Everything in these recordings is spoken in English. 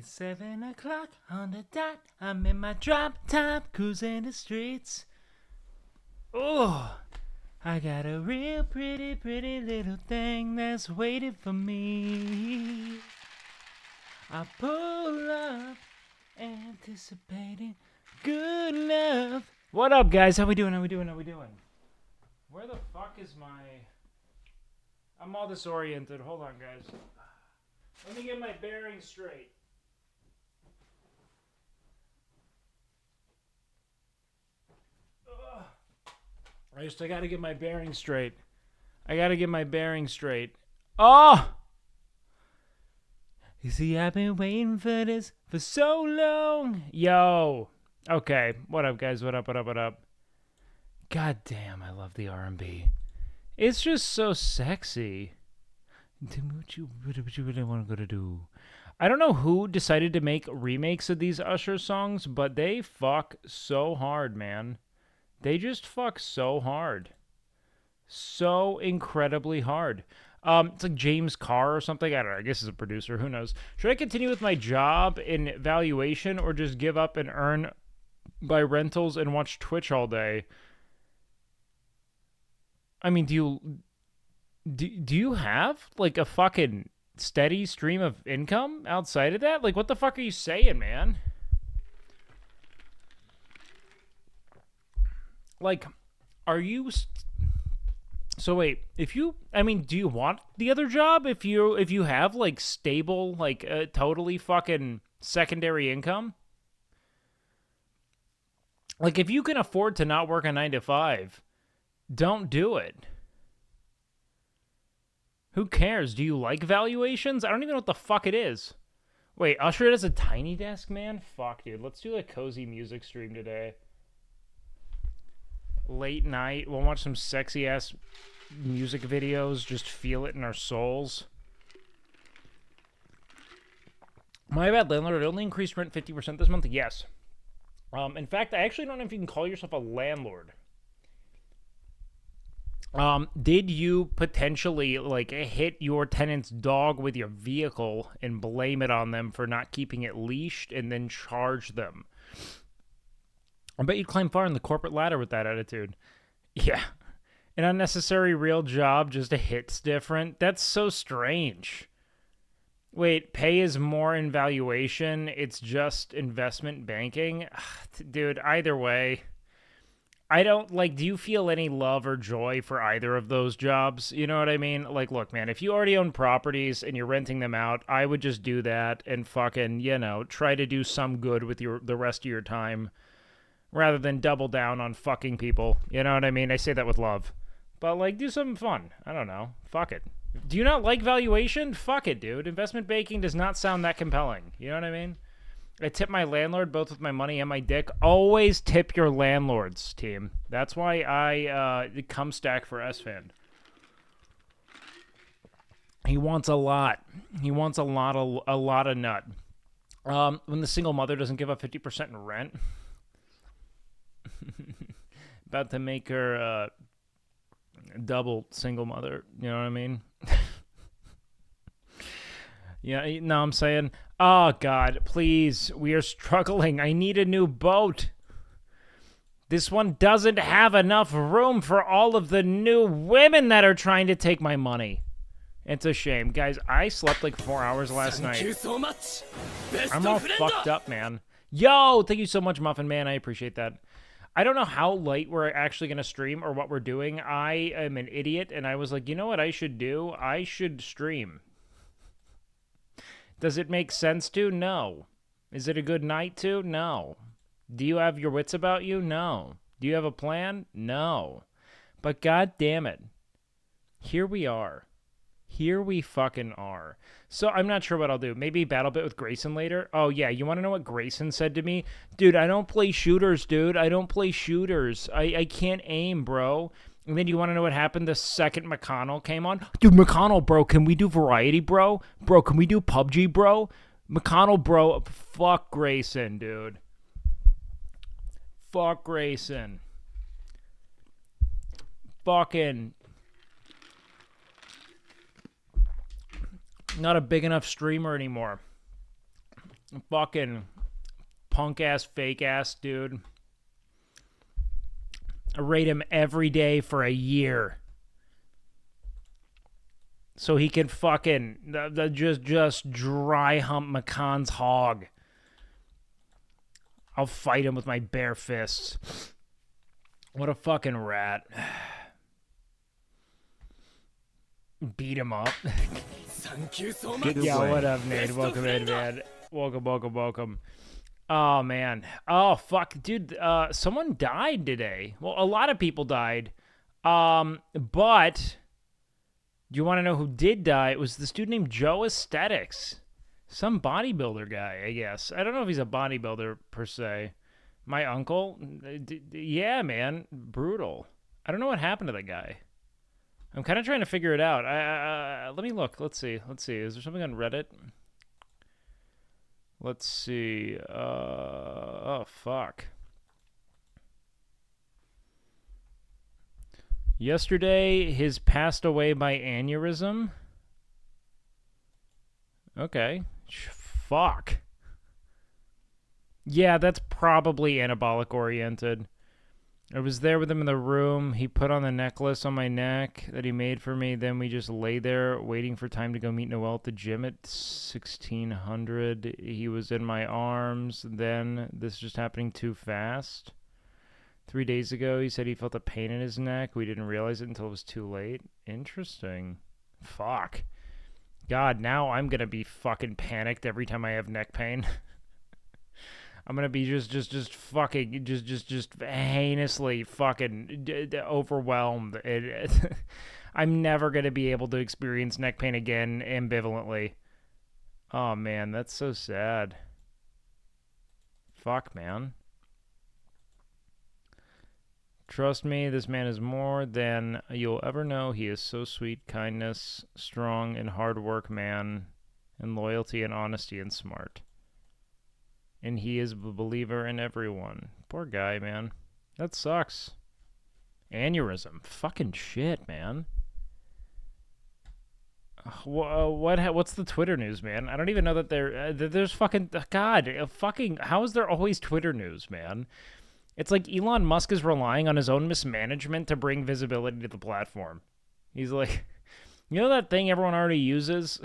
It's 7 o'clock on the dot. I'm in my drop top, cruising the streets. Oh, I got a real pretty, pretty little thing that's waiting for me. I pull up, anticipating good love. What up, guys? How we doing? Where the fuck is my... I'm all disoriented. Hold on, guys. Let me get my bearings straight. I gotta get my bearings straight. Oh! You see, I've been waiting for this for so long. Yo. Okay. What up, guys? What up? God damn, I love the R&B. It's just so sexy. What you really want to go to do? I don't know who decided to make remakes of these Usher songs, but they fuck so hard, man. They just fuck so hard. So incredibly hard. It's like James Carr or something. I don't know. I guess he's a producer. Who knows? Should I continue with my job in valuation or just give up and earn by rentals and watch Twitch all day? I mean, do you have like a fucking steady stream of income outside of that? Like, what the fuck are you saying, man? Like, are you... So wait, if you... I mean, do you want the other job if you have, like, stable, like, totally fucking secondary income? Like, if you can afford to not work a 9 to 5, don't do it. Who cares? Do you like valuations? I don't even know what the fuck it is. Wait, Usher has a tiny desk, man? Fuck, dude. Let's do a cozy music stream today. Late night. We'll watch some sexy-ass music videos. Just feel it in our souls. My bad, landlord. It only increased rent 50% this month? Yes. In fact, I actually don't know if you can call yourself a landlord. Did you potentially, like, hit your tenant's dog with your vehicle and blame it on them for not keeping it leashed and then charge them? I bet you'd climb far in the corporate ladder with that attitude. Yeah. An unnecessary real job just hits different? That's so strange. Wait, pay is more in valuation. It's just investment banking? Dude, either way... I don't, like, do you feel any love or joy for either of those jobs? You know what I mean? Like, look, man, if you already own properties and you're renting them out, I would just do that and fucking, you know, try to do some good with the rest of your time rather than double down on fucking people. You know what I mean? I say that with love. But, like, do something fun. I don't know. Fuck it. Do you not like valuation? Fuck it, dude. Investment banking does not sound that compelling. You know what I mean? I tip my landlord both with my money and my dick. Always tip your landlords, team. That's why I come stack for SFan. He wants a lot. He wants a lot of nut. When the single mother doesn't give up 50% in rent. About to make her double single mother. You know what I mean? Yeah, you know what I'm saying? Oh, God, please. We are struggling. I need a new boat. This one doesn't have enough room for all of the new women that are trying to take my money. It's a shame. Guys, I slept like 4 hours last night. Thank you so much. I'm all fucked up, man. Yo, thank you so much, Muffin Man. I appreciate that. I don't know how late we're actually going to stream or what we're doing. I am an idiot, and I was like, you know what I should do? I should stream. Does it make sense to? No. Is it a good night to? No. Do you have your wits about you? No. Do you have a plan? No. But god damn it. Here we are. Here we fucking are. So I'm not sure what I'll do. Maybe battle bit with Grayson later. Oh yeah, you want to know what Grayson said to me? Dude, I don't play shooters, dude. I don't play shooters. I can't aim, bro. And then you want to know what happened the second McConnell came on? Dude, McConnell, bro, can we do Variety, bro? Bro, can we do PUBG, bro? McConnell, bro, fuck Grayson, dude. Fuck Grayson. Fucking... Not a big enough streamer anymore. Fucking punk ass, fake ass dude. I rate him every day for a year. So he can fucking just dry hump McConn's hog. I'll fight him with my bare fists. What a fucking rat. Beat him up. Thank you so much. Yeah, what up, Nate? Welcome in, man. Welcome. Oh, man. Oh, fuck. Dude, someone died today. Well, a lot of people died. But do you want to know who did die? It was this dude named Joe Aesthetics. Some bodybuilder guy, I guess. I don't know if he's a bodybuilder per se. My uncle? Yeah, man. Brutal. I don't know what happened to that guy. I'm kind of trying to figure it out. Let me look. Let's see. Is there something on Reddit? Let's see. Oh, fuck. Yesterday, his passed away by aneurysm. Okay. Fuck. Yeah, that's probably anabolic oriented. I was there with him in the room. He put on the necklace on my neck that he made for me. Then we just lay there waiting for time to go meet Noel at the gym at 1600. He was in my arms. Then this is just happening too fast. 3 days ago, he said he felt a pain in his neck. We didn't realize it until it was too late. Interesting. Fuck. God, now I'm going to be fucking panicked every time I have neck pain. I'm gonna be just fucking heinously fucking overwhelmed. I'm never gonna be able to experience neck pain again ambivalently. Oh man, that's so sad. Fuck, man. Trust me, this man is more than you'll ever know. He is so sweet, kindness, strong, and hard work, man, and loyalty and honesty and smart. And he is a believer in everyone. Poor guy, man. That sucks. Aneurysm. Fucking shit, man. What's the Twitter news, man? I don't even know that there's fucking... God, fucking... How is there always Twitter news, man? It's like Elon Musk is relying on his own mismanagement to bring visibility to the platform. He's like... You know that thing everyone already uses?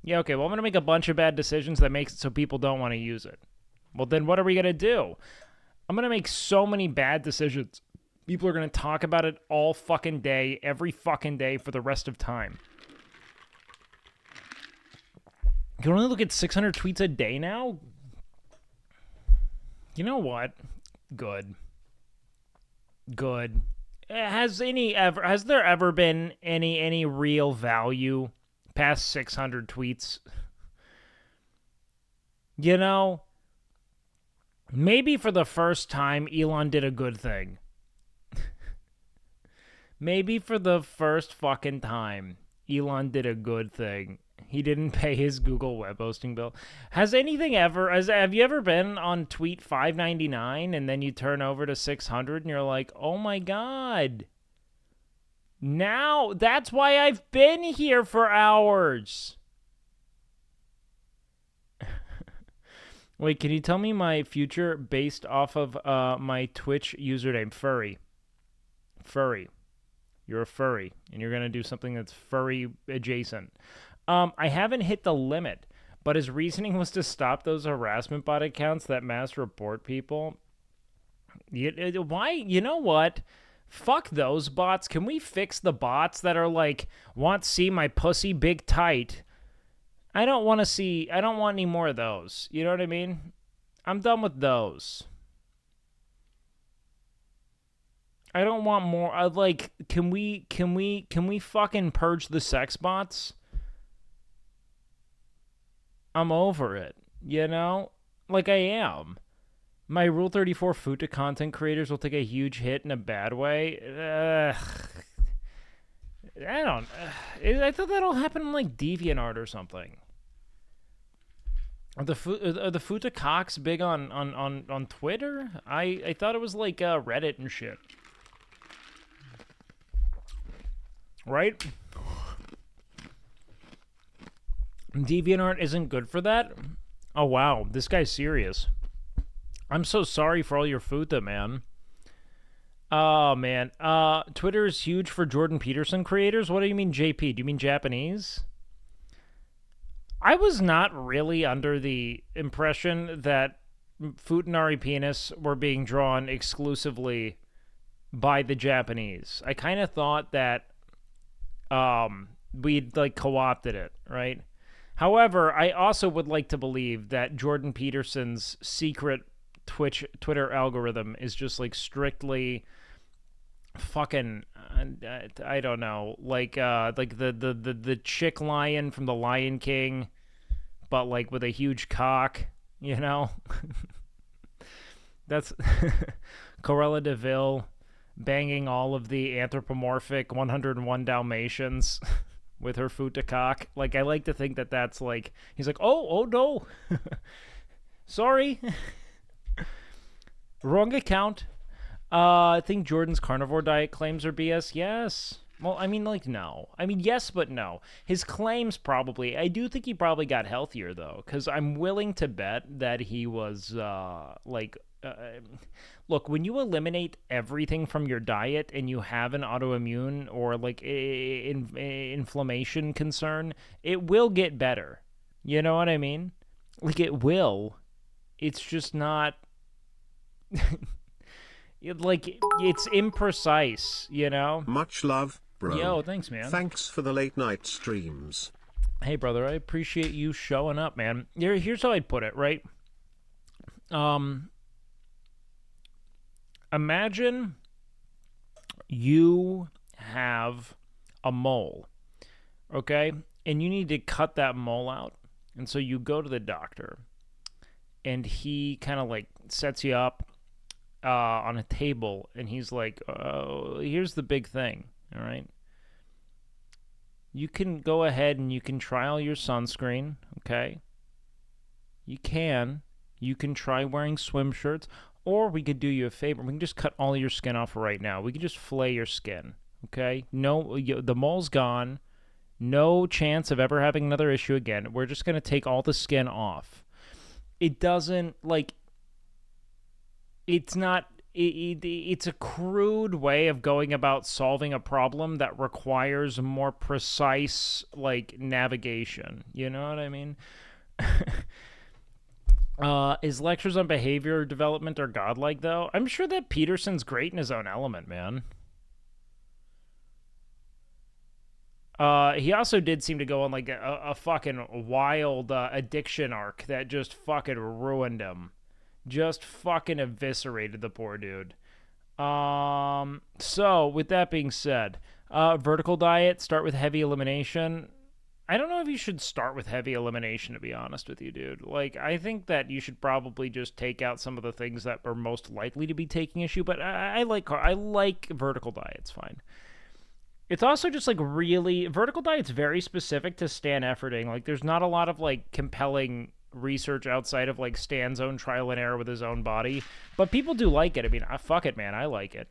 Yeah, okay, well, I'm going to make a bunch of bad decisions that makes it so people don't want to use it. Well, then what are we going to do? I'm going to make so many bad decisions. People are going to talk about it all fucking day, every fucking day for the rest of time. You can only look at 600 tweets a day now? You know what? Good. Has there ever been any real value past 600 tweets? You know, maybe for the first time, Elon did a good thing. Maybe for the first fucking time, Elon did a good thing. He didn't pay his Google web hosting bill. Have you ever been on tweet 599 and then you turn over to 600 and you're like, oh my God. Now, that's why I've been here for hours. Wait, can you tell me my future based off of my Twitch username, Furry? Furry. You're a furry, and you're going to do something that's furry adjacent. I haven't hit the limit, but his reasoning was to stop those harassment bot accounts that mass report people. Why? You know what? Fuck those bots. Can we fix the bots that are like, want to see my pussy big tight? I don't want any more of those. You know what I mean? I'm done with those. I don't want more. Can we fucking purge the sex bots? I'm over it, you know? Like I am. My Rule 34 Futa content creators will take a huge hit in a bad way. I thought that'll happen in like DeviantArt or something. Are the Futa cocks big on Twitter? I thought it was like Reddit and shit. Right? DeviantArt isn't good for that. Oh, wow. This guy's serious. I'm so sorry for all your futa, man. Oh, man. Twitter is huge for Jordan Peterson creators? What do you mean JP? Do you mean Japanese? I was not really under the impression that Futanari penis were being drawn exclusively by the Japanese. I kind of thought that we'd like co-opted it, right? However, I also would like to believe that Jordan Peterson's secret Twitter algorithm is just like strictly fucking I don't know, like the chick lion from the Lion King, but like with a huge cock, you know? That's Corella DeVille banging all of the anthropomorphic 101 Dalmatians with her futa cock. Like, I like to think that that's like, he's like, oh no. Sorry. Wrong account. I think Jordan's carnivore diet claims are BS. Yes. Well, I mean, like, no. I mean, yes, but no. His claims probably, I do think he probably got healthier, though, because I'm willing to bet that he was, look, when you eliminate everything from your diet and you have an autoimmune or, like, inflammation concern, it will get better. You know what I mean? Like, it will. It's just not... like, it's imprecise, you know? Much love, bro. Yo, thanks, man. Thanks for the late night streams. Hey, brother, I appreciate you showing up, man. Here's how I'd put it, right? Imagine you have a mole, okay? And you need to cut that mole out. And so you go to the doctor, and he kind of, like, sets you up on a table, and he's like, oh, here's the big thing, all right? You can go ahead and you can try all your sunscreen, okay? You can try wearing swim shirts, or we could do you a favor. We can just cut all your skin off right now. We could just flay your skin, okay? No, the mole's gone. No chance of ever having another issue again. We're just going to take all the skin off. It doesn't, like... It's not... It's a crude way of going about solving a problem that requires more precise, like, navigation. You know what I mean? His lectures on behavior development are godlike, though. I'm sure that Peterson's great in his own element, man. He also did seem to go on, like, a fucking wild addiction arc that just fucking ruined him. Just fucking eviscerated the poor dude. So, with that being said, vertical diet, start with heavy elimination. I don't know if you should start with heavy elimination, to be honest with you, dude. Like, I think that you should probably just take out some of the things that are most likely to be taking issue, but I like vertical diet. It's fine. It's also just, like, really... Vertical diet's very specific to Stan Efferding. Like, there's not a lot of, like, compelling... research outside of like Stan's own trial and error with his own body, but people do like it. I mean, fuck it, man, I like it.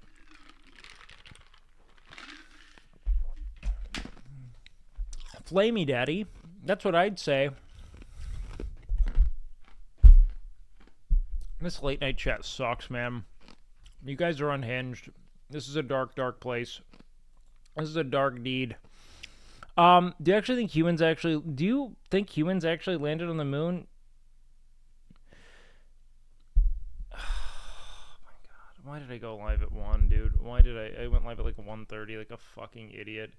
Flamey daddy, that's what I'd say. This late night chat sucks, man. You guys are unhinged. This is a dark place. This is a dark deed. Do you think humans actually landed on the moon? Oh my god. Why did I go live at 1, dude? Why did I went live at like 1:30 like a fucking idiot.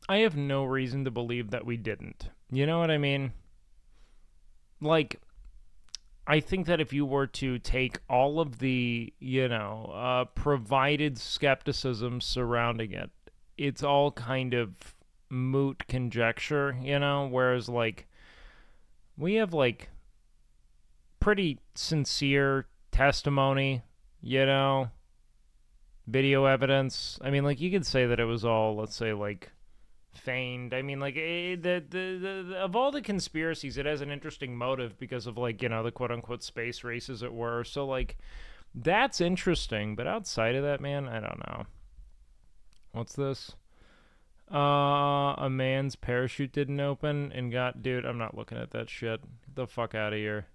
I have no reason to believe that we didn't. You know what I mean? Like, I think that if you were to take all of the, provided skepticism surrounding it, it's all kind of moot conjecture, whereas, like, we have, like, pretty sincere testimony, video evidence. I mean, like, you could say that it was all, let's say, like, feigned. I mean, like, of all the conspiracies, it has an interesting motive because of, like, the quote-unquote space race, as it were. So, like, that's interesting. But outside of that, man, I don't know. What's this? A man's parachute didn't open and got... Dude, I'm not looking at that shit. Get the fuck out of here.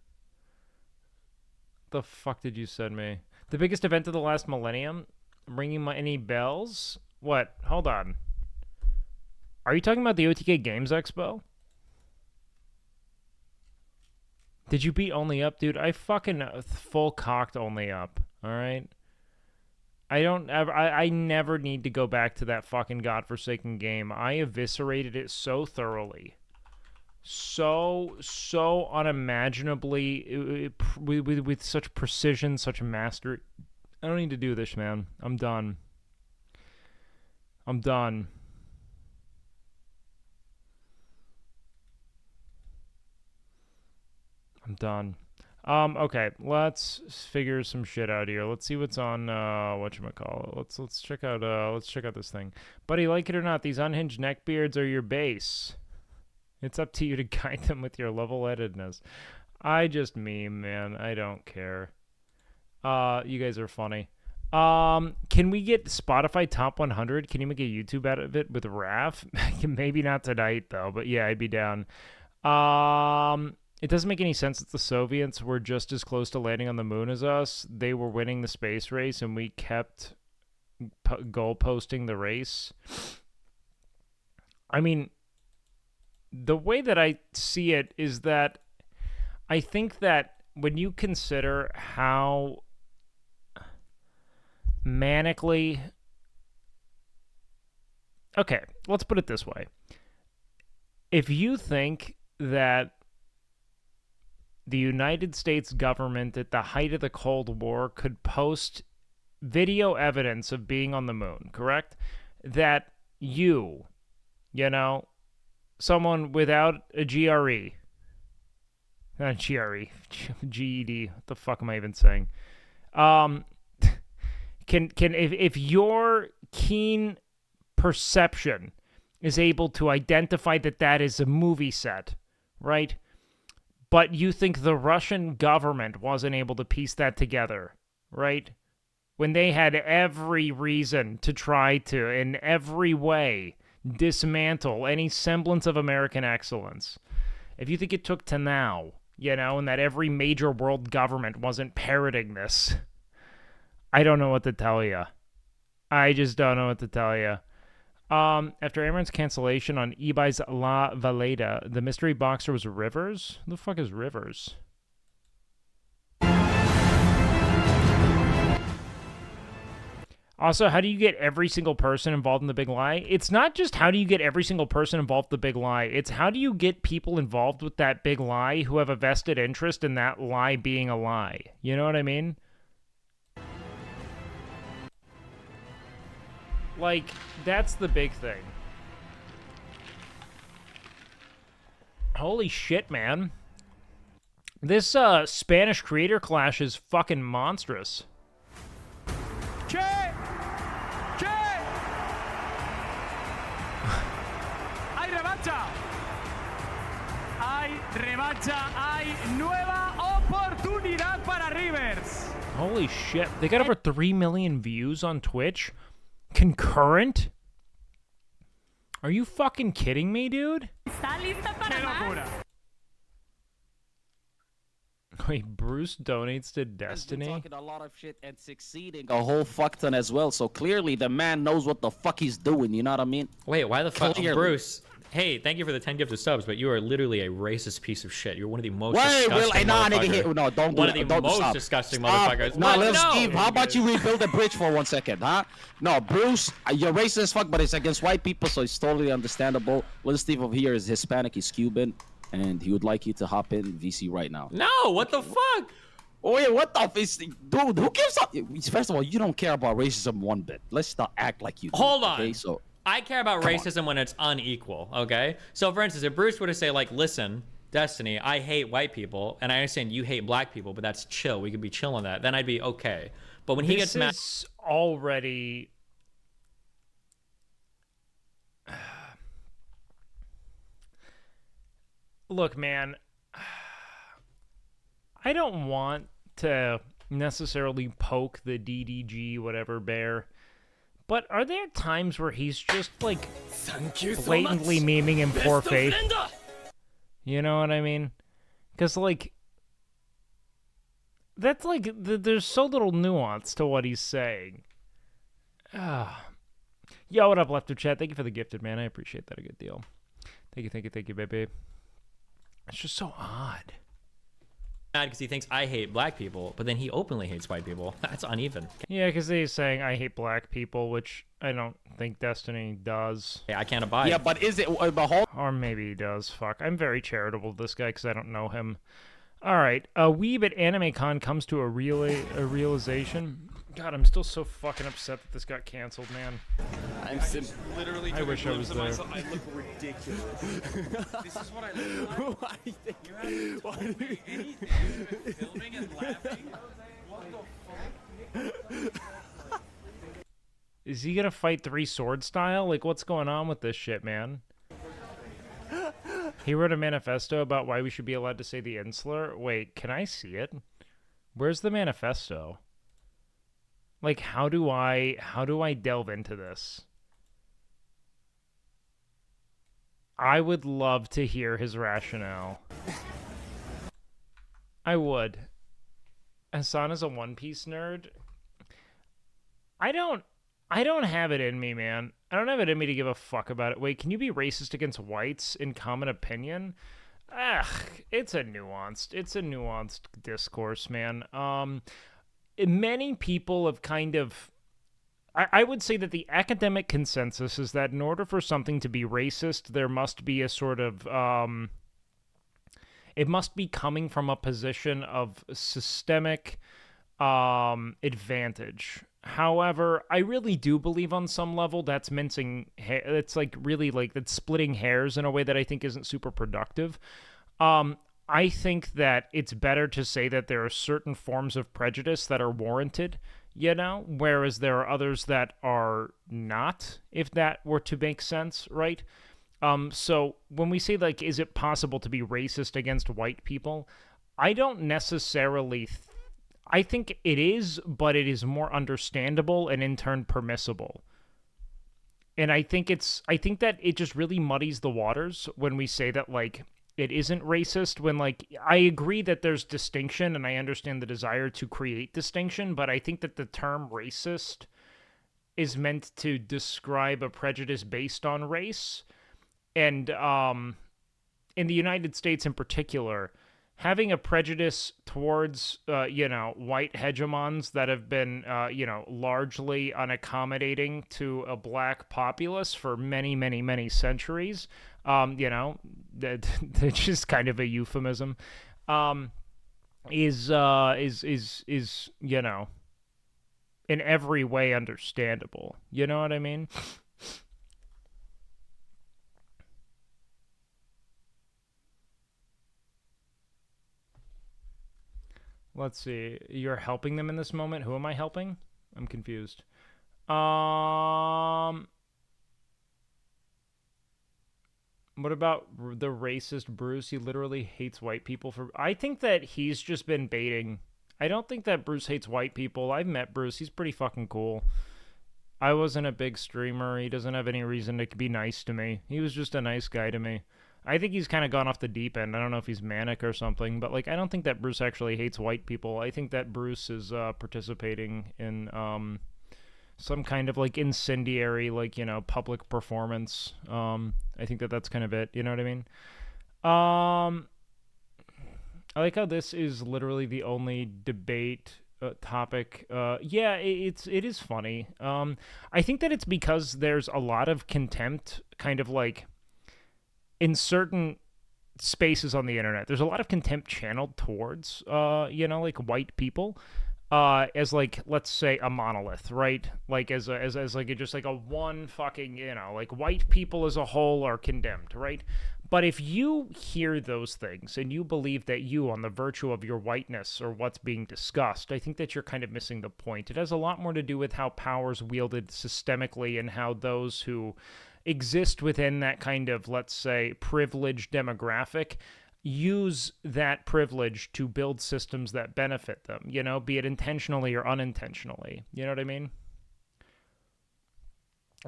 The fuck did you send me? The biggest event of the last millennium? Ringing any bells? What? Hold on. Are you talking about the OTK Games Expo? Did you beat Only Up, dude? I fucking full cocked Only Up. All right. I never need to go back to that fucking godforsaken game. I eviscerated it so thoroughly. So unimaginably, with such precision, such mastery. I don't need to do this, man. I'm done. I'm done. I'm done. Okay, let's figure some shit out here. Let's see what's on whatchamacallit. Let's check out this thing. Buddy, like it or not, these unhinged neckbeards are your base. It's up to you to guide them with your level-headedness. I just meme, man. I don't care. You guys are funny. Can we get Spotify Top 100? Can you make a YouTube out of it with Raph? Maybe not tonight, though, but yeah, I'd be down. It doesn't make any sense that the Soviets were just as close to landing on the moon as us. They were winning the space race, and we kept goalposting the race. I mean, the way that I see it is that I think that when you consider how manically... Okay, let's put it this way. If you think that the United States government at the height of the Cold War could post video evidence of being on the moon, correct? That someone without a GRE, not GRE, GED, what the fuck am I even saying? If your keen perception is able to identify that is a movie set, right? But you think the Russian government wasn't able to piece that together, right? When they had every reason to try to, in every way, dismantle any semblance of American excellence. If you think it took to now, and that every major world government wasn't parroting this, I don't know what to tell you. I just don't know what to tell you. After Amron's cancellation on eBay's La Valeda, the mystery boxer was Rivers? Who the fuck is Rivers? Also, how do you get every single person involved in the big lie? It's not just how do you get every single person involved in the big lie. It's how do you get people involved with that big lie who have a vested interest in that lie being a lie. You know what I mean? Like, that's the big thing. Holy shit, man. This Spanish creator clash is fucking monstrous. ¿Qué? Hay revancha. Hay revancha. Hay nueva oportunidad para Rivers. Holy shit. They got over 3 million views on Twitch. Concurrent? Are you fucking kidding me, dude? Wait, Bruce donates to Destiny? Talking a lot of shit and succeeding a whole fuck ton as well. So clearly the man knows what the fuck he's doing. You know what I mean? Wait, why the fuck, Clearly. Bruce? Hey, thank you for the 10 gifted subs, but you are literally a racist piece of shit. You're one of the most Wait, disgusting nah, nigga, motherfuckers. No, don't do one that. of the Don't most stop. disgusting Stop. motherfuckers. No, What? little No. Steve, how about you rebuild the bridge for 1 second, huh? No, Bruce, you're racist as fuck, but it's against white people, so it's totally understandable. Little Steve over here is Hispanic, he's Cuban, and he would like you to hop in VC right now. No, what the fuck? Oh, yeah, what the fuck? Dude, who gives up? First of all, you don't care about racism one bit. Let's not act like you do. Hold on. Okay, so... I care about racism when it's unequal, okay? So, for instance, if Bruce were to say, like, listen, Destiny, I hate white people, and I understand you hate black people, but that's chill. We could be chill on that. Then I'd be okay. But when he gets mad... This is already... Look, man, I don't want to necessarily poke the DDG whatever bear, but are there times where he's just like blatantly memeing in poor faith? You know what I mean? Because like that's like there's so little nuance to what he's saying. Yo, what up, Left of Chat? Thank you for the gifted, man. I appreciate that a good deal. Thank you, baby. It's just so odd. Because he thinks I hate black people, but then he openly hates white people. That's uneven. Yeah, because he's saying I hate black people, which I don't think Destiny does. Yeah, I can't abide. Yeah, but is it the whole? Or maybe he does. Fuck. I'm very charitable to this guy because I don't know him. All right. A weeb at AnimeCon comes to a realization. God, I'm still so fucking upset that this got canceled, man. Literally, I wish I was there. I look ridiculous. This is what I look like. You haven't told me anything. You've been filming and laughing. What the fuck? Is he gonna fight 3 sword style? Like, what's going on with this shit, man? He wrote a manifesto about why we should be allowed to say the insular. Wait, can I see it? Where's the manifesto? Like, how do I delve into this? I would love to hear his rationale. I would. Hassan is a One Piece nerd. I don't have it in me, man. I don't have it in me to give a fuck about it. Wait, can you be racist against whites in common opinion? It's a nuanced discourse, man. Many people have kind of... I would say that the academic consensus is that in order for something to be racist, there must be a sort of... it must be coming from a position of systemic advantage. However, I really do believe on some level that's mincing... It's like really like that's splitting hairs in a way that I think isn't super productive. I think that it's better to say that there are certain forms of prejudice that are warranted, you know, whereas there are others that are not, if that were to make sense, right? So when we say, like, is it possible to be racist against white people? I don't necessarily... I think it is, but it is more understandable and in turn permissible. And I think that it just really muddies the waters when we say that, like, it isn't racist when, like, I agree that there's distinction and I understand the desire to create distinction, but I think that the term racist is meant to describe a prejudice based on race. And in the United States in particular, having a prejudice towards, white hegemons that have been, largely unaccommodating to a black populace for many, many, many centuries, that's just kind of a euphemism, is in every way understandable. You know what I mean? Let's see. You're helping them in this moment? Who am I helping? I'm confused. What about the racist Bruce? He literally hates white people for... I think that he's just been baiting. I don't think that Bruce hates white people. I've met Bruce. He's pretty fucking cool. I wasn't a big streamer. He doesn't have any reason to be nice to me. He was just a nice guy to me. I think he's kind of gone off the deep end. I don't know if he's manic or something, but, like, I don't think that Bruce actually hates white people. I think that Bruce is participating in some kind of, like, incendiary, like, public performance. I think that that's kind of it. You know what I mean? I like how this is literally the only debate topic. Yeah, it is funny. I think that it's because there's a lot of contempt, kind of like, in certain spaces on the internet. There's a lot of contempt channeled towards, like, white people, as, like, let's say a monolith, right? Like, as like just like a one fucking, like, white people as a whole are condemned, right? But if you hear those things and you believe that you, on the virtue of your whiteness, or what's being discussed, I think that you're kind of missing the point. It has a lot more to do with how power's wielded systemically and how those who exist within that kind of, let's say, privileged demographic use that privilege to build systems that benefit them, you know, be it intentionally or unintentionally. You know what I mean?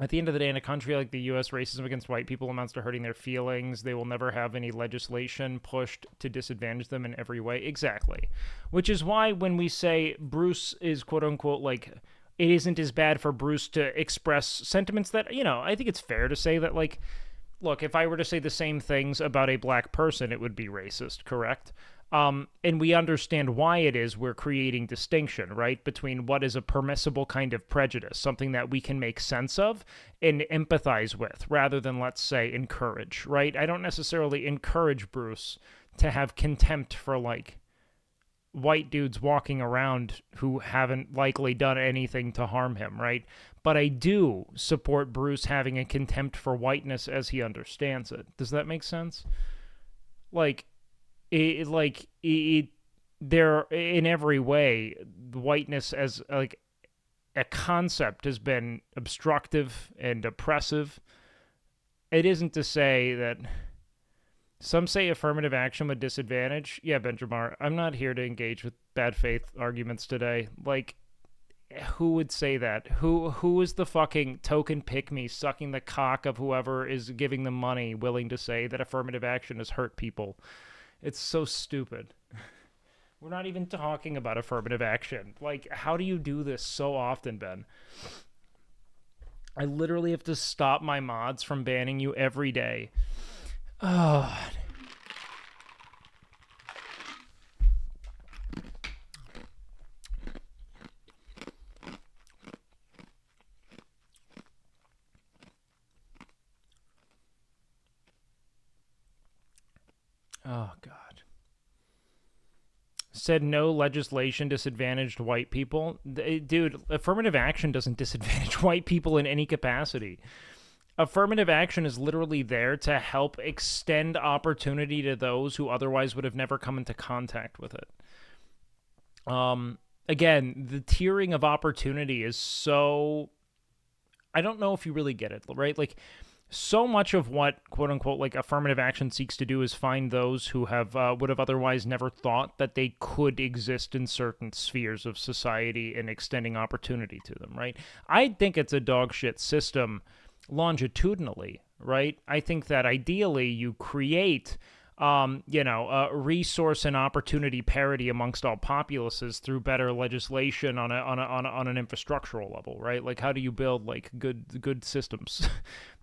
At the end of the day, in a country like the U.S., racism against white people amounts to hurting their feelings. They will never have any legislation pushed to disadvantage them in every way. Exactly. Which is why when we say Bruce is, quote-unquote, like, it isn't as bad for Bruce to express sentiments that, you know, I think it's fair to say that, like, look, if I were to say the same things about a black person, it would be racist, correct? And we understand why it is we're creating distinction, right, between what is a permissible kind of prejudice, something that we can make sense of and empathize with, rather than, let's say, encourage, right? I don't necessarily encourage Bruce to have contempt for, like, white dudes walking around who haven't likely done anything to harm him, right? But I do support Bruce having a contempt for whiteness as he understands it. Does that make sense? Like, there, in every way, whiteness as, like, a concept has been obstructive and oppressive. It isn't to say that some say affirmative action would disadvantage. Yeah, Benjamin, I'm not here to engage with bad faith arguments today. Like, who would say that? Who is the fucking token pick-me sucking the cock of whoever is giving them money willing to say that affirmative action has hurt people? It's so stupid. We're not even talking about affirmative action. Like, how do you do this so often, Ben? I literally have to stop my mods from banning you every day. Oh. Oh, God. Said no legislation disadvantaged white people. Dude, affirmative action doesn't disadvantage white people in any capacity. Affirmative action is literally there to help extend opportunity to those who otherwise would have never come into contact with it. Again, the tiering of opportunity is so... I don't know if you really get it, right? Like, so much of what, quote-unquote, like, affirmative action seeks to do is find those who have would have otherwise never thought that they could exist in certain spheres of society and extending opportunity to them, right? I think it's a dog shit system longitudinally, right? I think that ideally you create, resource and opportunity parity amongst all populaces through better legislation on an infrastructural level, right? Like, how do you build, like, good systems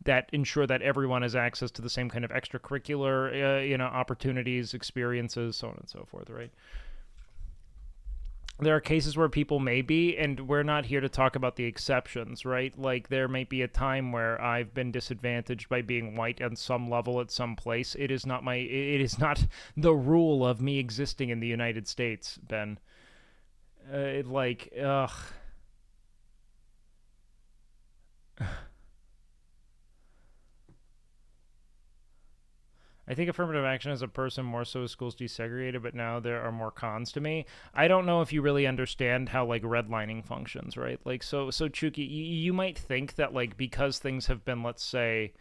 that ensure that everyone has access to the same kind of extracurricular, opportunities, experiences, so on and so forth, right? There are cases where people may be, and we're not here to talk about the exceptions, right? Like, there may be a time where I've been disadvantaged by being white on some level at some place. It is not the rule of me existing in the United States, Ben. Ugh. I think affirmative action as a person more so as schools desegregated, but now there are more cons to me. I don't know if you really understand how, like, redlining functions, right? Like, so Chuki, you might think that, like, because things have been, let's say,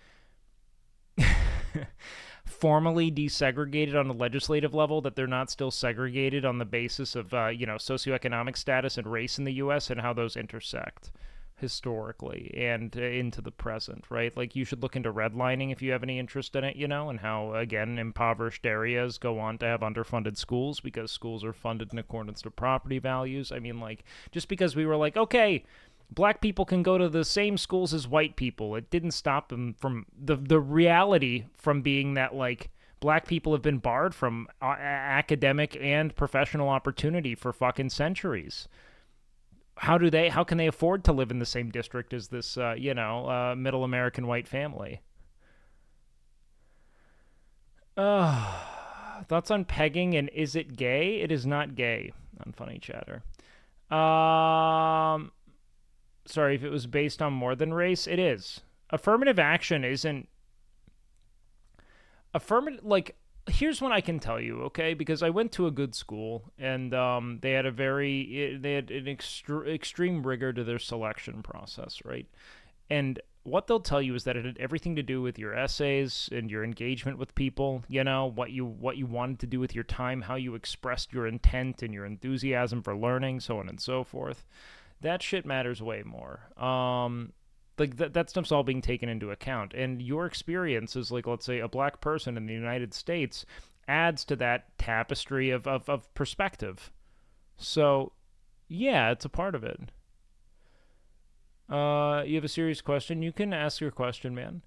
formally desegregated on a legislative level, that they're not still segregated on the basis of, socioeconomic status and race in the U.S. and how those intersect historically and into the present, right? Like, you should look into redlining if you have any interest in it, and how, again, impoverished areas go on to have underfunded schools because schools are funded in accordance to property values. I mean, like, just because we were like, okay, black people can go to the same schools as white people, it didn't stop them from the reality from being that, like, black people have been barred from academic and professional opportunity for fucking centuries. How can they afford to live in the same district as this, middle American white family? Thoughts on pegging and is it gay? It is not gay on Funny Chatter. Sorry, if it was based on more than race, it is. Affirmative action isn't... Here's what I can tell you, okay? Because I went to a good school, and they had an extreme rigor to their selection process, right? And what they'll tell you is that it had everything to do with your essays and your engagement with people, you know, what you wanted to do with your time, how you expressed your intent and your enthusiasm for learning, so on and so forth. That shit matters way more. Like that stuff's all being taken into account, and your experience as, like, let's say, a black person in the United States adds to that tapestry of perspective. So yeah, it's a part of it. You have a serious question? You can ask your question, man.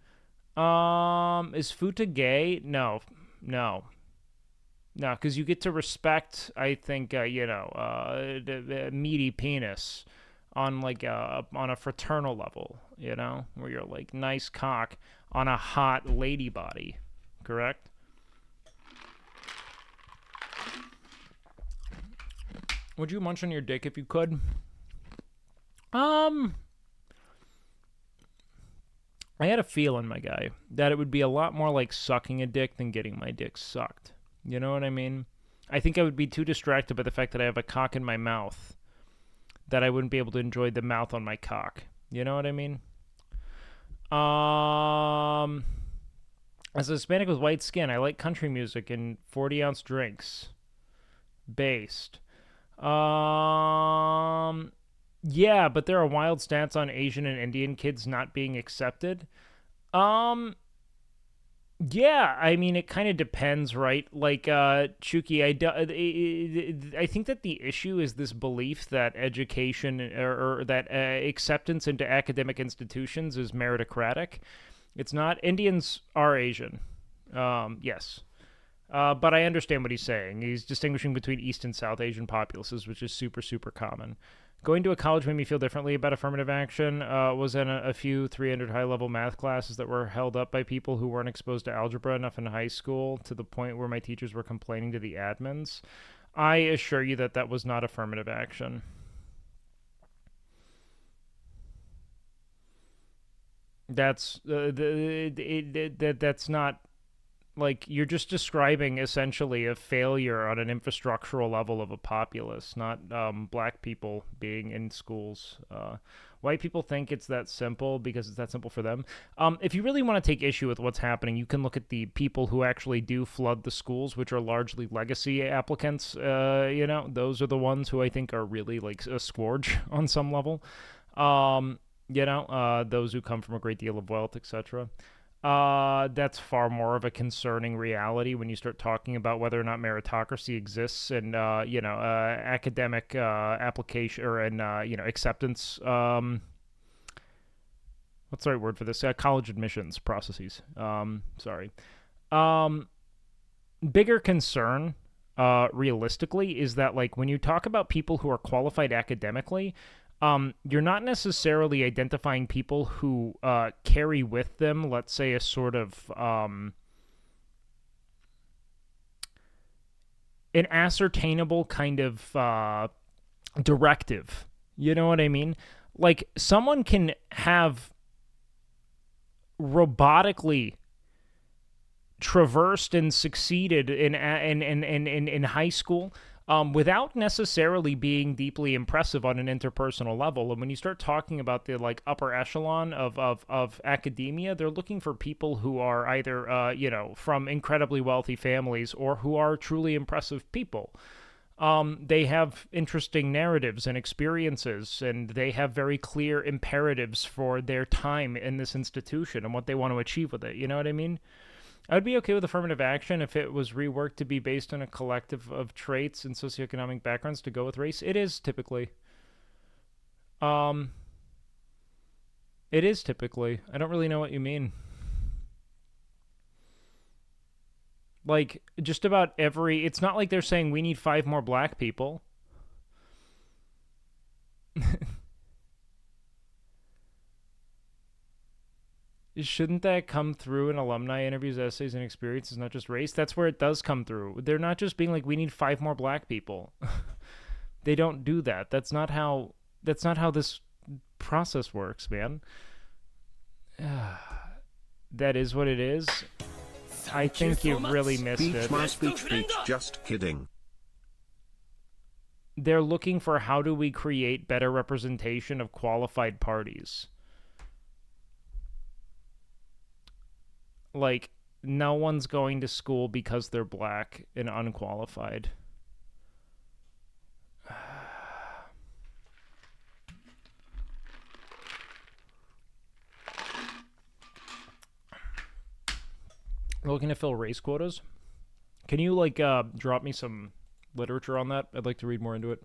Is Futa gay? No, because you get to respect, I think, the meaty penis on, like, on a fraternal level, you know, where you're like, nice cock on a hot lady body, correct? Would you munch on your dick if you could? I had a feeling, my guy, that it would be a lot more like sucking a dick than getting my dick sucked. You know what I mean? I think I would be too distracted by the fact that I have a cock in my mouth that I wouldn't be able to enjoy the mouth on my cock. You know what I mean? As a Hispanic with white skin, I like country music and 40-ounce drinks. Based. Yeah, but there are wild stats on Asian and Indian kids not being accepted. Yeah, I mean, it kind of depends, right? Like, Chuki, I think that the issue is this belief that education or that acceptance into academic institutions is meritocratic. It's not. Indians are Asian. Yes. But I understand what he's saying. He's distinguishing between East and South Asian populaces, which is super, super common. Going to a college made me feel differently about affirmative action. Was in a few 300 high-level math classes that were held up by people who weren't exposed to algebra enough in high school, to the point where my teachers were complaining to the admins. I assure you that that was not affirmative action. That's that's not. Like, you're just describing essentially a failure on an infrastructural level of a populace, not black people being in schools. White people think it's that simple because it's that simple for them. If you really want to take issue with what's happening, you can look at the people who actually do flood the schools, which are largely legacy applicants. You know, those are the ones who I think are really, like, a scourge on some level. You know, those who come from a great deal of wealth, etc. That's far more of a concerning reality when you start talking about whether or not meritocracy exists and, academic application or acceptance. What's the right word for this? College admissions processes. Sorry. Bigger concern, realistically, is that, like, when you talk about people who are qualified academically, you're not necessarily identifying people who carry with them, let's say, a sort of an ascertainable kind of directive. You know what I mean? Like, someone can have robotically traversed and succeeded in high school, without necessarily being deeply impressive on an interpersonal level. And when you start talking about the, like, upper echelon of academia, they're looking for people who are either, from incredibly wealthy families or who are truly impressive people. They have interesting narratives and experiences, and they have very clear imperatives for their time in this institution and what they want to achieve with it. You know what I mean? I would be okay with affirmative action if it was reworked to be based on a collective of traits and socioeconomic backgrounds to go with race. It is typically. It is typically. I don't really know what you mean. Like, just about every... It's not like they're saying we need 5 more black people. Shouldn't that come through in alumni interviews, essays, and experiences, not just race? That's where it does come through. They're not just being like, we need 5 more black people. They don't do that. That's not how this process works, man. That is what it is. I think you really missed Speech it. my speech beat, just kidding. They're looking for how do we create better representation of qualified parties. Like, no one's going to school because they're black and unqualified. Looking to fill race quotas. Can you like drop me some literature on that? I'd like to read more into it.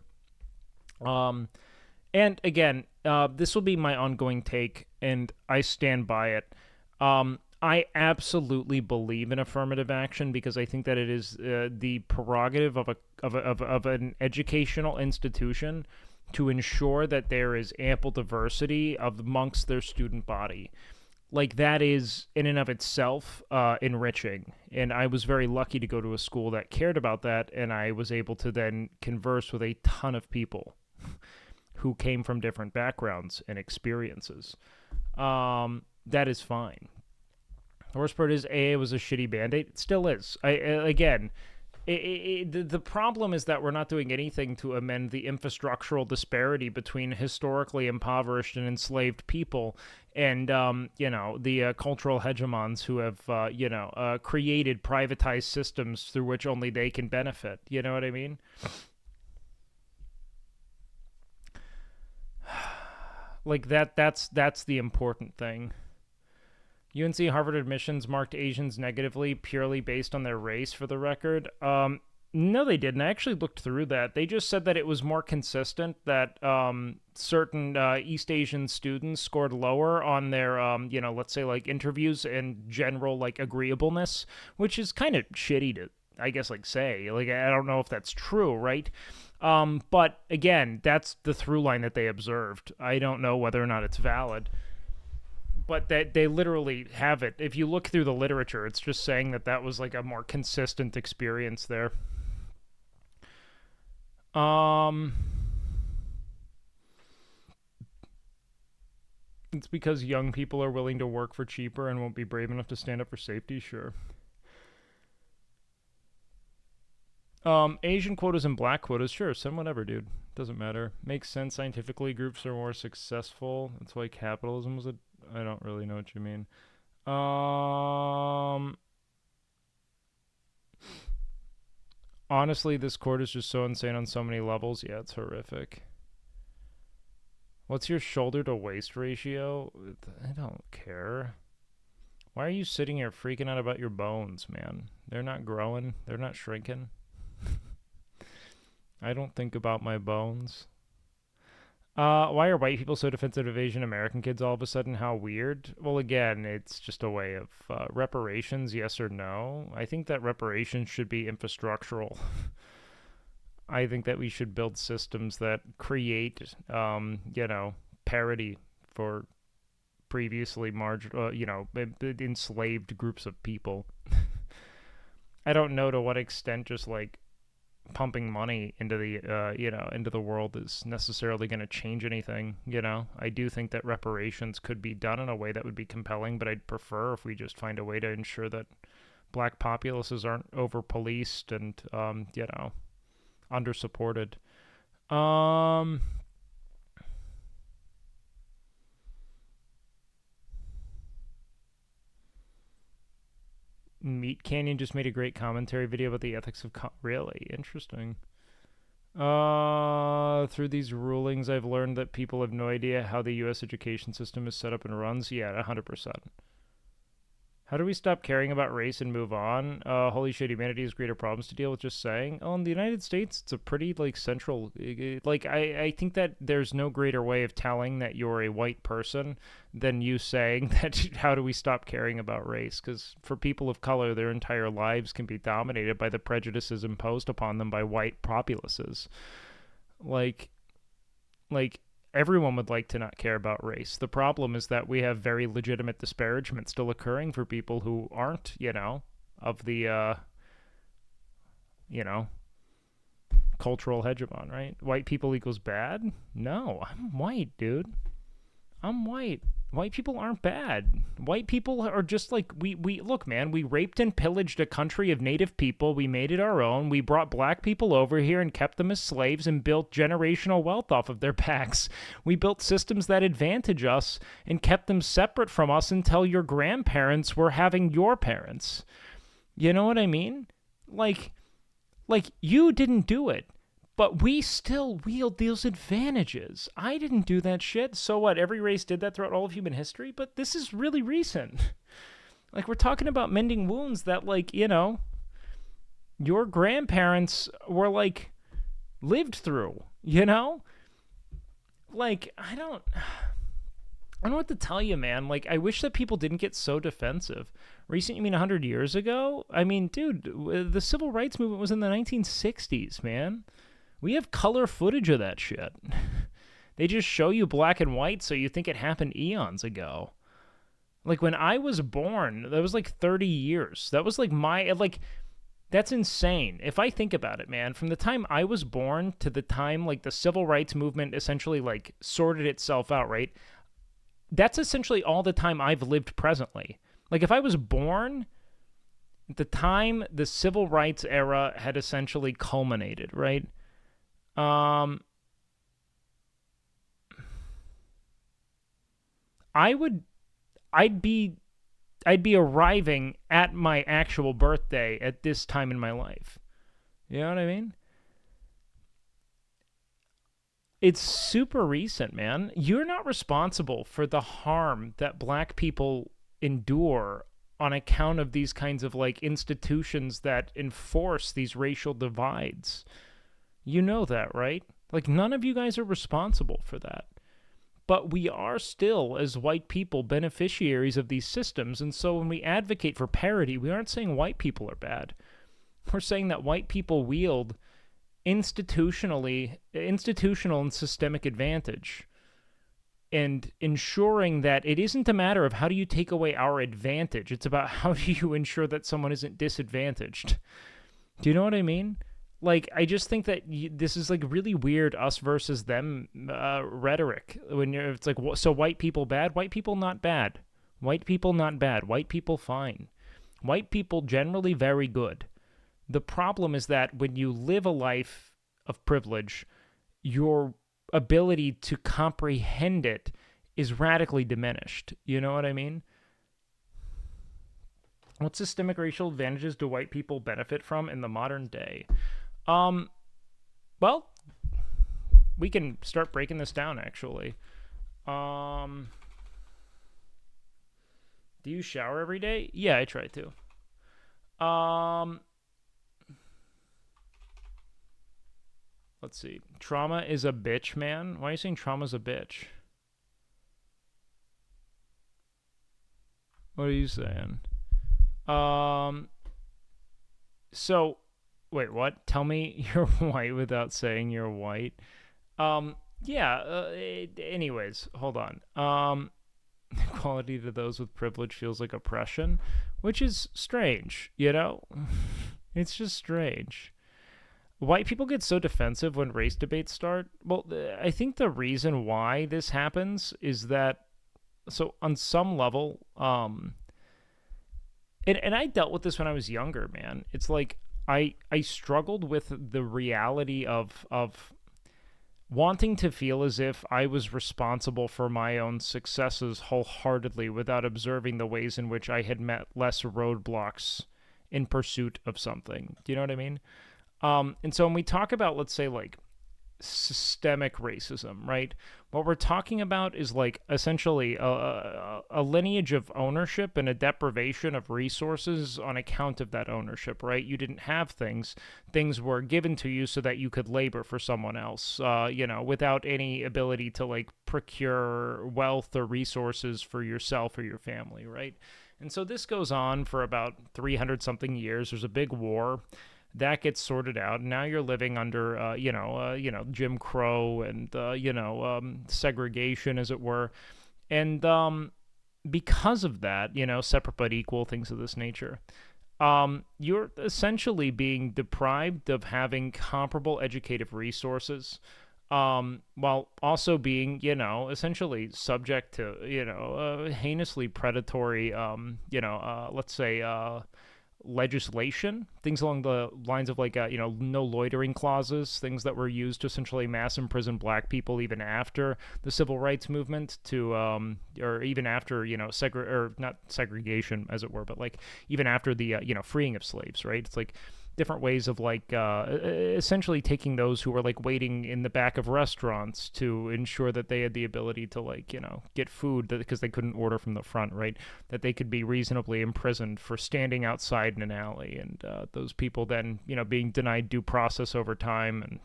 And again, this will be my ongoing take, and I stand by it. I absolutely believe in affirmative action because I think that it is the prerogative of an educational institution to ensure that there is ample diversity amongst their student body. Like, that is in and of itself enriching, and I was very lucky to go to a school that cared about that, and I was able to then converse with a ton of people who came from different backgrounds and experiences. That is fine. The worst part is AA was a shitty band-aid. It still is. The problem is that we're not doing anything to amend the infrastructural disparity between historically impoverished and enslaved people and, the cultural hegemons who have, created privatized systems through which only they can benefit. You know what I mean? Like, that's the important thing. UNC Harvard admissions marked Asians negatively purely based on their race, for the record. No, they didn't. I actually looked through that. They just said that it was more consistent that certain East Asian students scored lower on their, let's say, like, interviews and general, like, agreeableness, which is kind of shitty to, I guess, like, say. Like, I don't know if that's true, right? But, again, that's the through line that they observed. I don't know whether or not it's valid. But they literally have it. If you look through the literature, it's just saying that that was like a more consistent experience there. It's because young people are willing to work for cheaper and won't be brave enough to stand up for safety, sure. Asian quotas and black quotas, sure, send whatever, dude. Doesn't matter. Makes sense scientifically. Groups are more successful. That's why capitalism was a... I don't really know what you mean. Honestly, this court is just so insane on so many levels. Yeah, it's horrific. What's your shoulder to waist ratio? I don't care. Why are you sitting here freaking out about your bones, man? They're not growing. They're not shrinking. I don't think about my bones. Why are white people so defensive of Asian American kids all of a sudden? How weird. Well, again, it's just a way of reparations, yes or no. I think that reparations should be infrastructural. I think that we should build systems that create, parity for previously enslaved groups of people. I don't know to what extent just like pumping money into the world is necessarily going to change anything. I do think that reparations could be done in a way that would be compelling, but I'd prefer if we just find a way to ensure that black populaces aren't over policed and under supported. Meat Canyon just made a great commentary video about the ethics of really interesting. Through these rulings, I've learned that people have no idea how the U.S. education system is set up and runs. Yeah, 100%. How do we stop caring about race and move on? Holy shit, humanity has greater problems to deal with, just saying. Oh, in the United States, it's a pretty, central... I think that there's no greater way of telling that you're a white person than you saying that how do we stop caring about race? Because for people of color, their entire lives can be dominated by the prejudices imposed upon them by white populaces. Everyone would like to not care about race. The problem is that we have very legitimate disparagement still occurring for people who aren't, of the, cultural hegemon, right? White people equals bad? No, I'm white, dude. I'm white. White people aren't bad. White people are just like we look, man, we raped and pillaged a country of native people. We made it our own. We brought black people over here and kept them as slaves and built generational wealth off of their backs. We built systems that advantage us and kept them separate from us until your grandparents were having your parents. You know what I mean? Like you didn't do it. But we still wield those advantages. I didn't do that shit. So what? Every race did that throughout all of human history? But this is really recent. Like, we're talking about mending wounds that, like, you know, your grandparents were, like, lived through, you know? Like, I don't know what to tell you, man. Like, I wish that people didn't get so defensive. Recent, you mean 100 years ago? I mean, dude, the civil rights movement was in the 1960s, man. We have color footage of that shit. They just show you black and white so you think it happened eons ago. Like, when I was born, that was like 30 years. That was like that's insane. If I think about it, man, from the time I was born to the time, like, the civil rights movement essentially, like, sorted itself out, right? That's essentially all the time I've lived presently. Like, if I was born at the time the civil rights era had essentially culminated, right? I'd be arriving at my actual birthday at this time in my life. You know what I mean? It's super recent, man. You're not responsible for the harm that black people endure on account of these kinds of, like, institutions that enforce these racial divides. You know that, right? Like, none of you guys are responsible for that. But we are still, as white people, beneficiaries of these systems. And so when we advocate for parity, we aren't saying white people are bad. We're saying that white people wield institutional and systemic advantage. And ensuring that it isn't a matter of how do you take away our advantage. It's about how do you ensure that someone isn't disadvantaged. Do you know what I mean? Like, I just think that this is, like, really weird us versus them rhetoric. It's like, so white people bad? White people not bad. White people not bad. White people fine. White people generally very good. The problem is that when you live a life of privilege, your ability to comprehend it is radically diminished. You know what I mean? What systemic racial advantages do white people benefit from in the modern day? Well, we can start breaking this down, actually. Do you shower every day? Yeah, I try to. Let's see. Trauma is a bitch, man. Why are you saying trauma's a bitch? What are you saying? So... Wait, what? Tell me you're white without saying you're white. Anyways, hold on. Equality to those with privilege feels like oppression, which is strange, you know? It's just strange. White people get so defensive when race debates start. Well, I think the reason why this happens is that, so on some level, and I dealt with this when I was younger, man. It's like, I struggled with the reality of wanting to feel as if I was responsible for my own successes wholeheartedly without observing the ways in which I had met less roadblocks in pursuit of something. Do you know what I mean? And so when we talk about, let's say, like, systemic racism, right? What we're talking about is, like, essentially a lineage of ownership and a deprivation of resources on account of that ownership, right? You didn't have things. Things were given to you so that you could labor for someone else, without any ability to, like, procure wealth or resources for yourself or your family, right? And so this goes on for about 300-something years. There's a big war. That gets sorted out. Now you're living under, Jim Crow and, segregation, as it were. And because of that, separate but equal, things of this nature, you're essentially being deprived of having comparable educative resources, while also being, essentially subject to, heinously predatory, let's say, legislation, things along the lines of like, no loitering clauses, things that were used to essentially mass imprison black people even after the civil rights movement or even after, or not segregation as it were, but like even after the, freeing of slaves, right? It's like different ways of like essentially taking those who were like waiting in the back of restaurants to ensure that they had the ability to like get food because they couldn't order from the front, right? That they could be reasonably imprisoned for standing outside in an alley, and those people then being denied due process over time and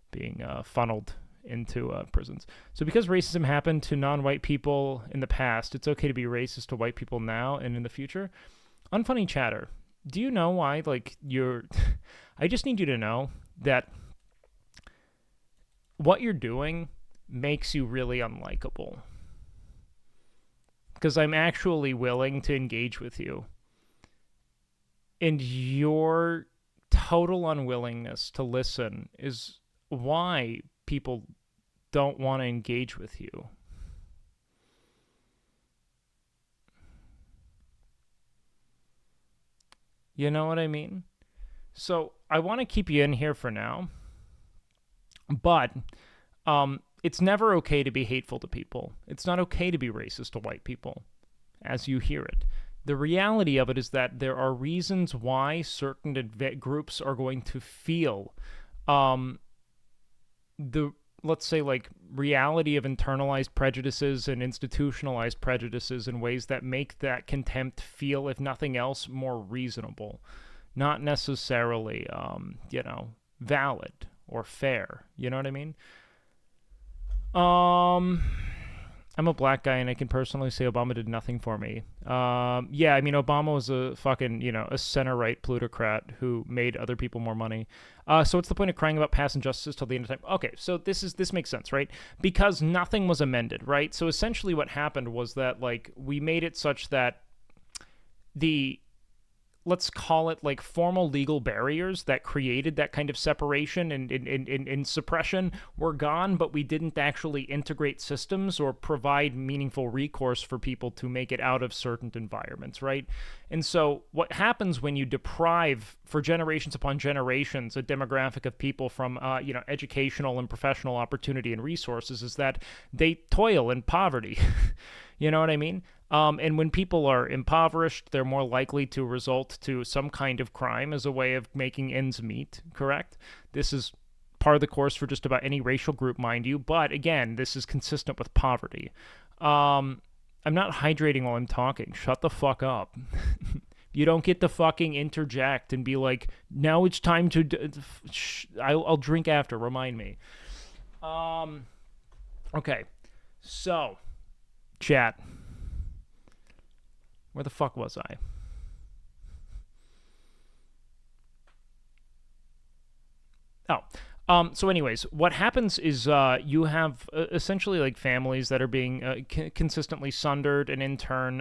being funneled into prisons. So because racism happened to non-white people in the past, it's okay to be racist to white people now and in the future. Unfunny chatter. Do you know why, like, I just need you to know that what you're doing makes you really unlikable. Because I'm actually willing to engage with you. And your total unwillingness to listen is why people don't want to engage with you. You know what I mean? So I want to keep you in here for now, but it's never okay to be hateful to people. It's not okay to be racist to white people, as you hear it. The reality of it is that there are reasons why certain groups are going to feel let's say, like, reality of internalized prejudices and institutionalized prejudices in ways that make that contempt feel, if nothing else, more reasonable. Not necessarily, valid or fair. You know what I mean? I'm a black guy, and I can personally say Obama did nothing for me. Yeah, I mean, Obama was a fucking, a center-right plutocrat who made other people more money. So what's the point of crying about past injustices till the end of time? Okay, so this makes sense, right? Because nothing was amended, right? So essentially what happened was that, like, we made it such that let's call it like formal legal barriers that created that kind of separation and suppression were gone, but we didn't actually integrate systems or provide meaningful recourse for people to make it out of certain environments, right? And so what happens when you deprive for generations upon generations a demographic of people from educational and professional opportunity and resources is that they toil in poverty. You know what I mean? And when people are impoverished, they're more likely to result to some kind of crime as a way of making ends meet, correct? This is part of the course for just about any racial group, mind you, but again, this is consistent with poverty. I'm not hydrating while I'm talking. Shut the fuck up. You don't get to fucking interject and be like, now it's time to... I'll drink after, remind me. Okay, so, chat. Where the fuck was I? So anyways, what happens is you have essentially like families that are being consistently sundered, and in turn,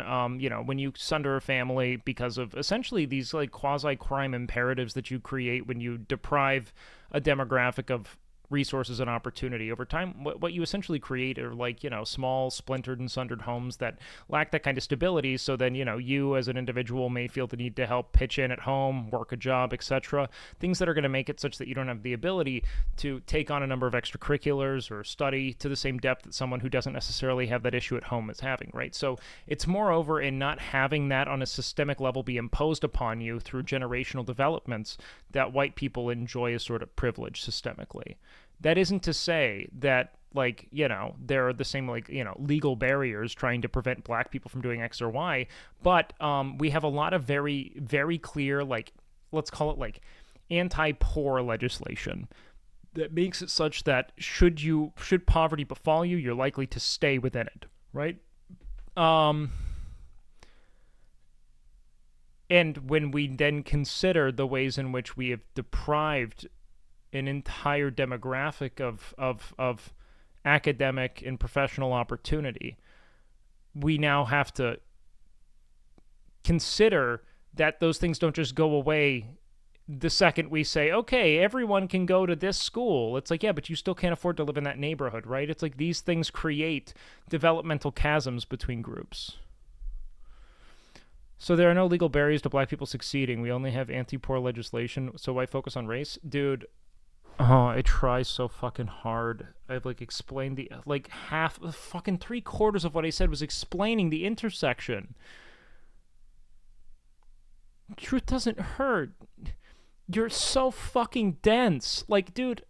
when you sunder a family because of essentially these like quasi-crime imperatives that you create when you deprive a demographic of resources and opportunity over time, what you essentially create are like, small splintered and sundered homes that lack that kind of stability. So then, you as an individual may feel the need to help pitch in at home, work a job, etc. Things that are going to make it such that you don't have the ability to take on a number of extracurriculars or study to the same depth that someone who doesn't necessarily have that issue at home is having, right? So it's moreover in not having that on a systemic level be imposed upon you through generational developments that white people enjoy a sort of privilege systemically. That isn't to say that, like, there are the same, like, legal barriers trying to prevent black people from doing X or Y, but we have a lot of very, very clear, like, let's call it, like, anti-poor legislation that makes it such that should poverty befall you, you're likely to stay within it, right? And when we then consider the ways in which we have deprived an entire demographic of academic and professional opportunity, we now have to consider that those things don't just go away the second we say, okay, everyone can go to this school, it's like, yeah, but you still can't afford to live in that neighborhood, right? It's like these things create developmental chasms between groups. So there are no legal barriers to black people succeeding. We only have anti-poor legislation. So why focus on race? Dude, oh, I try so fucking hard. I've, like, explained the, like, half, fucking 3/4 of what I said was explaining the intersection. Truth doesn't hurt. You're so fucking dense. Like, dude,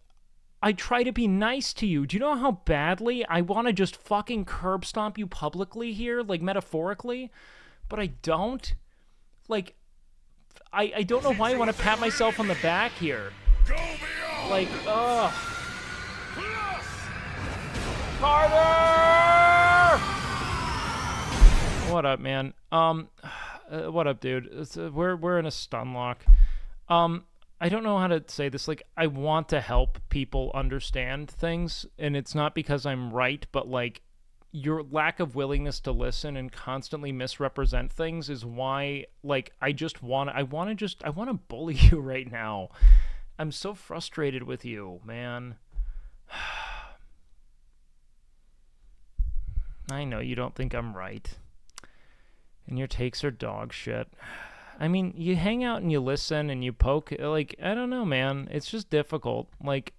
I try to be nice to you. Do you know how badly I want to just fucking curb stomp you publicly here, like, metaphorically? But I don't. Like, I don't know why I want to pat myself on the back here. Like, ugh. Carter! What up, man? What up, dude? We're in a stun lock. I don't know how to say this. Like, I want to help people understand things, and it's not because I'm right, but, like, your lack of willingness to listen and constantly misrepresent things is why, like, I want to bully you right now. I'm so frustrated with you, man. I know you don't think I'm right. And your takes are dog shit. I mean, you hang out and you listen and you poke, like, I don't know, man. It's just difficult. Like,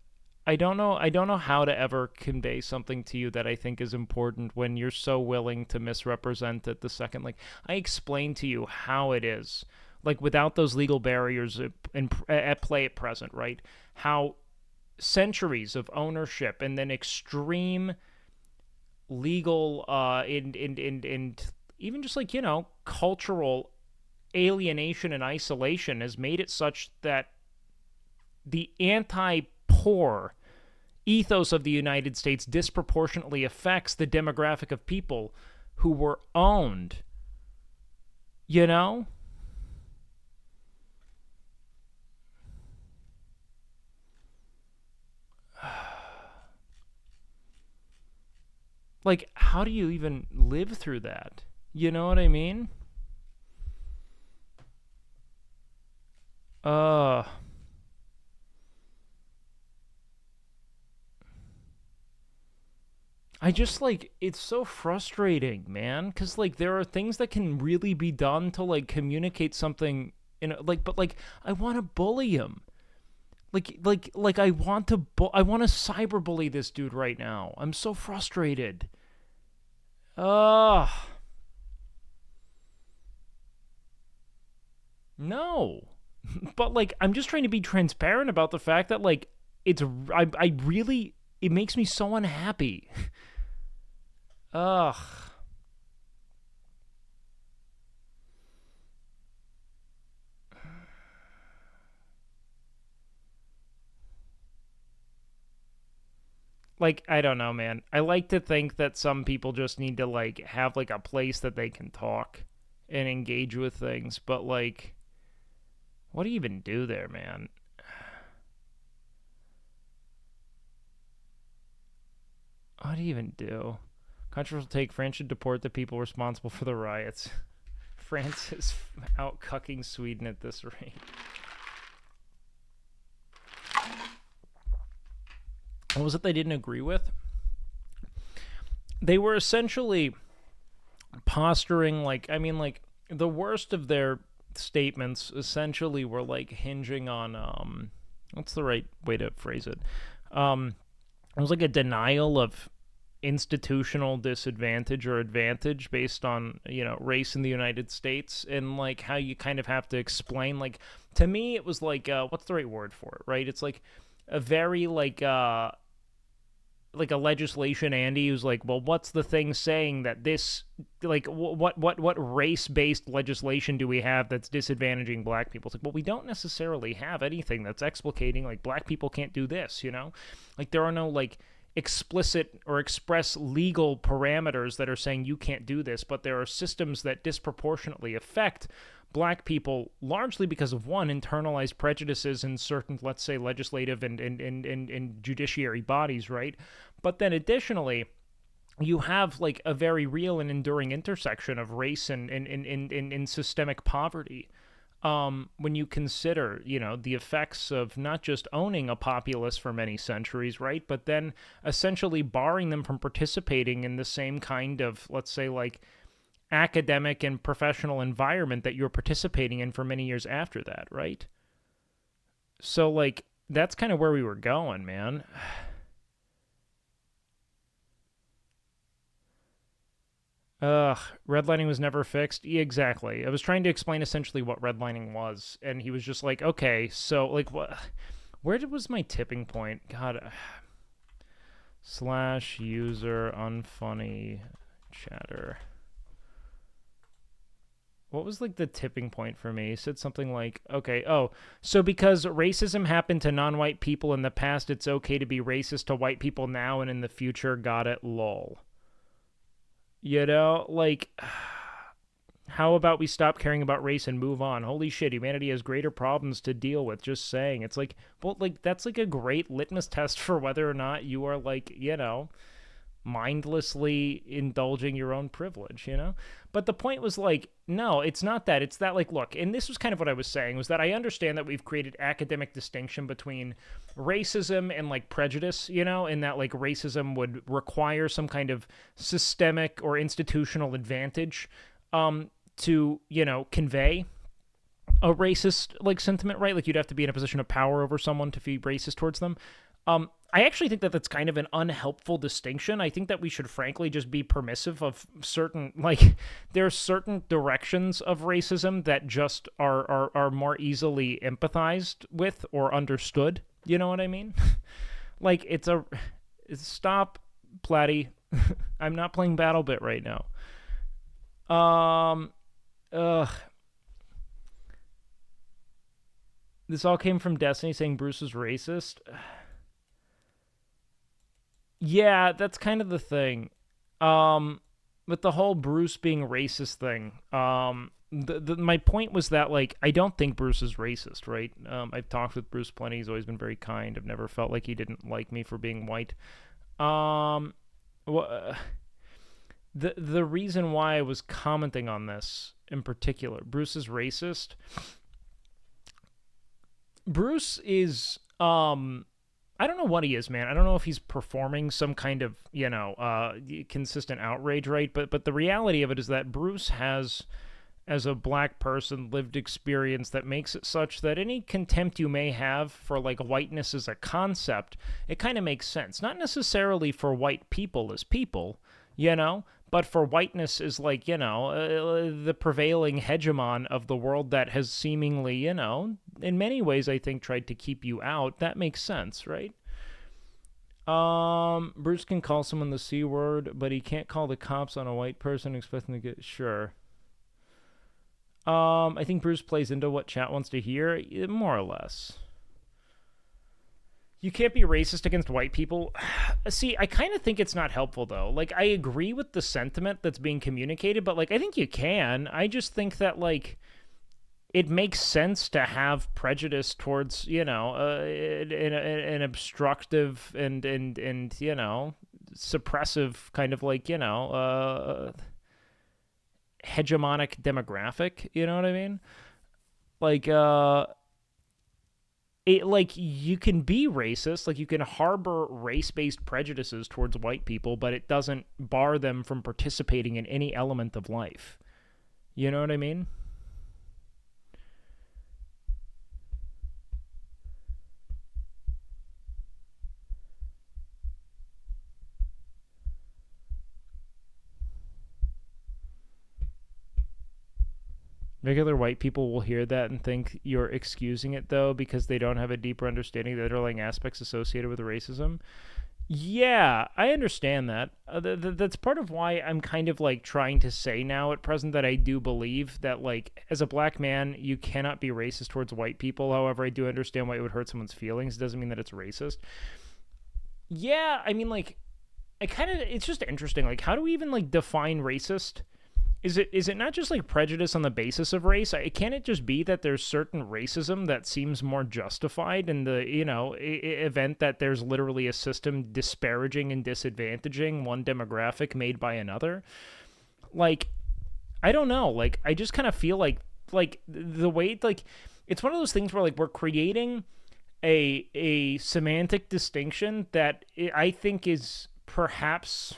I don't know how to ever convey something to you that I think is important when you're so willing to misrepresent it the second. Like, I explained to you how it is, like, without those legal barriers at play at present, right? How centuries of ownership and then extreme legal and even just, like, you know, cultural alienation and isolation has made it such that the anti-poor ethos of the United States disproportionately affects the demographic of people who were owned. You know? Like, how do you even live through that? You know what I mean? I just, like, it's so frustrating, man, because, like, there are things that can really be done to, like, communicate something, like, but, like, I want to bully him. Like I want to cyberbully this dude right now. I'm so frustrated. No. But, like, I'm just trying to be transparent about the fact that, like, I really, it makes me so unhappy. Ugh. Like, I don't know, man. I like to think that some people just need to, like, have, like, a place that they can talk and engage with things, but, like, what do you even do there, man? What do you even do? Controversial take, France should deport the people responsible for the riots. France is out cucking Sweden at this rate. What was it they didn't agree with? They were essentially posturing, like, I mean, like, the worst of their statements essentially were, like, hinging on, what's the right way to phrase it? It was like a denial of institutional disadvantage or advantage based on, you know, race in the United States, and, like, how you kind of have to explain, like, to me, it was like, what's the right word for it, right? It's like a very, like a legislation Andy who's like, well, what's the thing saying that this, like, what race-based legislation do we have that's disadvantaging black people? It's like, well, we don't necessarily have anything that's explicating, like, black people can't do this, you know? Like, there are no, like, explicit or express legal parameters that are saying you can't do this, but there are systems that disproportionately affect black people, largely because of, one, internalized prejudices in certain, let's say, legislative and judiciary bodies, right? But then additionally, you have, like, a very real and enduring intersection of race and systemic poverty. when you consider, the effects of not just owning a populace for many centuries, right, but then essentially barring them from participating in the same kind of, let's say, like, academic and professional environment that you're participating in for many years after that, right? So, like, that's kind of where we were going, man. Redlining was never fixed. Yeah, exactly. I was trying to explain essentially what redlining was, and he was just like, okay, so, like, what? Was my tipping point? God. / user unfunny chatter. What was, like, the tipping point for me? He said something like, okay, so because racism happened to non-white people in the past, it's okay to be racist to white people now and in the future. Got it, lol. Like, how about we stop caring about race and move on? Holy shit, humanity has greater problems to deal with, just saying. It's like, well, like, that's like a great litmus test for whether or not you are, like, mindlessly indulging your own privilege, But the point was, like, no, it's not that. It's that, like, look, and this was kind of what I was saying, was that I understand that we've created academic distinction between racism and, like, prejudice, and that, like, racism would require some kind of systemic or institutional advantage to, convey a racist, like, sentiment, right? Like, you'd have to be in a position of power over someone to be racist towards them. I actually think that that's kind of an unhelpful distinction. I think that we should frankly just be permissive of certain, like, there are certain directions of racism that just are more easily empathized with or understood. You know what I mean? Like, stop, Platty. I'm not playing BattleBit right now. This all came from Destiny saying Bruce was racist. Yeah, that's kind of the thing. With the whole Bruce being racist thing, my point was that, like, I don't think Bruce is racist, right? I've talked with Bruce plenty. He's always been very kind. I've never felt like he didn't like me for being white. The reason why I was commenting on this in particular, Bruce is racist. Bruce is, I don't know what he is, man. I don't know if he's performing some kind of, consistent outrage, right? But the reality of it is that Bruce has, as a black person, lived experience that makes it such that any contempt you may have for, like, whiteness as a concept, it kind of makes sense. Not necessarily for white people as people, but for whiteness as, like, the prevailing hegemon of the world that has seemingly, in many ways, I think, tried to keep you out. That makes sense, right? Bruce can call someone the C word, but he can't call the cops on a white person expecting to get... Sure. I think Bruce plays into what chat wants to hear, more or less. You can't be racist against white people. See, I kind of think it's not helpful, though. Like, I agree with the sentiment that's being communicated, but, like, I think you can. I just think that, like, it makes sense to have prejudice towards, an obstructive and suppressive kind of, like, hegemonic demographic. You know what I mean? Like, you can be racist, like, you can harbor race-based prejudices towards white people, but it doesn't bar them from participating in any element of life. You know what I mean? Regular white people will hear that and think you're excusing it, though, because they don't have a deeper understanding of the underlying aspects associated with racism. Yeah, I understand that. That's part of why I'm kind of, like, trying to say now at present that I do believe that, like, as a black man, you cannot be racist towards white people. However, I do understand why it would hurt someone's feelings. It doesn't mean that it's racist. Yeah, I mean, like, it's just interesting. Like, how do we even, like, define racist? Is it not just, like, prejudice on the basis of race? Can't it just be that there's certain racism that seems more justified in the, event that there's literally a system disparaging and disadvantaging one demographic made by another? Like, I don't know. Like, I just kind of feel like like the way like it's one of those things where like we're creating a semantic distinction that I think is perhaps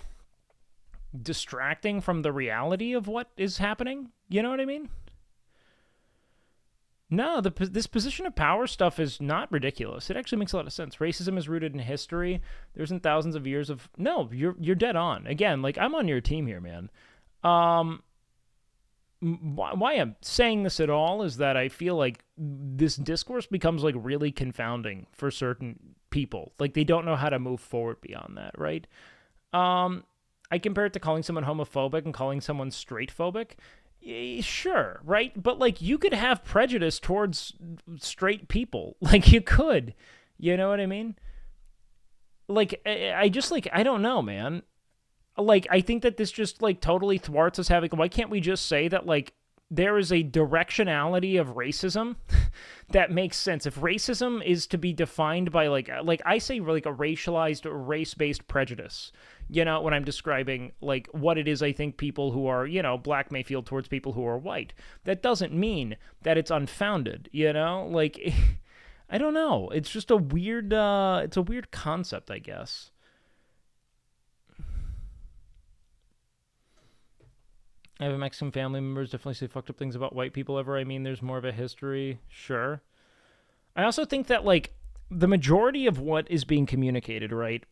distracting from the reality of what is happening. You know what I mean? No, this position of power stuff is not ridiculous. It actually makes a lot of sense. Racism is rooted in history. There isn't thousands of years of... No, you're dead on. Again, like, I'm on your team here, man. Why I'm saying this at all is that I feel like this discourse becomes, like, really confounding for certain people. Like, they don't know how to move forward beyond that, right? I compare it to calling someone homophobic and calling someone straightphobic. Sure, right? But, like, you could have prejudice towards straight people. Like, you could. You know what I mean? Like, I just, like, I don't know, man. Like, I think that this just, like, totally thwarts us having... Why can't we just say that, like, there is a directionality of racism that makes sense? If racism is to be defined by, like I say, like, a racialized, race-based prejudice... You know, when I'm describing, like, what it is I think people who are, you know, black may feel towards people who are white. That doesn't mean that it's unfounded, you know? Like, I don't know. It's just a weird, it's a weird concept, I guess. I have a Mexican family members definitely say fucked up things about white people ever. I mean, there's more of a history. Sure. I also think that, like, the majority of what is being communicated, right?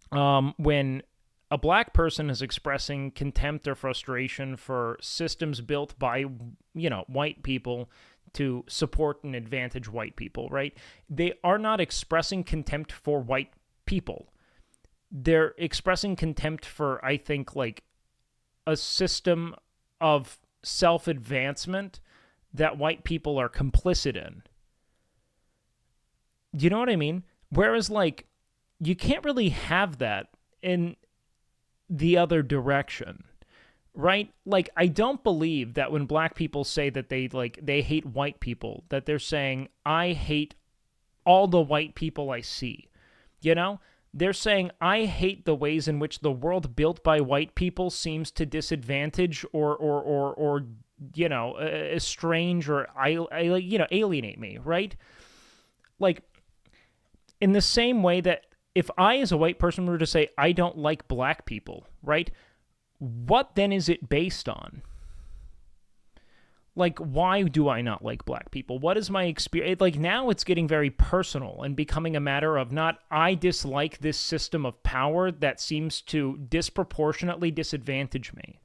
When a black person is expressing contempt or frustration for systems built by, you know, white people to support and advantage white people, right? They are not expressing contempt for white people. They're expressing contempt for, I think, like, a system of self-advancement that white people are complicit in. Do you know what I mean? Whereas, like, you can't really have that in the other direction, right? Like, I don't believe that when black people say that they hate white people, that they're saying, I hate all the white people I see. You know? They're saying, I hate the ways in which the world built by white people seems to disadvantage or you know, estrange or, you know, alienate me, right? Like, in the same way that if I, as a white person, were to say, I don't like black people, right? What then is it based on? Like, why do I not like black people? What is my experience? Like, now it's getting very personal and becoming a matter of not, I dislike this system of power that seems to disproportionately disadvantage me.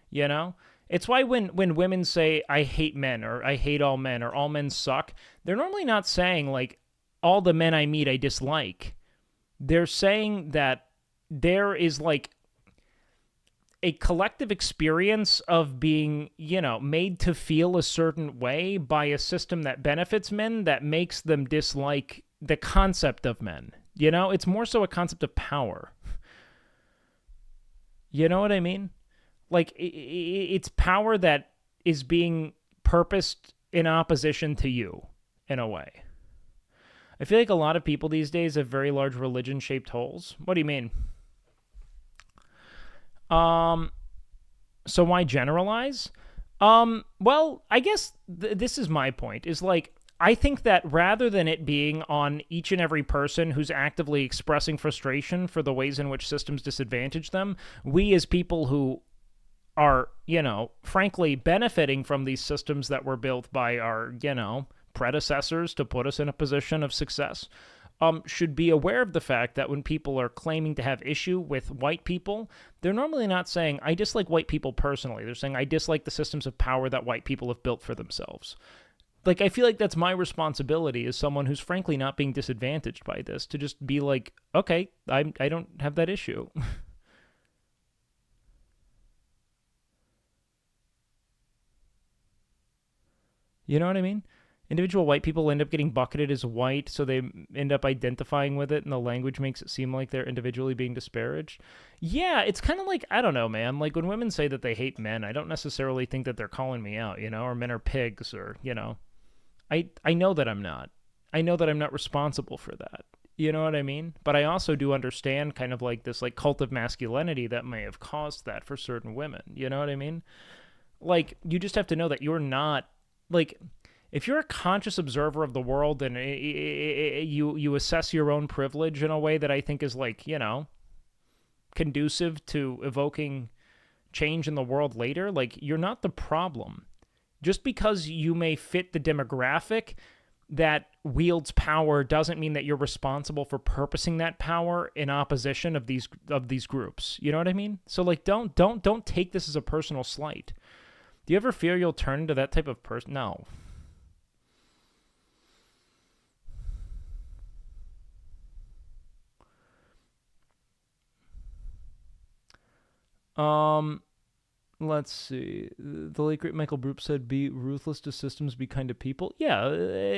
You know? It's why when women say, I hate men, or I hate all men, or all men suck, they're normally not saying, like, all the men I meet I dislike. They're saying that there is, like, a collective experience of being, you know, made to feel a certain way by a system that benefits men that makes them dislike the concept of men. You know, it's more so a concept of power. You know what I mean? Like, it's power that is being purposed in opposition to you, in a way. I feel like a lot of people these days have very large religion-shaped holes. What do you mean? So why generalize? Well, I guess this is my point, is like, I think that rather than it being on each and every person who's actively expressing frustration for the ways in which systems disadvantage them, we as people who are, you know, frankly benefiting from these systems that were built by our, you know, predecessors to put us in a position of success, should be aware of the fact that when people are claiming to have issue with white people, they're normally not saying, I dislike white people personally. They're saying, I dislike the systems of power that white people have built for themselves. Like, I feel like that's my responsibility as someone who's frankly not being disadvantaged by this, to just be like, okay, I don't have that issue. You know what I mean? Individual white people end up getting bucketed as white, so they end up identifying with it, and the language makes it seem like they're individually being disparaged. Yeah, it's kind of like, I don't know, man. Like, when women say that they hate men, I don't necessarily think that they're calling me out, you know, or men are pigs, or, you know. I know that I'm not. I know that I'm not responsible for that. You know what I mean? But I also do understand kind of like this, like, cult of masculinity that may have caused that for certain women. You know what I mean? like, you just have to know that you're not, like, if you're a conscious observer of the world and you assess your own privilege in a way that I think is, like, you know, conducive to evoking change in the world later, like, you're not the problem. Just because you may fit the demographic that wields power doesn't mean that you're responsible for purposing that power in opposition of these groups. You know what I mean? So, like, don't take this as a personal slight. Do you ever fear you'll turn into that type of person? No. Let's see. The late great Michael Broop said, "Be ruthless to systems, be kind to people." Yeah,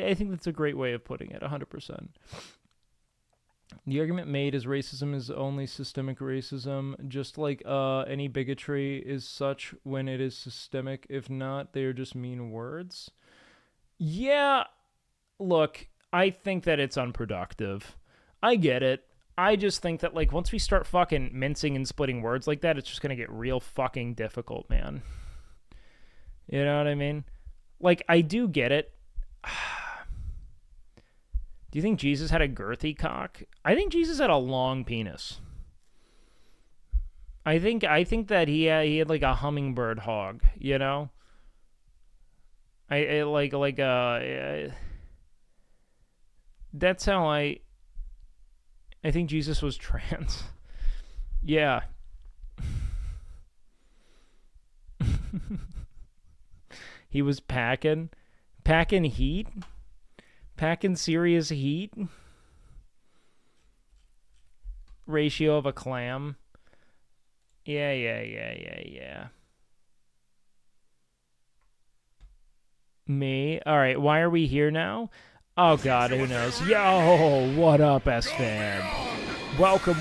I think that's a great way of putting it. 100%. The argument made is racism is only systemic racism, just like any bigotry is such when it is systemic. If not, they are just mean words. Yeah, look, I think that it's unproductive. I get it. I just think that, like, once we start fucking mincing and splitting words like that, it's just gonna get real fucking difficult, man. You know what I mean? Like, I do get it. Do you think Jesus had a girthy cock? I think Jesus had a long penis. I think that he had like a hummingbird hog, you know? That's how I think Jesus was trans. Yeah. He was packing heat. Packing serious heat. Ratio of a clam. Yeah. Me? Alright, why are we here now? Oh god, who knows? Yo, what up, S-Fan? Welcome,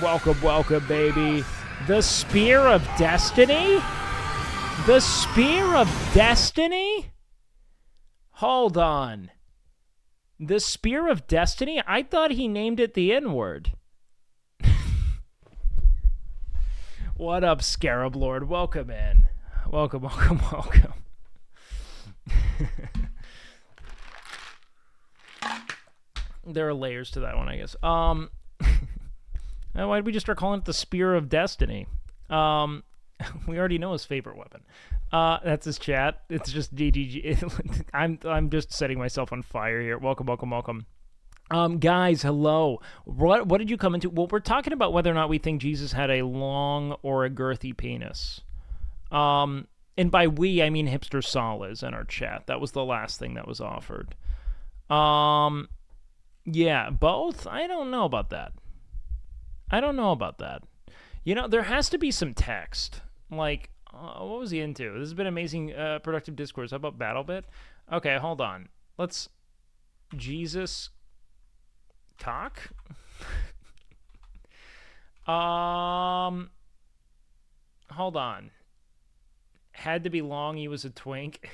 baby. The Spear of Destiny? The Spear of Destiny? Hold on. The Spear of Destiny? I thought he named it the N-word. What up, Scarab Lord? Welcome in. Welcome. There are layers to that one, I guess. Why did we just start calling it the Spear of Destiny? We already know his favorite weapon. That's his chat. It's just DDG. I'm just setting myself on fire here. Welcome. Guys, hello. What did you come into? Well, we're talking about whether or not we think Jesus had a long or a girthy penis. And by we, I mean Hipster Sol is in our chat. That was the last thing that was offered. Yeah, both? I don't know about that. You know, there has to be some text. Like, what was he into? This has been amazing, productive discourse. How about BattleBit? Okay, hold on. Let's... Jesus... cock? Hold on. Had to be long, he was a twink.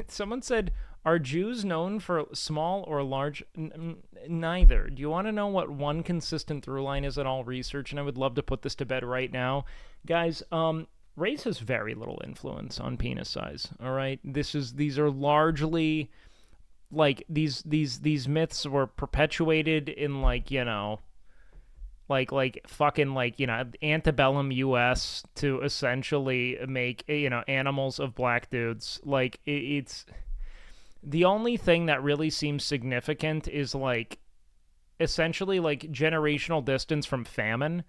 Someone said, are Jews known for small or large? Neither. Do you want to know what one consistent through line is in all research? And I would love to put this to bed right now. Guys, race has very little influence on penis size, all right? These are largely, like, these myths were perpetuated in, like, you know, like fucking, like, you know, antebellum US to essentially make, you know, animals of black dudes. Like, it's... The only thing that really seems significant is, like, essentially, like, generational distance from famine.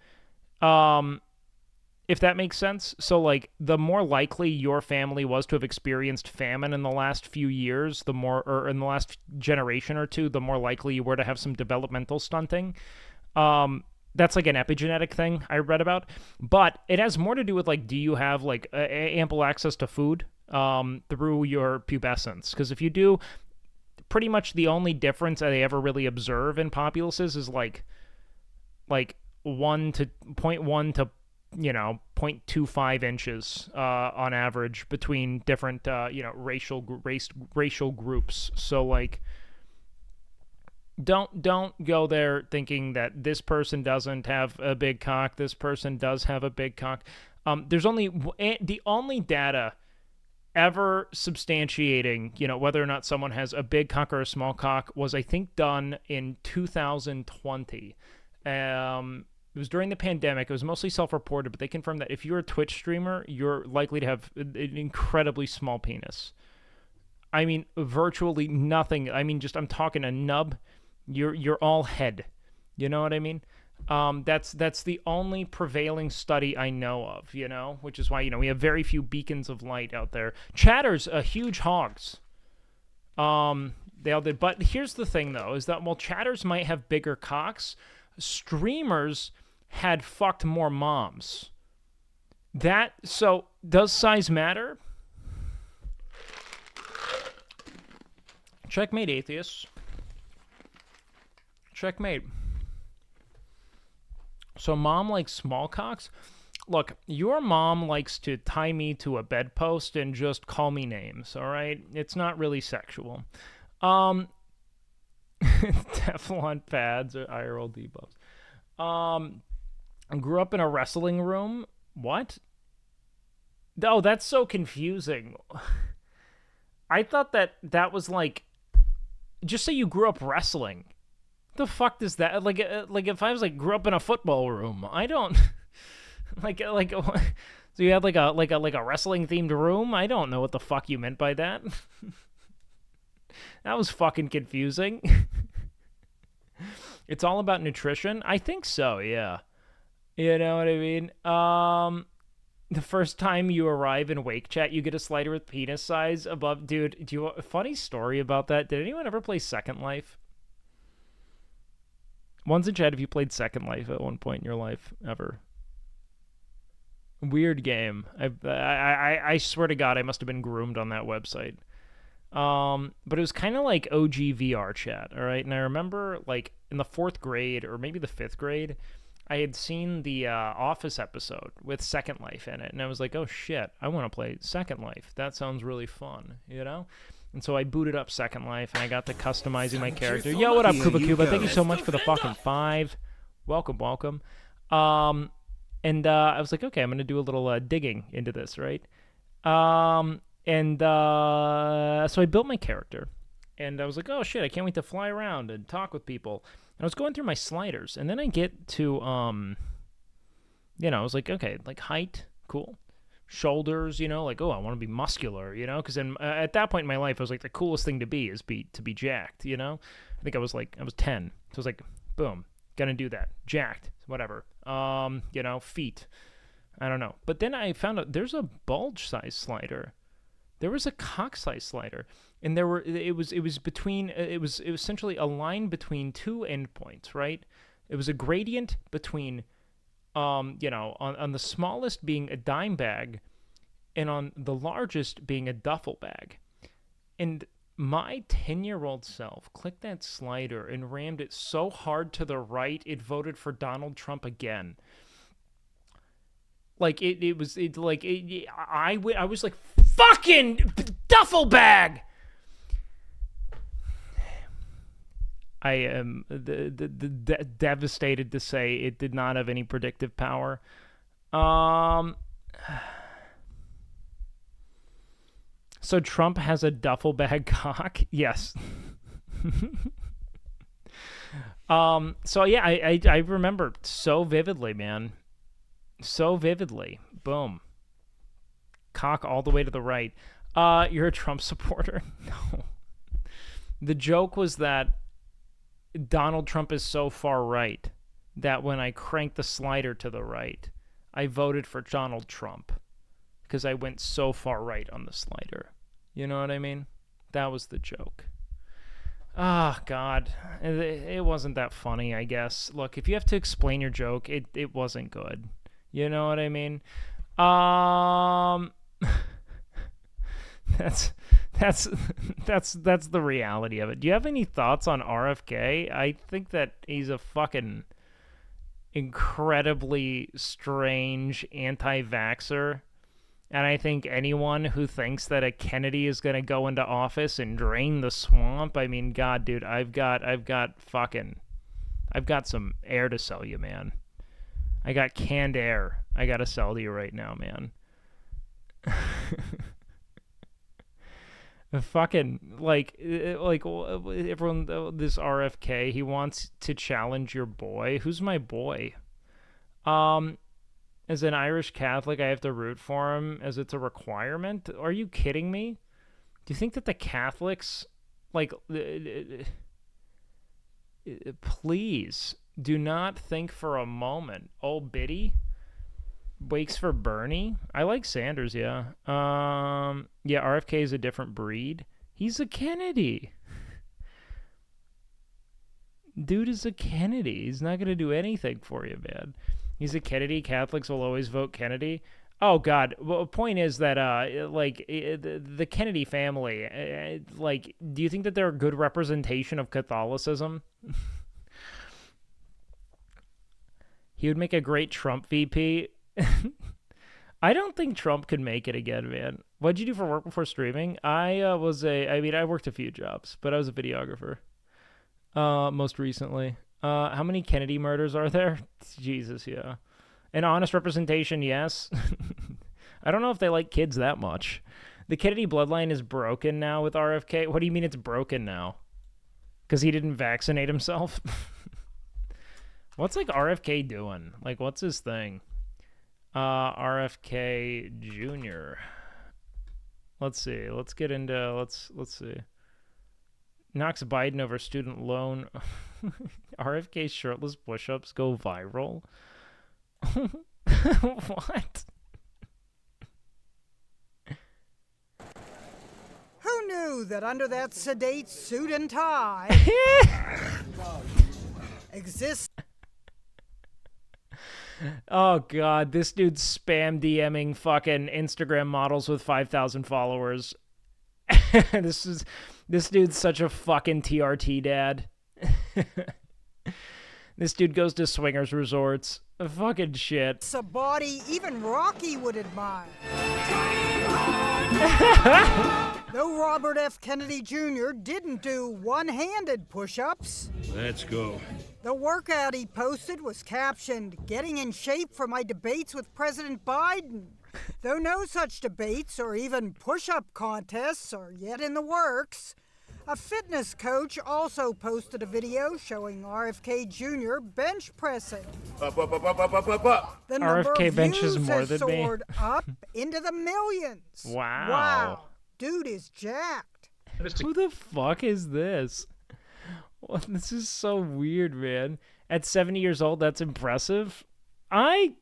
If that makes sense. So, like, the more likely your family was to have experienced famine in the last few years, the more, or in the last generation or two, the more likely you were to have some developmental stunting. That's like an epigenetic thing I read about. But it has more to do with, like, do you have, like, ample access to food through your pubescence? Because if you do, pretty much the only difference that they ever really observe in populaces is, like 1 to 0.1 to, you know, 0.25 inches on average between different, you know, racial groups. So, like, don't go there thinking that this person doesn't have a big cock, this person does have a big cock. There's only the only data ever substantiating, whether or not someone has a big cock or a small cock was, I think, done in 2020. It was during the pandemic. It was mostly self-reported, but they confirmed that if you're a Twitch streamer, you're likely to have an incredibly small penis. I mean, virtually nothing. I mean, I'm talking a nub. You're all head. You know what I mean? That's the only prevailing study I know of, which is why, we have very few beacons of light out there. Chatters, huge hogs. They all did. But here's the thing, though, is that while chatters might have bigger cocks, streamers had fucked more moms. So does size matter? Checkmate, atheists. Checkmate. So mom likes small cocks? Look, your mom likes to tie me to a bedpost and just call me names, all right? It's not really sexual. Teflon pads or IRL debuffs. I grew up in a wrestling room. What? Oh, that's so confusing. I thought that was like, just say you grew up wrestling. What the fuck does that, like if I was like grew up in a football room, I don't like so you had like a wrestling themed room? I don't know what the fuck you meant by that. That was fucking confusing. It's all about nutrition? I think so, yeah. You know what I mean? The first time you arrive in Wake Chat, you get a slider with penis size above. Dude, do you want a funny story about that? Did anyone ever play Second Life? One's in chat if you played Second Life at one point in your life, ever. Weird game. I swear to God, I must have been groomed on that website. But it was kind of like OG VR chat, all right? And I remember, like, in the 4th grade, or maybe the 5th grade, I had seen the Office episode with Second Life in it, and I was like, oh shit, I want to play Second Life. That sounds really fun, And so I booted up Second Life, and I got to customizing my character. Yo, what up, Kuba Kuba? Thank you so much for the fucking 5. Welcome. And I was like, okay, I'm going to do a little digging into this, right? So I built my character, and I was like, oh shit, I can't wait to fly around and talk with people. And I was going through my sliders, and then I get to, I was like, okay, like height, cool. Shoulders, like, oh, I want to be muscular, because at that point in my life, I was like, the coolest thing to be is to be jacked, I think I was 10. So I was like, boom, gonna do that. Jacked, whatever. Feet. I don't know. But then I found out there's a bulge size slider. There was a cock size slider, and it was essentially a line between two endpoints, right? It was a gradient between, on the smallest being a dime bag, and on the largest being a duffel bag. And my 10-year-old self clicked that slider and rammed it so hard to the right, it voted for Donald Trump again. Like I was like, fucking duffel bag. I am devastated to say it did not have any predictive power. So Trump has a duffel bag cock? Yes. So yeah, I remember so vividly, man. So vividly. Boom. Cock all the way to the right. You're a Trump supporter? No. The joke was that Donald Trump is so far right that when I cranked the slider to the right, I voted for Donald Trump because I went so far right on the slider. You know what I mean? That was the joke. Ah, God. It wasn't that funny, I guess. Look, if you have to explain your joke, it wasn't good. You know what I mean? That's the reality of it. Do you have any thoughts on RFK? I think that he's a fucking incredibly strange anti-vaxxer. And I think anyone who thinks that a Kennedy is going to go into office and drain the swamp, I mean, God, dude, I've got some air to sell you, man. I got canned air. I gotta sell to you right now, man. Fucking like everyone, this RFK, he wants to challenge your boy. Who's my boy? As an Irish Catholic, I have to root for him as it's a requirement. Are you kidding me? Do you think that the Catholics, like, please do not think for a moment, oh Biddy wakes for Bernie. I like Sanders, yeah. Yeah, RFK is a different breed. He's a Kennedy. Dude is a Kennedy. He's not gonna do anything for you, man. He's a Kennedy. Catholics will always vote Kennedy. Oh God. Well, the point is that the Kennedy family, like, do you think that they're a good representation of Catholicism? He would make a great Trump VP. I don't think Trump could make it again, man. What'd you do for work before streaming? I worked a few jobs, but I was a videographer. Most recently. How many Kennedy murders are there? Jesus, yeah. An honest representation, yes. I don't know if they like kids that much. The Kennedy bloodline is broken now with RFK. What do you mean it's broken now? Because he didn't vaccinate himself? What's, like, RFK doing? Like, what's his thing? RFK Jr. Let's see. Let's get into, let's see. Knocks Biden over student loan. RFK shirtless push-ups go viral. What? Who knew that under that sedate suit and tie exists? Oh God, this dude's spam DMing fucking Instagram models with 5,000 followers. This dude's such a fucking TRT dad. This dude goes to swingers resorts. Fucking shit. It's a body even Rocky would admire. Though Robert F. Kennedy Jr. didn't do one-handed push-ups. Let's go. The workout he posted was captioned, "Getting in shape for my debates with President Biden." Though no such debates or even push-up contests are yet in the works, a fitness coach also posted a video showing RFK Jr. bench pressing. Up. The number RFK of benches views more has than me. soared up into the millions. Wow. Wow. Dude is jacked. Who the fuck is this? Well, this is so weird, man. At 70 years old, that's impressive. I'm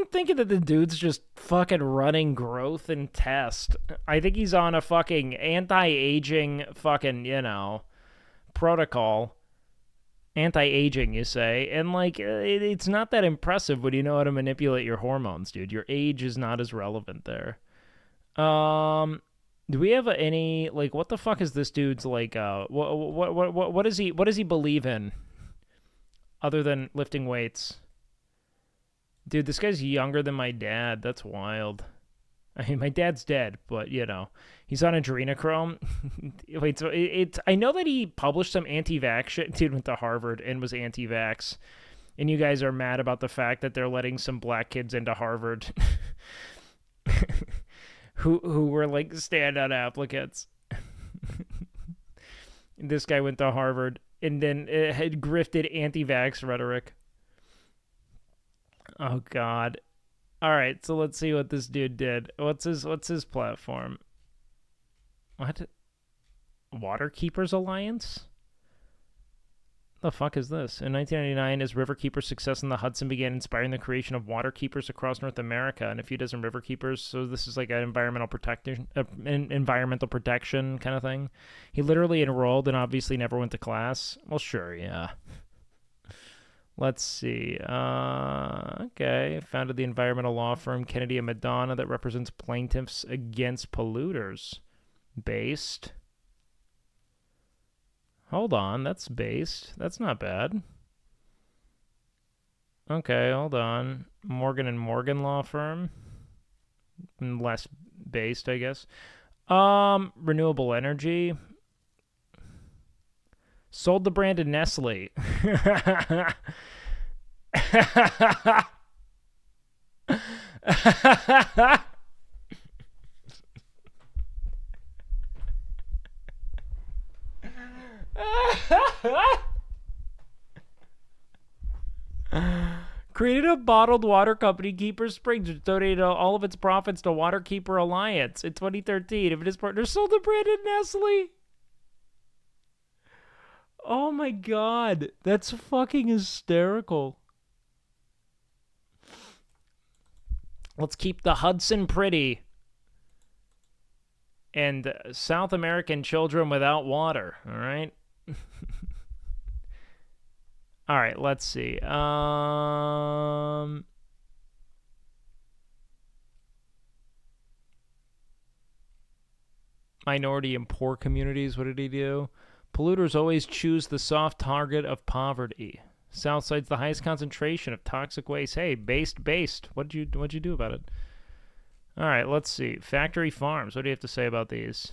thinking that the dude's just fucking running growth and test. I think he's on a fucking anti-aging fucking, protocol. Anti-aging, you say. And, like, it's not that impressive when you know how to manipulate your hormones, dude. Your age is not as relevant there. Do we have any, like, what the fuck is this dude's, like, what does he believe in other than lifting weights? Dude, this guy's younger than my dad. That's wild. I mean, my dad's dead, but, he's on adrenochrome. Wait, so I know that he published some anti-vax shit. Dude went to Harvard and was anti-vax. And you guys are mad about the fact that they're letting some black kids into Harvard. who were, like, standout applicants. This guy went to Harvard and then had grifted anti-vax rhetoric. Oh God! All right, so let's see what this dude did. What's his platform? What? Waterkeepers Alliance? The fuck is this? In 1999, as riverkeeper success in the Hudson began inspiring the creation of waterkeepers across North America and a few dozen riverkeepers. So this is like an environmental protection kind of thing. He literally enrolled and obviously never went to class. Well, sure, yeah. Let's see. Okay. Founded the environmental law firm Kennedy and Madonna that represents plaintiffs against polluters. Based. Hold on. That's based. That's not bad. Okay, hold on. Morgan and Morgan law firm. Less based, I guess. Renewable energy. Sold the brand to Nestle. Created a bottled water company, Keeper Springs, which donated all of its profits to Waterkeeper Alliance in 2013. If it is partner sold the brand in Nestle. Oh my god, that's fucking hysterical. Let's keep the Hudson pretty. And South American children without water, all right? All right, let's see. Minority and poor communities, what did he do? Polluters always choose the soft target of poverty. Southside's the highest concentration of toxic waste. Hey, based. What'd you do about it? All right, let's see. Factory farms. What do you have to say about these?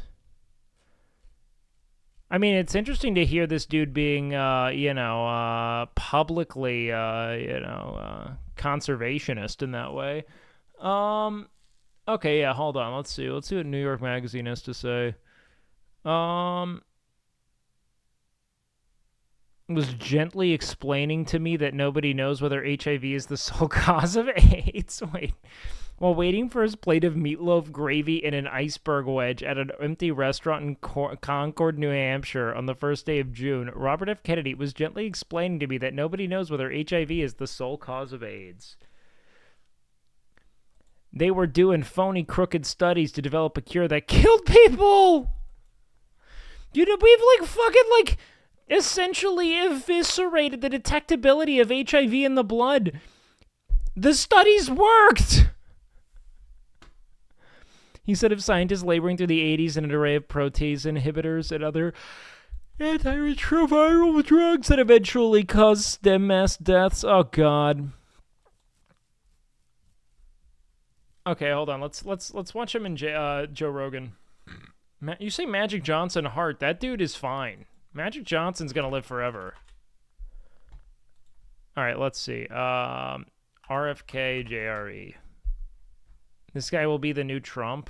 I mean, it's interesting to hear this dude being, publicly, conservationist in that way. Okay, yeah, hold on. Let's see. Let's see what New York Magazine has to say. Was gently explaining to me that nobody knows whether HIV is the sole cause of AIDS. Wait. While waiting for his plate of meatloaf, gravy, and an iceberg wedge at an empty restaurant in Concord, New Hampshire on the first day of June, Robert F. Kennedy was gently explaining to me that nobody knows whether HIV is the sole cause of AIDS. They were doing phony, crooked studies to develop a cure that killed people! Dude, we've, essentially eviscerated the detectability of HIV in the blood. The studies worked! He said of scientists laboring through the 80s in an array of protease inhibitors and other antiretroviral drugs that eventually caused stem mass deaths. Oh, God. Okay, hold on. Let's watch him in Joe Rogan. You say Magic Johnson Hart. That dude is fine. Magic Johnson's going to live forever. All right, let's see. RFK JRE. This guy will be the new Trump.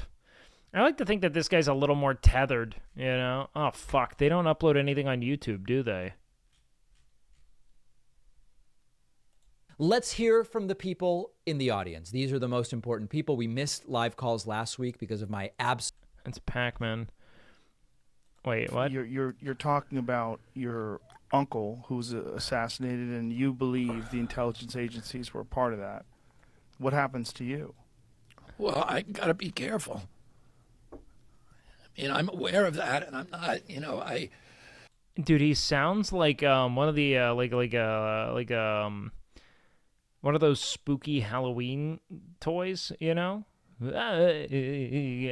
I like to think that this guy's a little more tethered, you know? Oh, fuck. They don't upload anything on YouTube, do they? Let's hear from the people in the audience. These are the most important people. We missed live calls last week because of my absence. It's Pac-Man. Wait, what? You're talking about your uncle who's assassinated, and you believe the intelligence agencies were part of that. What happens to you? Well, I gotta be careful. I mean, I'm aware of that, and I'm not. Dude, he sounds like one of the one of those spooky Halloween toys, you know? Be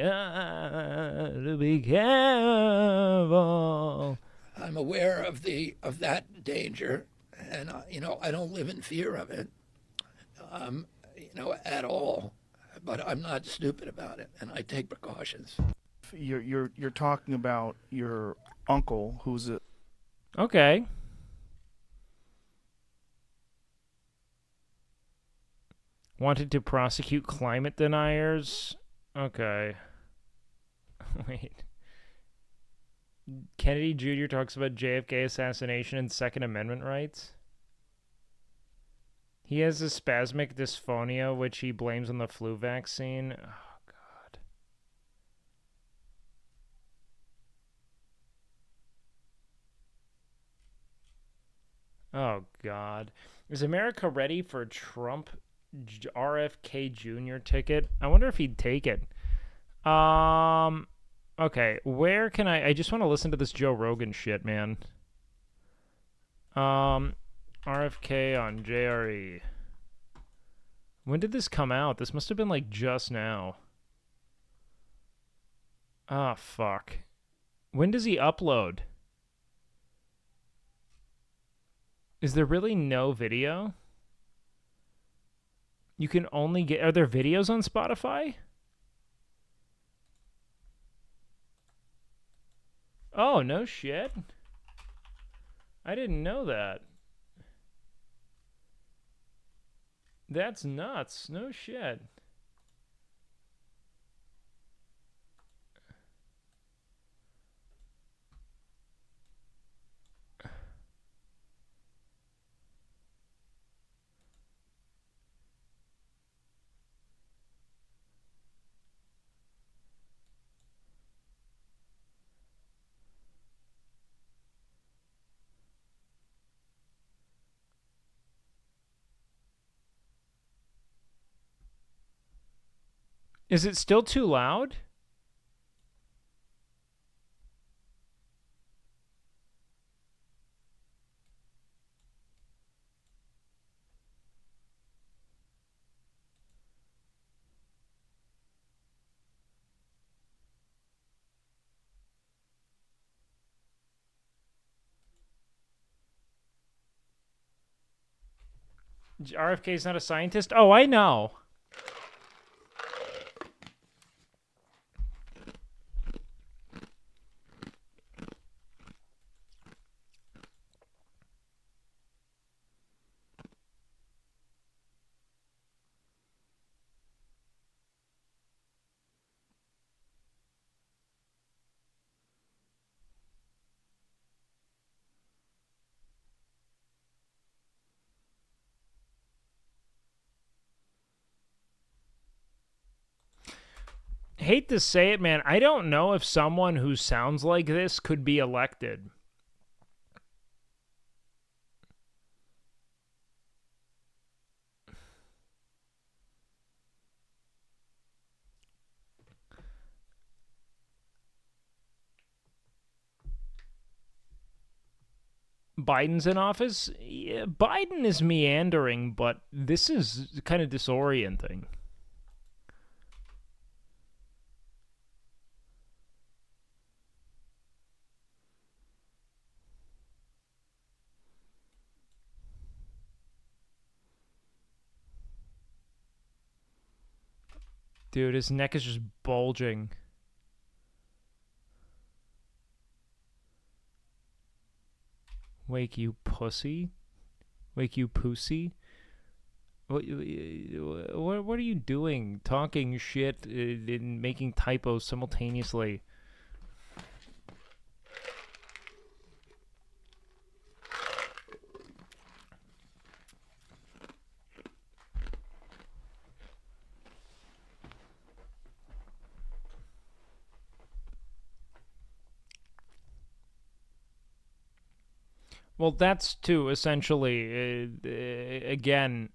careful. I'm aware of that danger, and I don't live in fear of it, at all. But I'm not stupid about it, and I take precautions. You're talking about your uncle who's a... Okay. Wanted to prosecute climate deniers. Okay. Wait. Kennedy Jr. talks about JFK assassination and Second Amendment rights. He has a spasmic dysphonia, which he blames on the flu vaccine. Oh, God. Oh, God. Is America ready for a Trump RFK Jr. ticket? I wonder if he'd take it. Okay, where can I just want to listen to this Joe Rogan shit, man. RFK on JRE. When did this come out? This must have been like just now. Ah, fuck. When does he upload? Is there really no video? You can only get... Are there videos on Spotify? Oh, no shit. I didn't know that. That's nuts. No shit. Is it still too loud? RFK is not a scientist? Oh, I know. Hate to say it, man. I don't know if someone who sounds like this could be elected. Biden's in office? Yeah, Biden is meandering, but this is kind of disorienting. Dude, his neck is just bulging. Wake, you pussy? Wake, you pussy? What are you doing? Talking shit and making typos simultaneously. Well, that's too, essentially, again,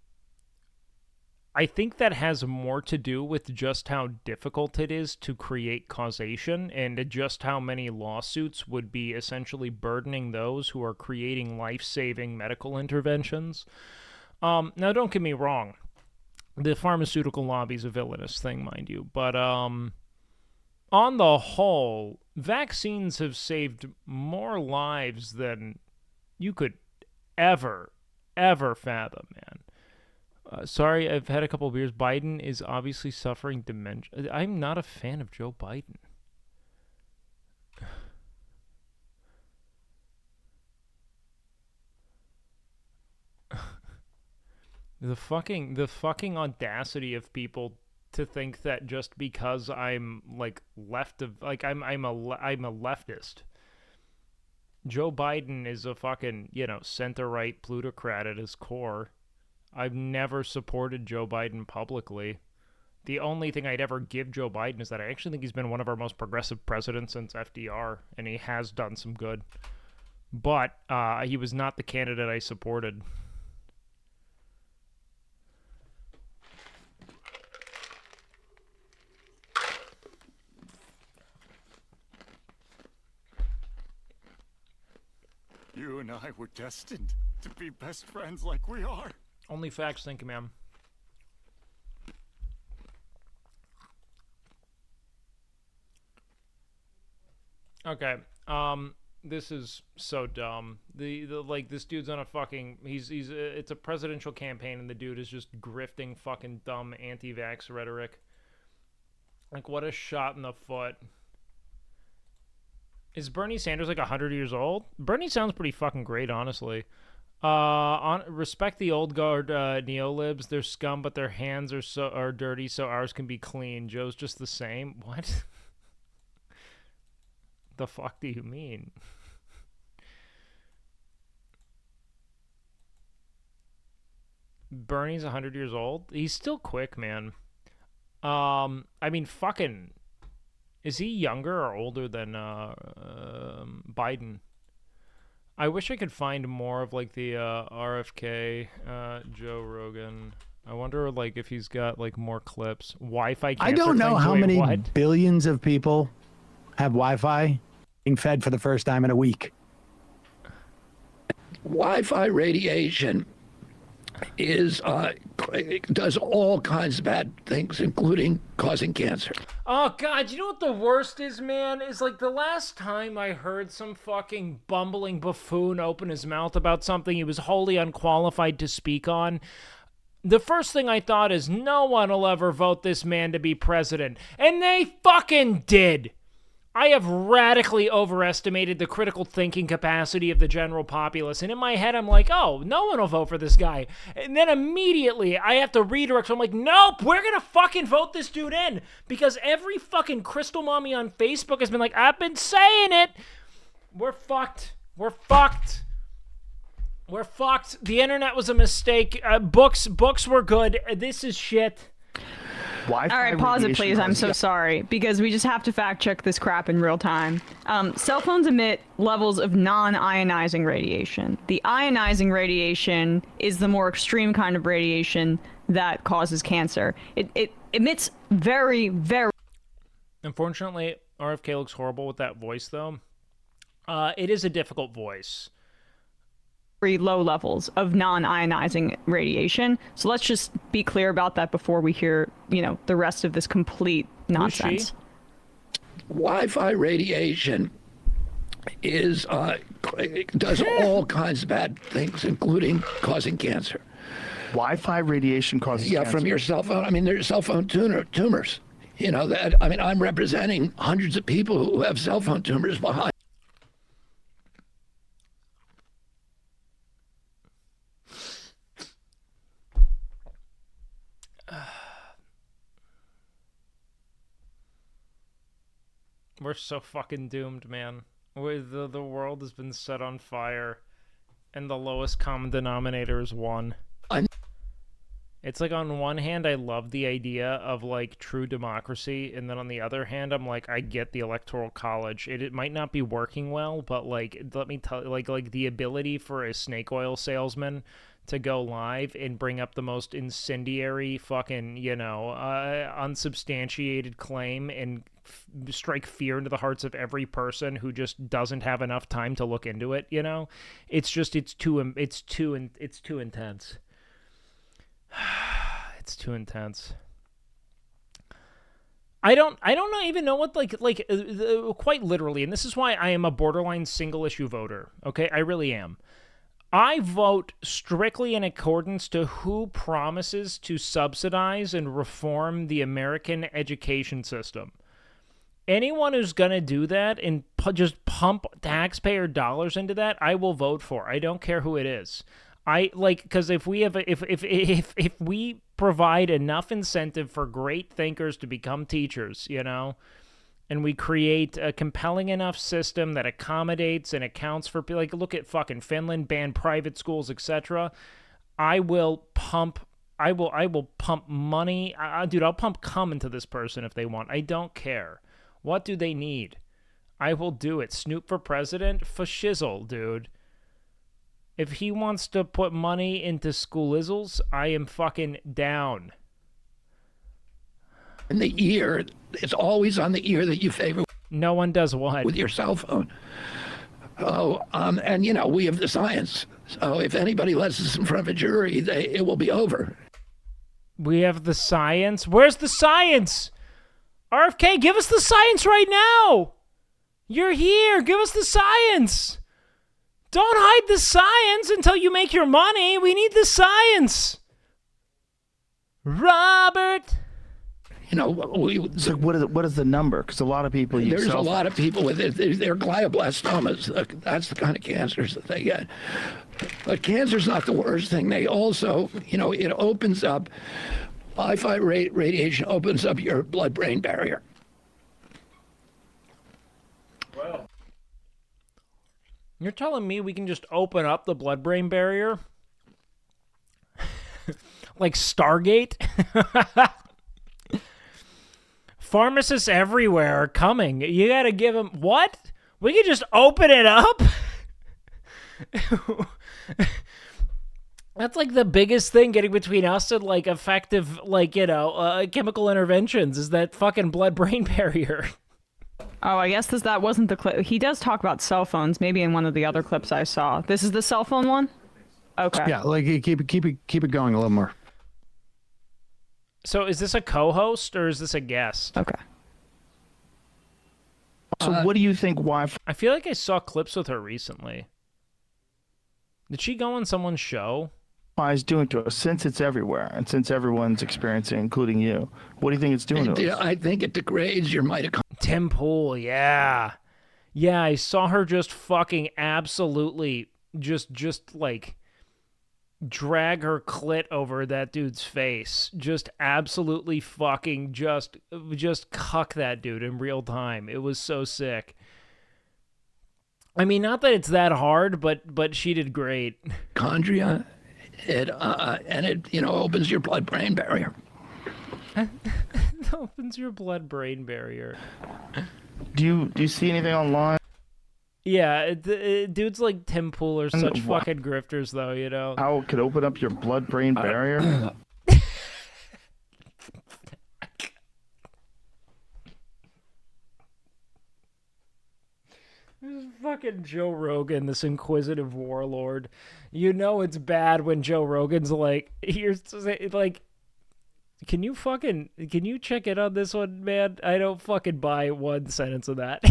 I think that has more to do with just how difficult it is to create causation and just how many lawsuits would be essentially burdening those who are creating life-saving medical interventions. Now, don't get me wrong. The pharmaceutical lobby is a villainous thing, mind you, but on the whole, vaccines have saved more lives than you could ever fathom, man. Sorry, I've had a couple of beers. Biden is obviously suffering dementia. I'm not a fan of Joe Biden. The fucking audacity of people to think that just because I'm like I'm a leftist. Joe Biden is a fucking, center-right plutocrat at his core. I've never supported Joe Biden publicly. The only thing I'd ever give Joe Biden is that I actually think he's been one of our most progressive presidents since FDR, and he has done some good. But he was not the candidate I supported. You and I were destined to be best friends like we are. Only facts, thank you, ma'am. Okay, this is so dumb. This dude's on a fucking, it's a presidential campaign and the dude is just grifting fucking dumb anti-vax rhetoric. Like, what a shot in the foot. Is Bernie Sanders like 100 years old? Bernie sounds pretty fucking great, honestly. Respect the old guard neolibs. They're scum, but their hands are dirty, so ours can be clean. Joe's just the same. What? The fuck do you mean? Bernie's 100 years old? He's still quick, man. I mean, fucking... Is he younger or older than Biden? I wish I could find more of like the RFK Joe Rogan I wonder, like, if he's got like more clips. Wi-Fi. I don't know how many billions of people have Wi-Fi being fed for the first time in a week. Wi-Fi radiation is does all kinds of bad things, including causing cancer. Oh God, you know what the worst is, man? Is like the last time I heard some fucking bumbling buffoon open his mouth about something he was wholly unqualified to speak on. The first thing I thought is, no one will ever vote this man to be president. And they fucking did. I have radically overestimated the critical thinking capacity of the general populace. And in my head, I'm like, oh, no one will vote for this guy. And then immediately I have to redirect. So I'm like, nope, we're going to fucking vote this dude in. Because every fucking crystal mommy on Facebook has been like, I've been saying it. We're fucked. We're fucked. We're fucked. The internet was a mistake. Books were good. This is shit. Wi-Fi all right, pause it, please. I'm so sorry, because we just have to fact check this crap in real time. Cell phones emit levels of non-ionizing radiation. The ionizing radiation is the more extreme kind of radiation that causes cancer. It emits very, very... Unfortunately, RFK looks horrible with that voice, though. It is a difficult voice. Low levels of non-ionizing radiation. So let's just be clear about that before we hear, you know, the rest of this complete nonsense. Wi-Fi radiation is does all kinds of bad things, including causing cancer. Wi-Fi radiation causes cancer? From your cell phone. I mean, there's cell phone tumors. You know that. I mean, I'm representing hundreds of people who have cell phone tumors behind. We're so fucking doomed, man. The world has been set on fire, and the lowest common denominator is one. It's like, on one hand, I love the idea of, like, true democracy, and then on the other hand, I'm like, I get the Electoral College. It might not be working well, but, like, let me tell you, like the ability for a snake oil salesman to go live and bring up the most incendiary fucking, you know, unsubstantiated claim and strike fear into the hearts of every person who just doesn't have enough time to look into it, you know? It's just, it's too intense. It's too intense. I don't even know what, quite literally, and this is why I am a borderline single issue voter, okay? I really am. I vote strictly in accordance to who promises to subsidize and reform the American education system. Anyone who's going to do that and just pump taxpayer dollars into that, I will vote for. I don't care who it is. Because if we have if we provide enough incentive for great thinkers to become teachers, you know, and we create a compelling enough system that accommodates and accounts for, like, look at fucking Finland, ban private schools, etc. I will pump money. Dude, I'll pump cum into this person if they want. I don't care. What do they need? I will do it. Snoop for president? For shizzle, dude. If he wants to put money into schoolizzles, I am fucking down. In the ear, it's always on the ear that you favor. No one does what? With your cell phone. Oh, and you know, we have the science. So if anybody lets us in front of a jury, it will be over. We have the science? Where's the science? RFK, give us the science right now. You're here. Give us the science. Don't hide the science until you make your money. We need the science. Robert. You know, so what is the number? Because a lot of people use there's a lot of people with it. They're glioblastomas. That's the kind of cancers that they get. But cancer's not the worst thing. They also, you know, it opens up, Wi-Fi radiation opens up your blood-brain barrier. Wow. You're telling me we can just open up the blood-brain barrier? Like Stargate? Pharmacists everywhere are coming. You gotta give them... What? We can just open it up? That's like the biggest thing getting between us and like effective, like, chemical interventions is that fucking blood-brain barrier. Oh, I guess that wasn't the clip. He does talk about cell phones, maybe in one of the other clips I saw. This is the cell phone one? Okay. Yeah, like keep it going a little more. So is this a co-host or is this a guest? Okay. So what do you think Wi-Fi I feel like I saw clips with her recently. Did she go on someone's show? is doing to us since it's everywhere and since everyone's experiencing, including you? What do you think it's doing to us? I think it degrades your mitochondria. Tim Pool, yeah. Yeah, I saw her just fucking absolutely just like drag her clit over that dude's face. Just absolutely fucking just cuck that dude in real time. It was so sick. I mean, not that it's that hard, but she did great. Chondria, it opens your blood-brain barrier. It opens your blood-brain barrier. Do you see anything online? Yeah, dudes like Tim Pool are such fucking grifters, though, you know? How it could open up your blood-brain barrier? This is fucking Joe Rogan, this inquisitive warlord. You know it's bad when Joe Rogan's like, here's like, can you check in on this one, man? I don't fucking buy one sentence of that.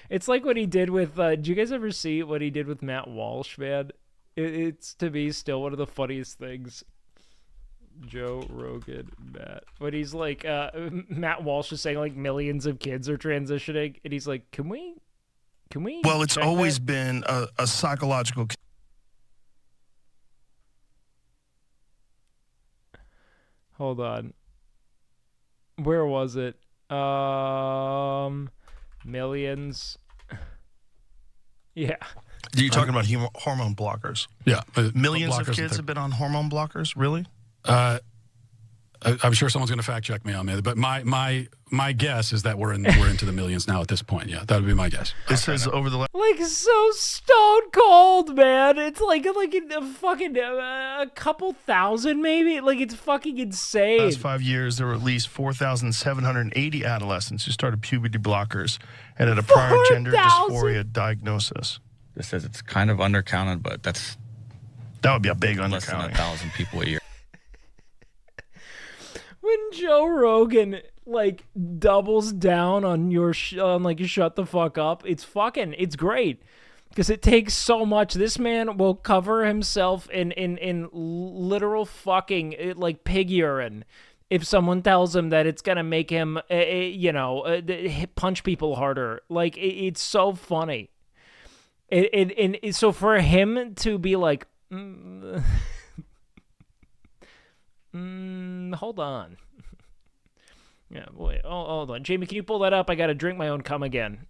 It's like what he did with, did you guys ever see what he did with Matt Walsh, man? It's, to me, still one of the funniest things. Joe Rogan, Matt. When he's like, Matt Walsh is saying, like, millions of kids are transitioning, and he's like, can we? Well, it's check always that? been a psychological... Hold on. Where was it? Millions. Yeah. Are you talking about hormone blockers? Yeah. Millions of kids have been on hormone blockers? Really? I'm sure someone's going to fact check me on that, but my guess is that we're into the millions now at this point. Yeah, that would be my guess. It says over the like so stone cold, man. It's like a fucking a couple thousand, maybe. Like it's fucking insane. last 5 years, there were at least 4,780 adolescents who started puberty blockers and had a prior gender dysphoria diagnosis. This says it's kind of undercounted, but that would be a big undercounting. Less than 1,000 people a year. When Joe Rogan like doubles down on your like you shut the fuck up, it's great because it takes so much. This man will cover himself in literal fucking like pig urine if someone tells him that it's gonna make him punch people harder. Like it's so funny. So for him to be like. Hold on. Yeah, boy. Oh, hold on. Jamie, can you pull that up? I gotta drink my own cum again.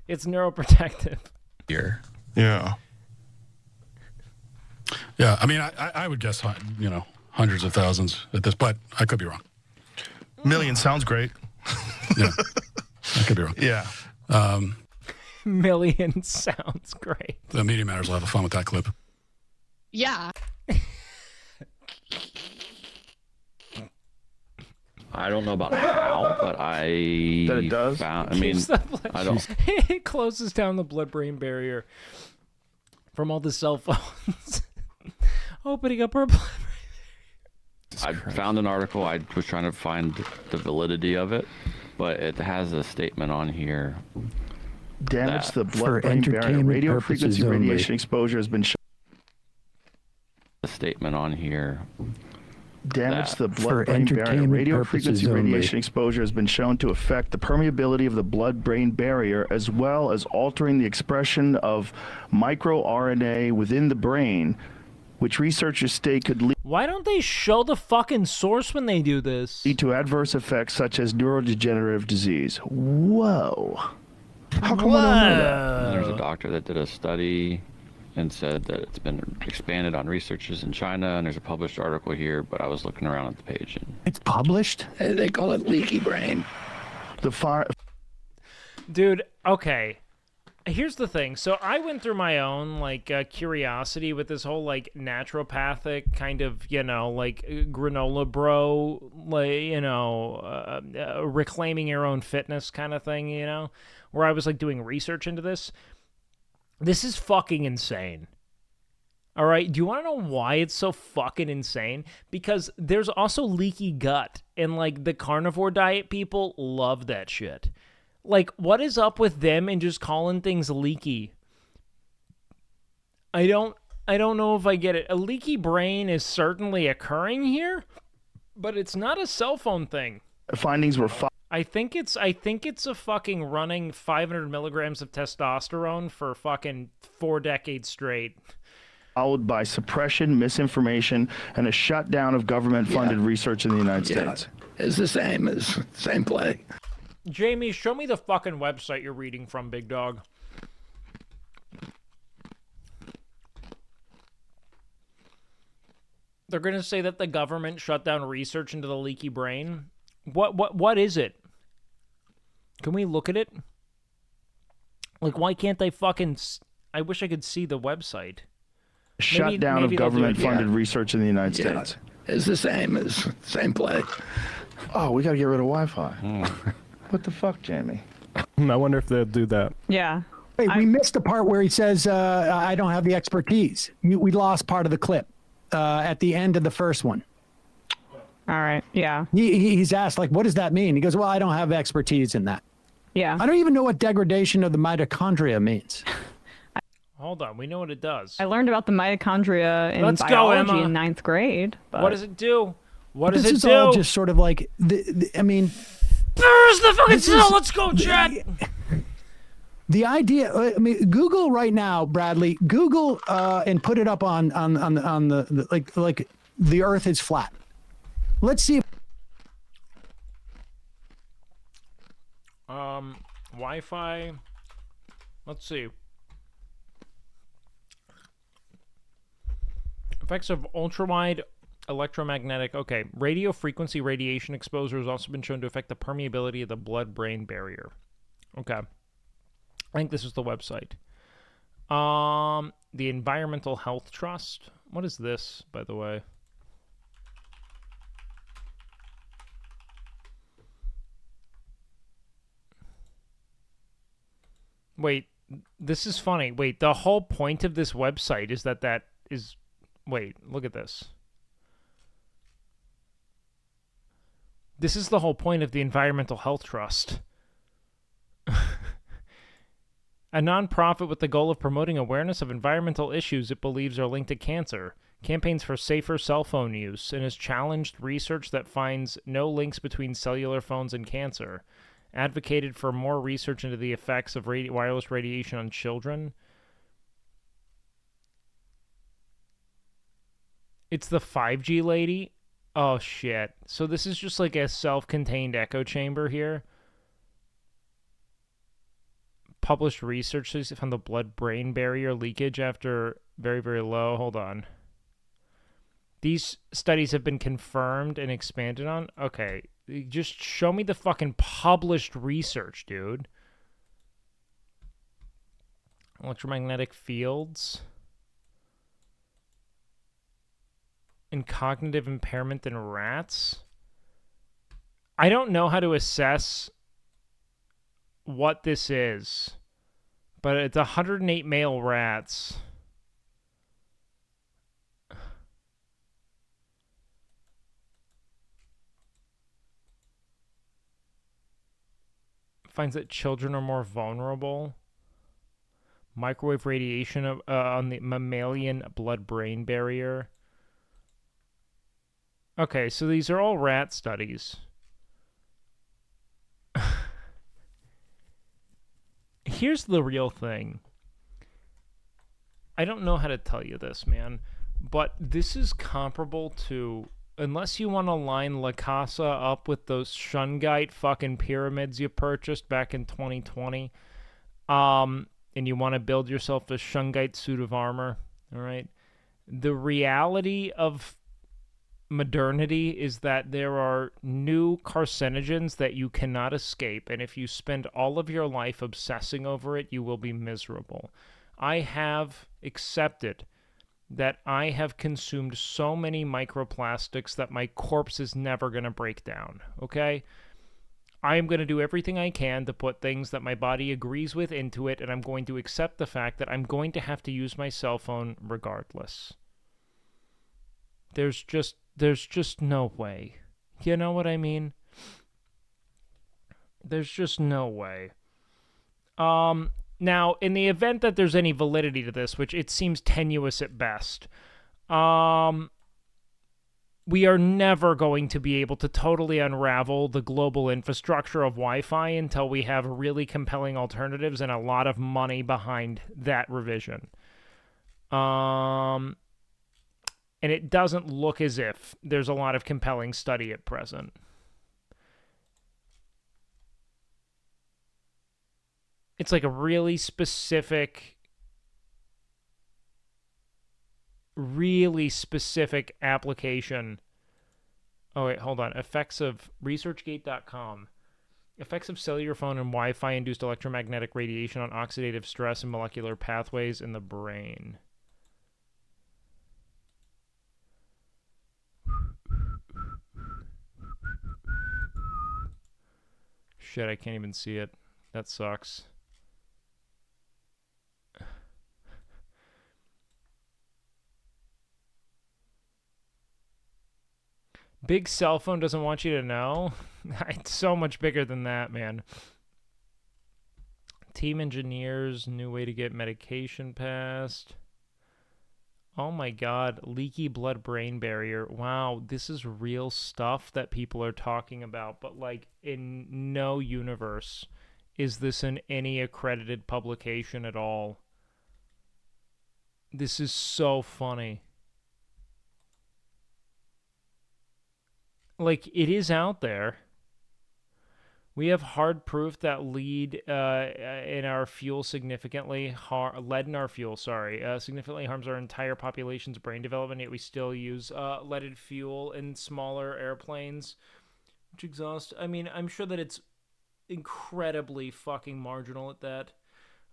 It's neuroprotective. Here. Yeah. Yeah, I mean, I would guess, hundreds of thousands at this, but I could be wrong. Millions sounds great. Yeah, I could be wrong. Yeah. Millions sounds great. The Media Matters will have fun with that clip. Yeah. I don't know about how, but that it does. I mean, I don't. It closes down the blood-brain barrier from all the cell phones, opening up our blood. I found an article. I was trying to find the validity of it, but it has a statement on here. Damage to the blood-brain barrier. Radio frequency radiation exposure has been shown. A statement on here. Damage to the blood-brain barrier. Radio frequency radiation exposure has been shown to affect the permeability of the blood-brain barrier as well as altering the expression of microRNA within the brain, which researchers state could lead Why don't they show the fucking source when they do this? to adverse effects such as neurodegenerative disease. Whoa. How come Whoa. I don't know that? And there's a doctor that did a study and said that it's been expanded on researchers in China, and there's a published article here, but I was looking around at the page. And it's published? They call it leaky brain. The fire... Dude, okay. here's the thing. So I went through my own like curiosity with this whole like naturopathic kind of, you know, like granola bro, like, you know, reclaiming your own fitness kind of thing, you know, where I was like doing research into this. This is fucking insane. All right, do you want to know why it's so fucking insane? Because there's also leaky gut, and like the carnivore diet people love that shit. Like, what is up with them and just calling things leaky? I don't know if I get it. A leaky brain is certainly occurring here, but it's not a cell phone thing. Findings were I think it's a fucking running 500 milligrams of testosterone for fucking 4 decades straight. Followed by suppression, misinformation, and a shutdown of government-funded research in the United States. It's the same play. Jamie, show me the fucking website you're reading from, big dog. They're going to say that the government shut down research into the leaky brain. What is it? Can we look at it? Like, why can't they fucking... I wish I could see the website. Shutdown of government-funded research in the United States. It's the same play. Oh, we got to get rid of Wi-Fi. What the fuck, Jamie? I wonder if they'll do that. Yeah. Wait, we missed the part where he says, I don't have the expertise. We lost part of the clip at the end of the first one. All right, yeah. He's asked, like, what does that mean? He goes, well, I don't have expertise in that. Yeah. I don't even know what degradation of the mitochondria means. Hold on, we know what it does. I learned about the mitochondria in Let's go, biology Emma. in 9th grade. But... What does it do? What does this it is do? all just sort of like, I mean... There's the fucking cell. Let's go, Chad. The idea, I mean, Google right now, Bradley, Google and put it up on the like the Earth is flat. Let's see. Wi-Fi. Let's see. Effects of ultrawide electromagnetic. Okay, radio frequency radiation exposure has also been shown to affect the permeability of the blood-brain barrier. Okay, I think this is the website. The Environmental Health Trust. What is this, by the way? Wait, this is funny. Wait, the whole point of this website is that is... Wait, look at this. This is the whole point of the Environmental Health Trust. A nonprofit with the goal of promoting awareness of environmental issues it believes are linked to cancer, campaigns for safer cell phone use, and has challenged research that finds no links between cellular phones and cancer, advocated for more research into the effects of wireless radiation on children. It's the 5G lady? Oh, shit. So this is just like a self-contained echo chamber here. Published research found the blood-brain barrier leakage after very, very low. Hold on. These studies have been confirmed and expanded on. Okay. Just show me the fucking published research, dude. Electromagnetic fields. And cognitive impairment in rats. I don't know how to assess what this is, but it's 108 male rats. Finds that children are more vulnerable. Microwave radiation on the mammalian blood-brain barrier. Okay, so these are all rat studies. Here's the real thing. I don't know how to tell you this, man, but this is comparable to, unless you want to line La Casa up with those Shungite fucking pyramids you purchased back in 2020, and you want to build yourself a Shungite suit of armor, all right? The reality of modernity is that there are new carcinogens that you cannot escape, and if you spend all of your life obsessing over it, you will be miserable. I have accepted that I have consumed so many microplastics that my corpse is never going to break down, okay? I am going to do everything I can to put things that my body agrees with into it, and I'm going to accept the fact that I'm going to have to use my cell phone regardless. There's just no way. You know what I mean? There's just no way. Now, in the event that there's any validity to this, which it seems tenuous at best, we are never going to be able to totally unravel the global infrastructure of Wi-Fi until we have really compelling alternatives and a lot of money behind that revision. And it doesn't look as if there's a lot of compelling study at present. It's like a really specific application. Oh, wait, hold on. Effects of ResearchGate.com. Effects of cellular phone and Wi-Fi induced electromagnetic radiation on oxidative stress and molecular pathways in the brain. Shit, I can't even see it. That sucks. Big cell phone doesn't want you to know? It's so much bigger than that, man. Team engineers, new way to get medication passed. Oh my god, leaky blood-brain barrier. Wow, this is real stuff that people are talking about, but like in no universe is this in any accredited publication at all. This is so funny. Like, it is out there. We have hard proof that lead in our fuel significantly lead in our fuel, significantly harms our entire population's brain development, yet we still use leaded fuel in smaller airplanes, which exhaust. I mean, I'm sure that it's incredibly fucking marginal at that.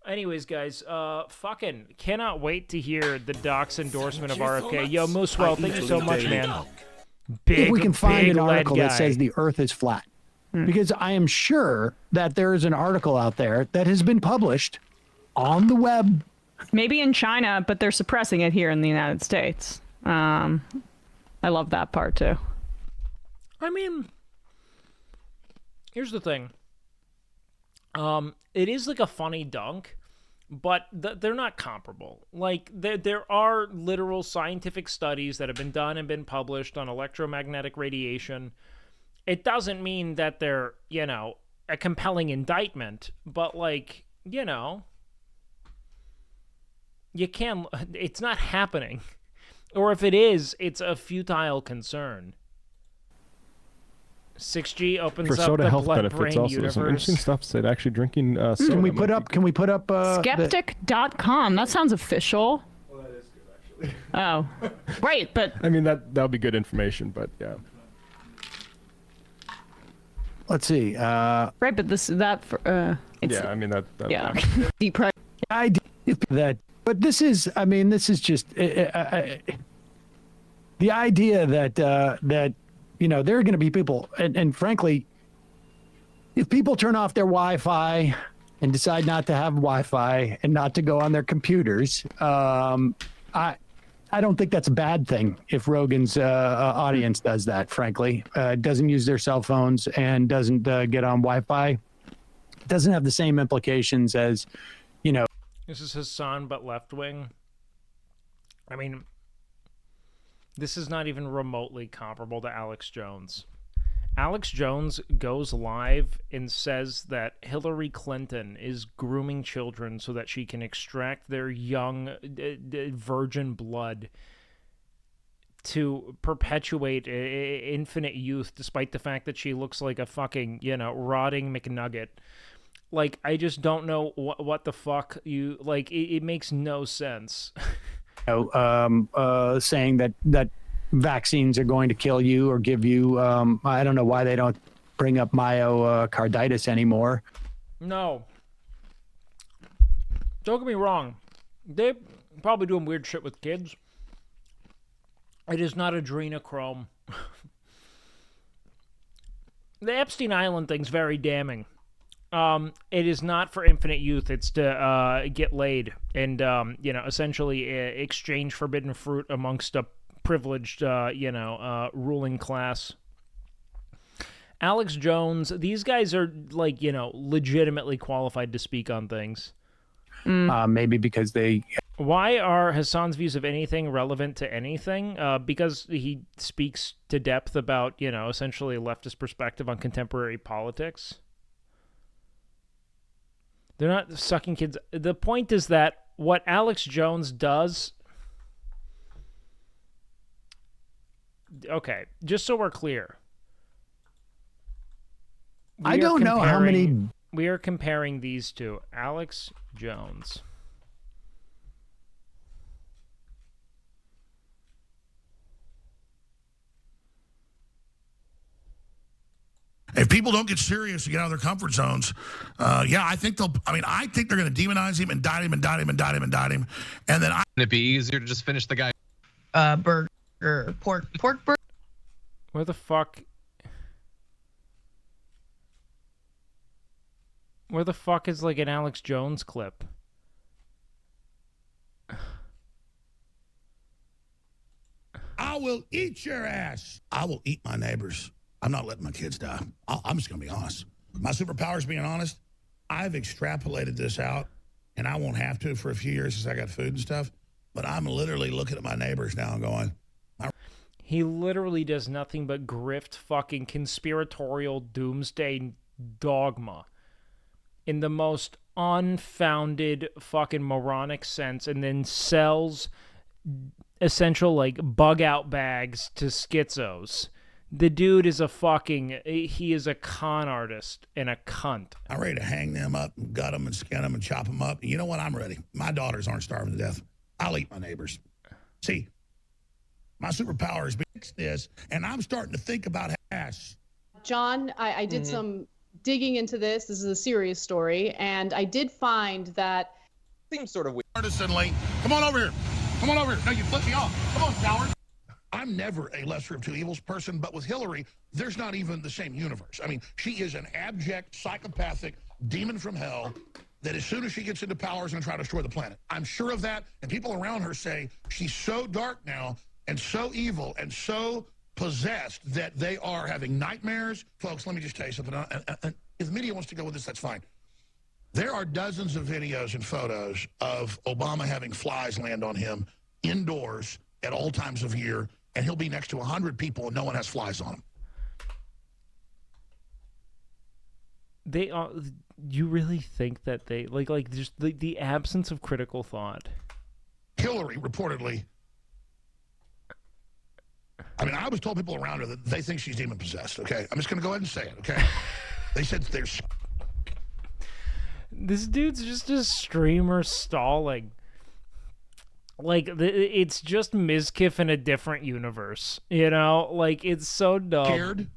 Anyways, guys, fucking cannot wait to hear the Doc's endorsement of RFK. Yo, Moosewell, thank you so much, man. If we can find an article guy that says the Earth is flat. Because I am sure that there is an article out there that has been published on the web. Maybe in China, but they're suppressing it here in the United States. I love that part too. I mean, here's the thing. It is like a funny dunk, but they're not comparable. Like, there are literal scientific studies that have been done and been published on electromagnetic radiation. It doesn't mean that they're, you know, a compelling indictment, but, like, you know, you can, it's not happening. Or if it is, it's a futile concern. 6G opens For up soda the health benefits blood-brain also, there's some interesting universe. stuff said actually drinking soda. Can we put up Skeptic.com. That sounds official. Well, that is good, actually. Oh, right, but I mean, that would be good information, but yeah. Let's see. Right, but it's yeah, I mean that yeah. Deep idea that, but this is just the idea that you know, there are going to be people, and frankly, if people turn off their Wi-Fi and decide not to have Wi-Fi and not to go on their computers, I don't think that's a bad thing if Rogan's audience does that, frankly. Doesn't use their cell phones and doesn't get on Wi-Fi. Doesn't have the same implications as, you know. This is Hassan, but left-wing. I mean, this is not even remotely comparable to Alex Jones. Alex Jones goes live and says that Hillary Clinton is grooming children so that she can extract their young virgin blood to perpetuate infinite youth, despite the fact that she looks like a fucking, you know, rotting McNugget. Like, I just don't know what the fuck you, like, it makes no sense. Saying that vaccines are going to kill you or give you, I don't know why they don't bring up myocarditis anymore. No. Don't get me wrong. They're probably doing weird shit with kids. It is not adrenochrome. The Epstein Island thing's very damning. It is not for infinite youth. It's to get laid and, essentially exchange forbidden fruit amongst a privileged, ruling class. Alex Jones, these guys are, legitimately qualified to speak on things. Maybe because they... Why are Hassan's views of anything relevant to anything? Because he speaks to depth about, essentially a leftist perspective on contemporary politics. They're not sucking kids. The point is that what Alex Jones does... Okay, just so we're clear. I don't know how many... We are comparing these two. Alex Jones. If people don't get serious and get out of their comfort zones, I think I think they're going to demonize him, indict him, indict him, indict him, indict him. And then Wouldn't it be easier to just finish the guy? Burger, pork burger. Where the fuck? Where the fuck is like an Alex Jones clip? I will eat your ass. I will eat my neighbors. I'm not letting my kids die. I'm just going to be honest. My superpower is being honest. I've extrapolated this out, and I won't have to for a few years since I got food and stuff. But I'm literally looking at my neighbors now and going... He literally does nothing but grift fucking conspiratorial doomsday dogma in the most unfounded fucking moronic sense, and then sells essential bug out bags to schizos. The dude is he is a con artist and a cunt. I'm ready to hang them up and gut them and skin them and chop them up. And you know what? I'm ready. My daughters aren't starving to death. I'll eat my neighbors. See, my superpower is fix this, and I'm starting to think about ass. John, I did some digging into this. This is a serious story, and I did find that... Seems sort of weird. Artisanally. Come on over here. Come on over here. No, you flip me off. Come on, coward. I'm never a lesser of two evils person, but with Hillary, there's not even the same universe. I mean, she is an abject, psychopathic demon from hell that as soon as she gets into power is going to try to destroy the planet. I'm sure of that, and people around her say she's so dark now and so evil and so possessed that they are having nightmares. Folks, let me just tell you something. If the media wants to go with this, that's fine. There are dozens of videos and photos of Obama having flies land on him indoors at all times of year, and he'll be next to 100 people and no one has flies on him. They are... You really think that they... just the absence of critical thought. Hillary, reportedly... I mean, I was told people around her that they think she's demon-possessed, okay? I'm just going to go ahead and say it, okay? They said there's... This dude's just a streamer stalling. It's just Mizkif in a different universe, it's so dumb. Scared.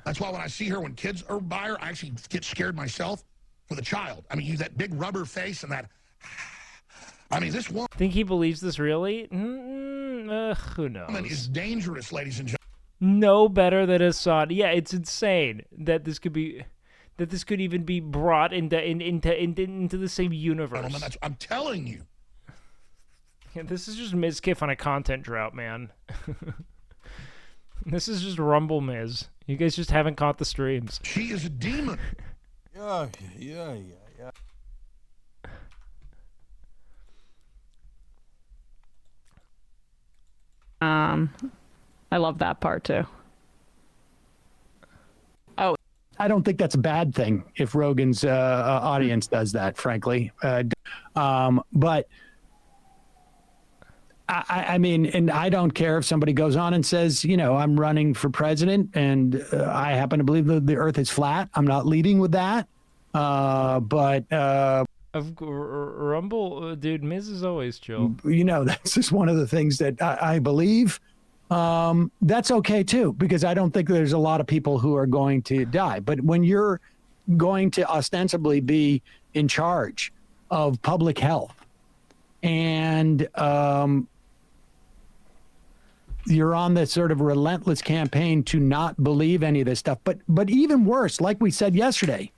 That's why when I see her, when kids are by her, I actually get scared myself for the child. I mean, that big rubber face and that... I mean, this woman... Think he believes this really? Who knows? Woman is dangerous, ladies and gentlemen. No better than Assad. Yeah, it's insane that this could be... That this could even be brought into the same universe. I'm telling you. Yeah, this is just Mizkif on a content drought, man. This is just Rumble Miz. You guys just haven't caught the streams. She is a demon. Yeah. I love that part too. Oh, I don't think that's a bad thing if Rogan's audience does that, frankly. But I mean, and I don't care if somebody goes on and says, I'm running for president and I happen to believe the earth is flat. I'm not leading with that. Rumble, dude, Miz is always chill. That's just one of the things that I believe. that's okay too, because I don't think there's a lot of people who are going to die. But when you're going to ostensibly be in charge of public health and you're on this sort of relentless campaign to not believe any of this stuff. But even worse, like we said yesterday,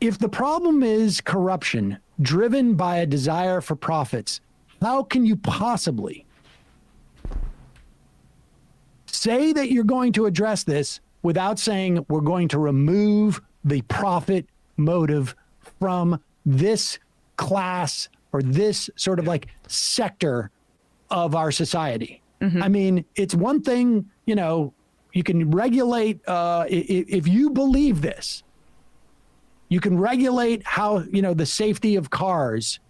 if the problem is corruption driven by a desire for profits, how can you possibly say that you're going to address this without saying we're going to remove the profit motive from this class or this sort of like sector of our society? I mean, it's one thing, you know, you can regulate, if you believe this, you can regulate how, you know, the safety of cars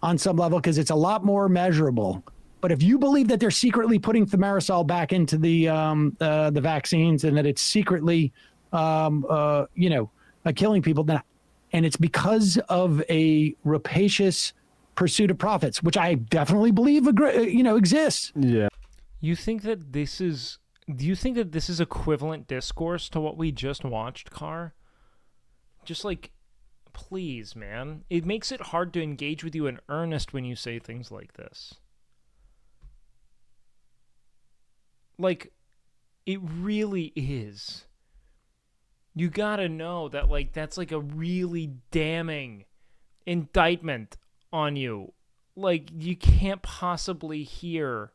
on some level because it's a lot more measurable. But if you believe that they're secretly putting thimerosal back into the vaccines and that it's secretly, you know, killing people, then, and it's because of a rapacious pursuit of profits, which I definitely believe, you know, exists. Yeah. You think that this is? Do you think that this is equivalent discourse to what we just watched, Carr? Just like, please, man. It makes it hard to engage with you in earnest when you say things like this. Like, it really is. You gotta know that, like, that's like a really damning indictment on you. Like, you can't possibly hear,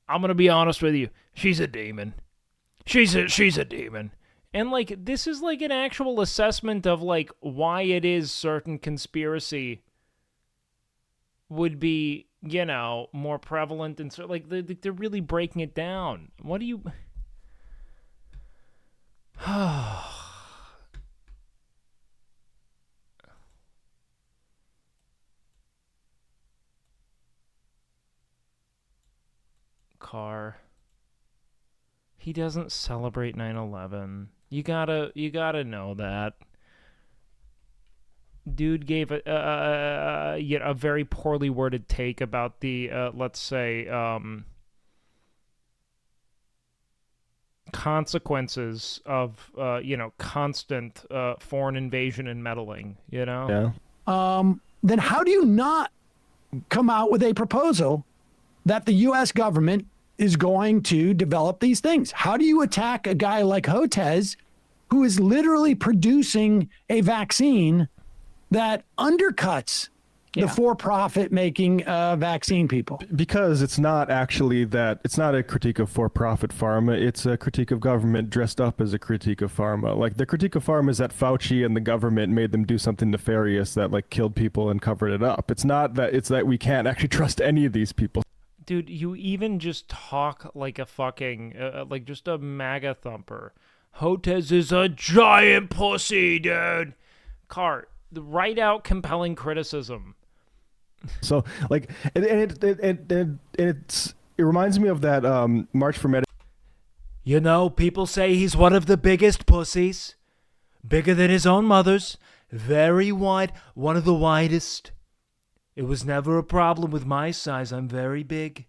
I'm gonna be honest with you, she's a demon. She's a demon. And, like, this is, like, an actual assessment of, like, why it is certain conspiracy would be, you know, more prevalent and so, like, they're really breaking it down. What do you... Carr. He doesn't celebrate 9/11. You gotta know that. Dude gave a very poorly worded take about the let's say consequences of you know, constant foreign invasion and meddling, you know? Yeah. Then how do you not come out with a proposal that the U.S. government is going to develop these things? How do you attack a guy like Hotez, who is literally producing a vaccine that undercuts the for-profit making vaccine people? Because it's not actually that, it's not a critique of for-profit pharma, it's a critique of government dressed up as a critique of pharma. Like, the critique of pharma is that Fauci and the government made them do something nefarious that, like, killed people and covered it up. It's not that, it's that we can't actually trust any of these people. Dude, you even just talk like a fucking, like just a MAGA thumper. Hotez is a giant pussy, dude. Carr, write out compelling criticism. So, like, it reminds me of that March for Medicare. You know, people say he's one of the biggest pussies. Bigger than his own mother's. Very wide. One of the widest. It was never a problem with my size. I'm very big.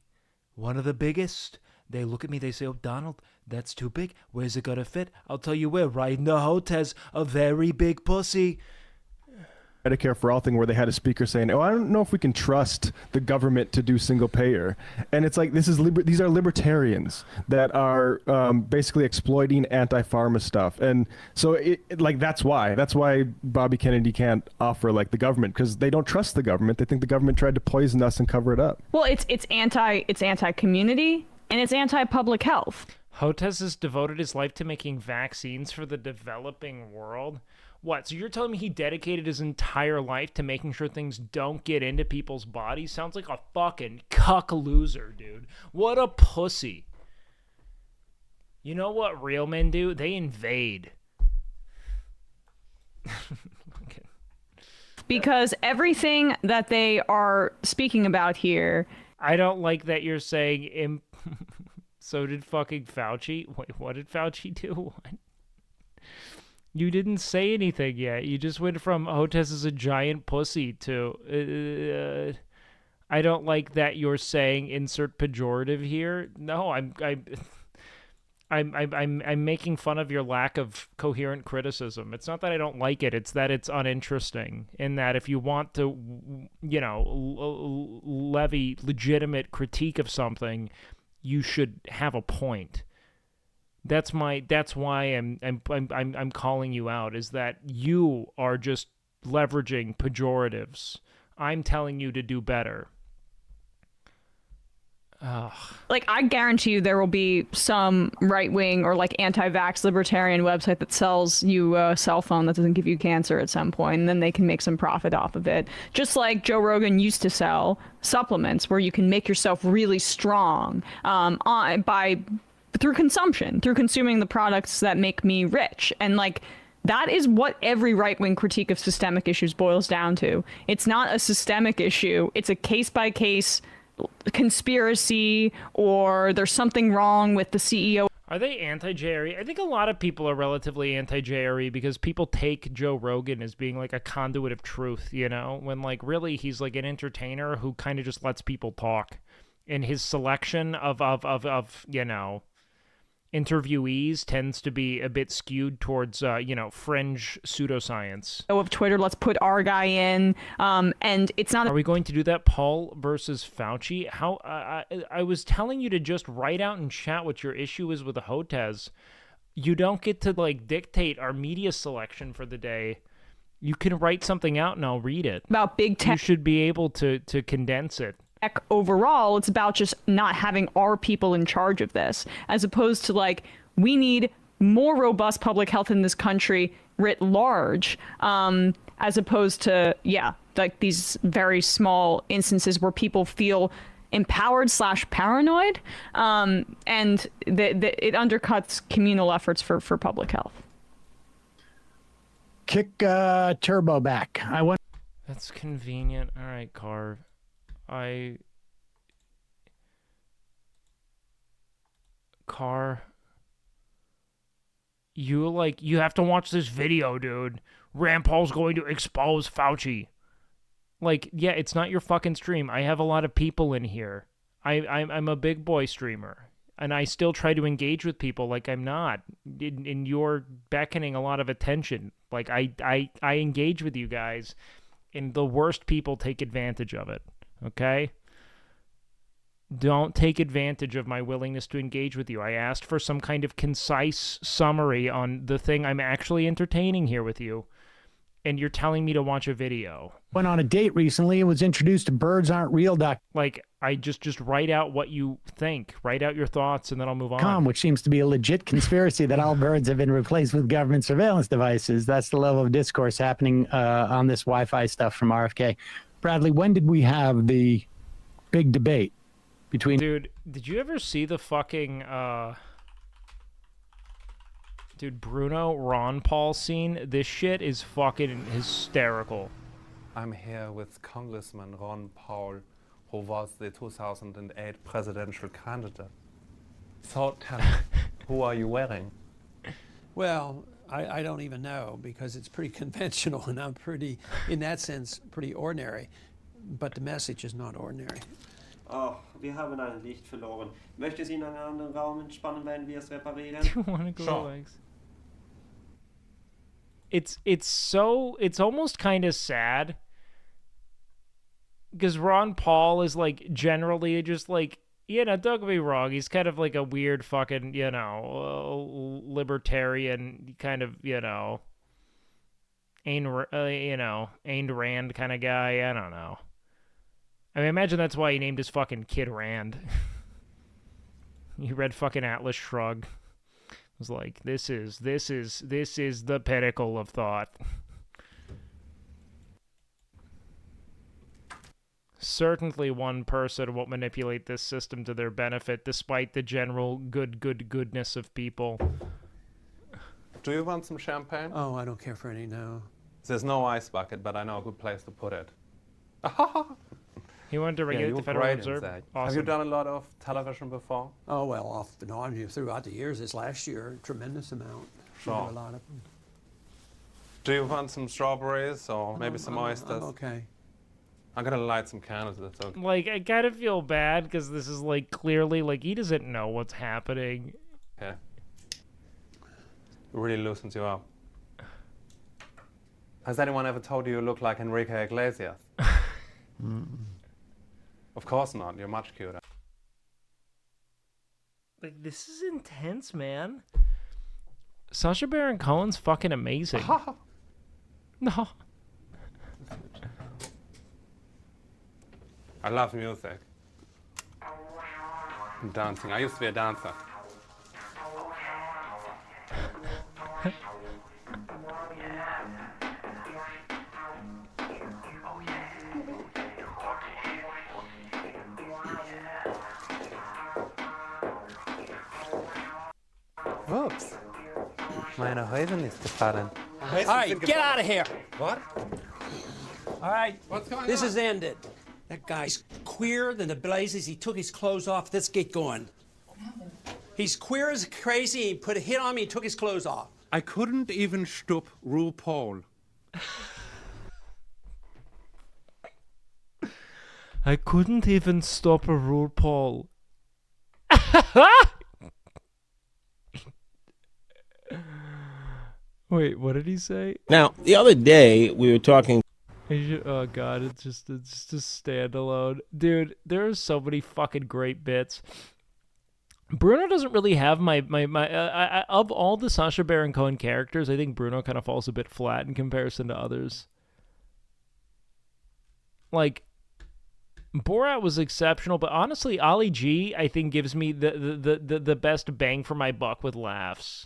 One of the biggest. They look at me, they say, oh, Donald, that's too big. Where's it going to fit? I'll tell you where. Right in the Hotez. A very big pussy. Medicare for All thing where they had a speaker saying, oh, I don't know if we can trust the government to do single payer. And it's like, these are libertarians that are basically exploiting anti-pharma stuff. And so like, that's why Bobby Kennedy can't offer like the government, because they don't trust the government. They think the government tried to poison us and cover it up. Well, it's anti-community and it's anti-public health. Hotez has devoted his life to making vaccines for the developing world. What, so you're telling me he dedicated his entire life to making sure things don't get into people's bodies? Sounds like a fucking cuck loser, dude. What a pussy. You know what real men do? They invade. Okay. Because everything that they are speaking about here... I don't like that you're saying... So did fucking Fauci? Wait, what did Fauci do? What? You didn't say anything yet. You just went from Hotez is a giant pussy to I don't like that you're saying insert pejorative here. No, I'm making fun of your lack of coherent criticism. It's not that I don't like it, it's that it's uninteresting. In that if you want to, you know, levy legitimate critique of something, you should have a point. That's why I'm calling you out, is that you are just leveraging pejoratives. I'm telling you to do better. Ugh. Like, I guarantee you there will be some right-wing or like anti-vax libertarian website that sells you a cell phone that doesn't give you cancer at some point, and then they can make some profit off of it. Just like Joe Rogan used to sell supplements where you can make yourself really strong through consumption, through consuming the products that make me rich. And like, that is what every right-wing critique of systemic issues boils down to. It's not a systemic issue. It's a case-by-case conspiracy, or there's something wrong with the CEO. Are they anti-JRE? I think a lot of people are relatively anti-JRE because people take Joe Rogan as being like a conduit of truth, you know? When like really he's like an entertainer who kind of just lets people talk. And his selection of you know, interviewees tends to be a bit skewed towards, you know, fringe pseudoscience. Of Twitter, let's put our guy in, and it's not. Are we going to do that, Paul versus Fauci? How I was telling you to just write out in chat what your issue is with the Hotez. You don't get to like dictate our media selection for the day. You can write something out and I'll read it. About big tech. You should be able to condense it. Overall, it's about just not having our people in charge of this, as opposed to like, we need more robust public health in this country writ large, as opposed to, yeah, like these very small instances where people feel empowered / paranoid, and it undercuts communal efforts for public health. Kick Turbo back. I want. That's convenient. All right, Carve. You have to watch this video, dude. Rand Paul's going to expose Fauci. Like, yeah, it's not your fucking stream. I have a lot of people in here. I'm a big boy streamer, and I still try to engage with people like I'm not. And you're beckoning a lot of attention. Like, I engage with you guys, and the worst people take advantage of it. Okay? Don't take advantage of my willingness to engage with you. I asked for some kind of concise summary on the thing I'm actually entertaining here with you, and you're telling me to watch a video. Went on a date recently and was introduced to Birds Aren't Real. Like, I just write out what you think. Write out your thoughts, and then I'll move on. Which seems to be a legit conspiracy that all birds have been replaced with government surveillance devices. That's the level of discourse happening on this Wi-Fi stuff from RFK. Bradley, when did we have the big debate between... Dude, did you ever see the fucking Bruno Ron Paul scene? This shit is fucking hysterical. I'm here with Congressman Ron Paul, who was the 2008 presidential candidate. So tell me, who are you wearing? Well, I don't even know, because it's pretty conventional, and I'm pretty, in that sense, pretty ordinary. But the message is not ordinary. Oh, wir haben ein Licht verloren. Möchte sie in einen anderen Raum entspannen, während wir es reparieren? Do you want to go legs? It's almost kind of sad, because Ron Paul is like generally just like, you know, don't get me wrong, he's kind of like a weird fucking, you know, libertarian kind of, you know, Ayn Rand kind of guy. I don't know. I mean, imagine that's why he named his fucking kid Rand. He read fucking Atlas Shrugged. Was like, this is the pinnacle of thought. Certainly one person won't manipulate this system to their benefit, despite the general goodness of people. Do you want some champagne? Oh, I don't care for any, no. There's no ice bucket, but I know a good place to put it. He wanted to regulate the Federal Reserve. Awesome. Have you done a lot of television before? Oh, well, off and on, throughout the years. This last year, a tremendous amount. Sure. A lot of them. Do you want some strawberries or maybe some oysters? I'm okay. I'm gonna light some candles. That's okay. Like, I kind of feel bad because this is like clearly like he doesn't know what's happening. Okay. It really loosens you up. Has anyone ever told you look like Enrique Iglesias? Of course not. You're much cuter. Like, this is intense, man. Sacha Baron Cohen's fucking amazing. No. I love music. And dancing. I used to be a dancer. Whoops. Meine Häuser ist gefallen. All right, get out of here. What? All right, What's going this on? has ended. That guy's queer than the blazes. He took his clothes off. Let's get going. He's queer as crazy. He put a hit on me. He took his clothes off. I couldn't even stop RuPaul. I couldn't even stop a RuPaul. Wait, what did he say? Now, the other day we were talking. Oh god, it's just a standalone, dude. There are so many fucking great bits. Bruno doesn't really have my of all the Sacha Baron Cohen characters. I think Bruno kind of falls a bit flat in comparison to others. Like, Borat was exceptional, but honestly, Ali G I think gives me the best bang for my buck with laughs.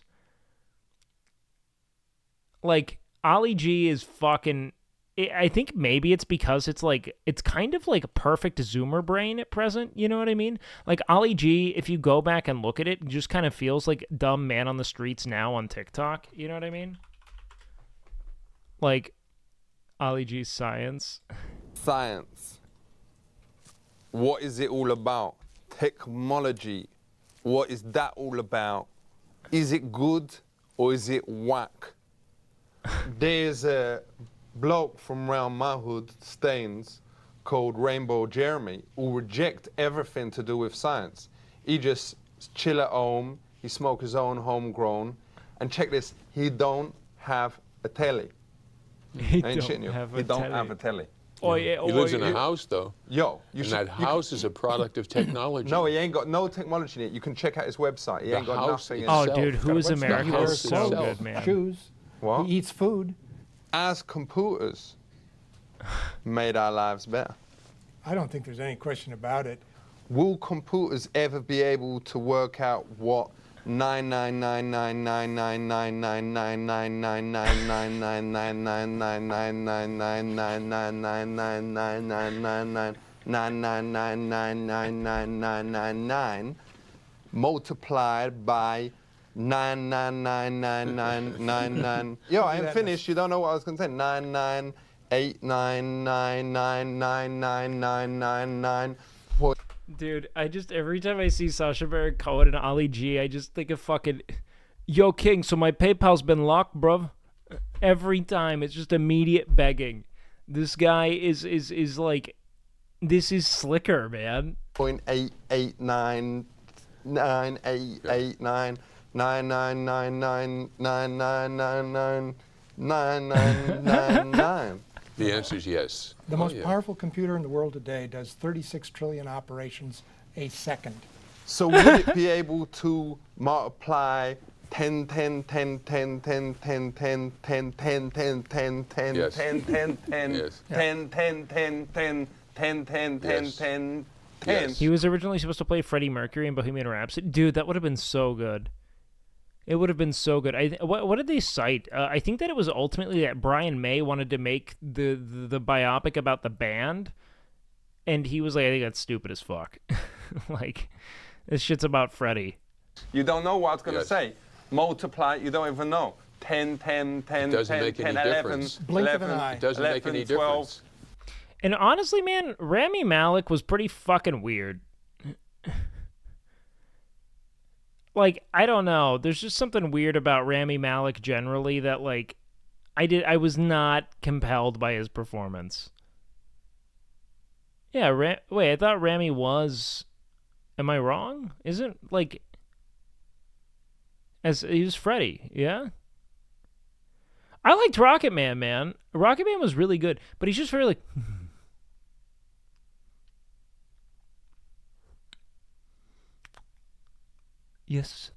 Like, Ali G is fucking... I think maybe it's because it's like... It's kind of like a perfect Zoomer brain at present, you know what I mean? Like, Ali G, if you go back and look at it, just kind of feels like dumb man on the streets now on TikTok, you know what I mean? Like, Ali G's science. Science. What is it all about? Technology. What is that all about? Is it good or is it whack? There's a bloke from around my hood, Staines, called Rainbow Jeremy, who reject everything to do with science. He just chill at home, he smoke his own homegrown, and check this, he don't have a telly. He Ain't don't shitting you. have a He don't telly. have a telly. Oh, yeah, He lives in a house, though. Yo, and that house is a product of technology. No, he ain't got no technology in it. You can check out his website. He The ain't got house nothing in Oh, it. dude, Who is America is so itself. good, man. Shoes. What? He eats food. As computers made our lives better. I don't think there's any question about it. Will computers ever be able to work out what 999999999999999999999999999 multiplied by 9999999? Yo, I ain't finished. You don't know what I was going to say. 99899999999. Dude, I just, every time I see Sacha Baron Cohen and Ali G, I just think of fucking, yo, King, so my PayPal's been locked, bruv. Every time, it's just immediate begging. This guy is like, this is slicker, man. 0.88998999999999999. The answer is yes. The most powerful computer in the world today does 36 trillion operations a second. So would it be able to multiply 10, 10, 10, 10, 10, 10, 10, 10, 10, 10, 10, 10, 10, 10, 10, 10, 10, 10, 10, 10, 10, 10, 10, 10, 10? He was originally supposed to play Freddie Mercury in Bohemian Rhapsody. Dude, that would have been so good. It would have been so good. What did they cite? I think that it was ultimately that Brian May wanted to make the biopic about the band, and he was like, I think that's stupid as fuck. Like, this shit's about Freddie. You don't know what I was going to say. Multiply, you don't even know. 10, 10, 10, 10, 10, 11, 11, It doesn't make any 12. difference. And honestly, man, Rami Malek was pretty fucking weird. Like, I don't know. There's just something weird about Rami Malek generally that, like, I was not compelled by his performance. Yeah, wait, I thought Rami was... Am I wrong? Isn't, like... He was Freddy, yeah? I liked Rocket Man, man. Rocket Man was really good, but he's just very, like... Yes.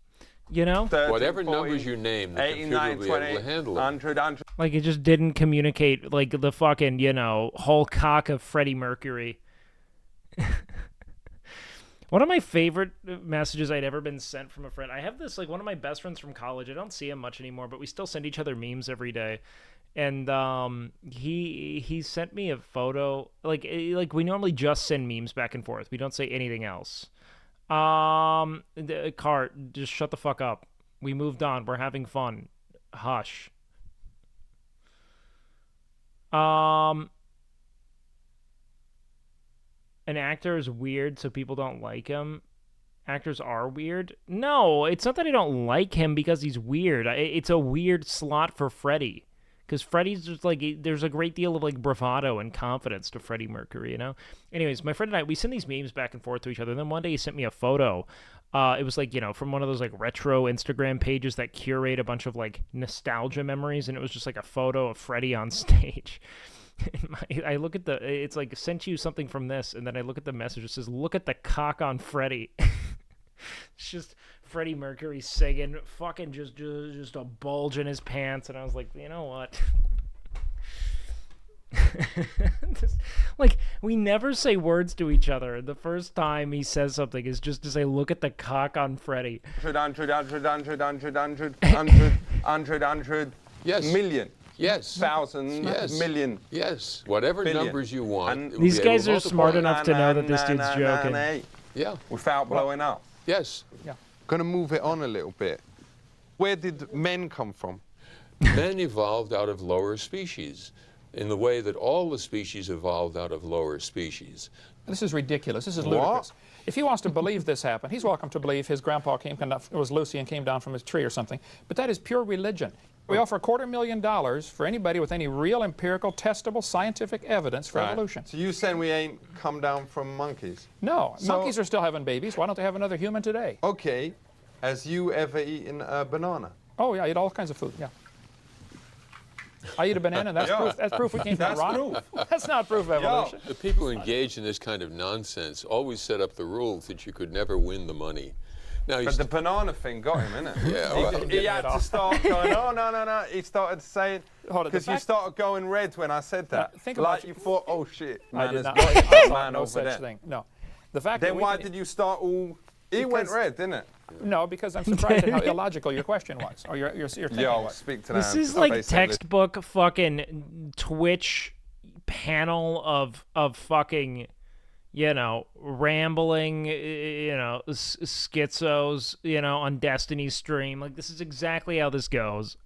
You know? Whatever numbers you name, the computer will be able to handle it. 100. Like, it just didn't communicate, like, the fucking, whole cock of Freddie Mercury. One of my favorite messages I'd ever been sent from a friend. I have this, like, one of my best friends from college. I don't see him much anymore, but we still send each other memes every day. And he sent me a photo. Like we normally just send memes back and forth. We don't say anything else. Cart, just shut the fuck up. We moved on. We're having fun. Hush. An actor is weird, so people don't like him. Actors are weird. No, it's not that I don't like him because he's weird. It's a weird slot for Freddie. Because Freddie's just like, there's a great deal of like bravado and confidence to Freddie Mercury, you know? Anyways, my friend and I, we send these memes back and forth to each other. And then one day he sent me a photo. It was like, from one of those like retro Instagram pages that curate a bunch of like nostalgia memories. And it was just like a photo of Freddie on stage. I look at it's like, sent you something from this. And then I look at the message. It says, look at the cock on Freddie. It's just Freddie Mercury singing, fucking just a bulge in his pants, and I was like, you know what? Like, we never say words to each other. The first time he says something is just to say, look at the cock on Freddie. 100, Yes. million. Yes. Thousands. Yes. Million. Yes. Whatever billion. numbers you want. And these guys are smart enough to know that this dude's joking. Yeah. Without blowing up. Yes. Yeah. Gonna move it on a little bit. Where did men come from? Men evolved out of lower species in the way that all the species evolved out of lower species. This is ridiculous. This is What? ludicrous. If he wants to believe this happened, he's welcome to believe his grandpa was Lucy and came down from his tree or something. But that is pure religion. We offer $250,000 for anybody with any real empirical, testable, scientific evidence for evolution. So you saying we ain't come down from monkeys? No, monkeys are still having babies. Why don't they have another human today? Okay. Has you ever eaten a banana? Oh, yeah, I eat all kinds of food, yeah. I eat a banana, that's proof. That's proof we came from rock. That's not proof of evolution. The people engaged in this kind of nonsense always set up the rules that you could never win the money. Now, but the banana thing got him, innit? Yeah, well, he had to start going, oh, no. He started saying, because you started going red when I said that. Think like about you thought, oh, shit, I man, did there's not. a man No over such there. thing. No. The fact then that why did you start all... He went red, didn't it? No, because I'm surprised at how illogical your question was, or your thinking was. Speak to This is like textbook fucking Twitch panel of fucking, rambling, schizos, on Destiny's stream. Like, this is exactly how this goes.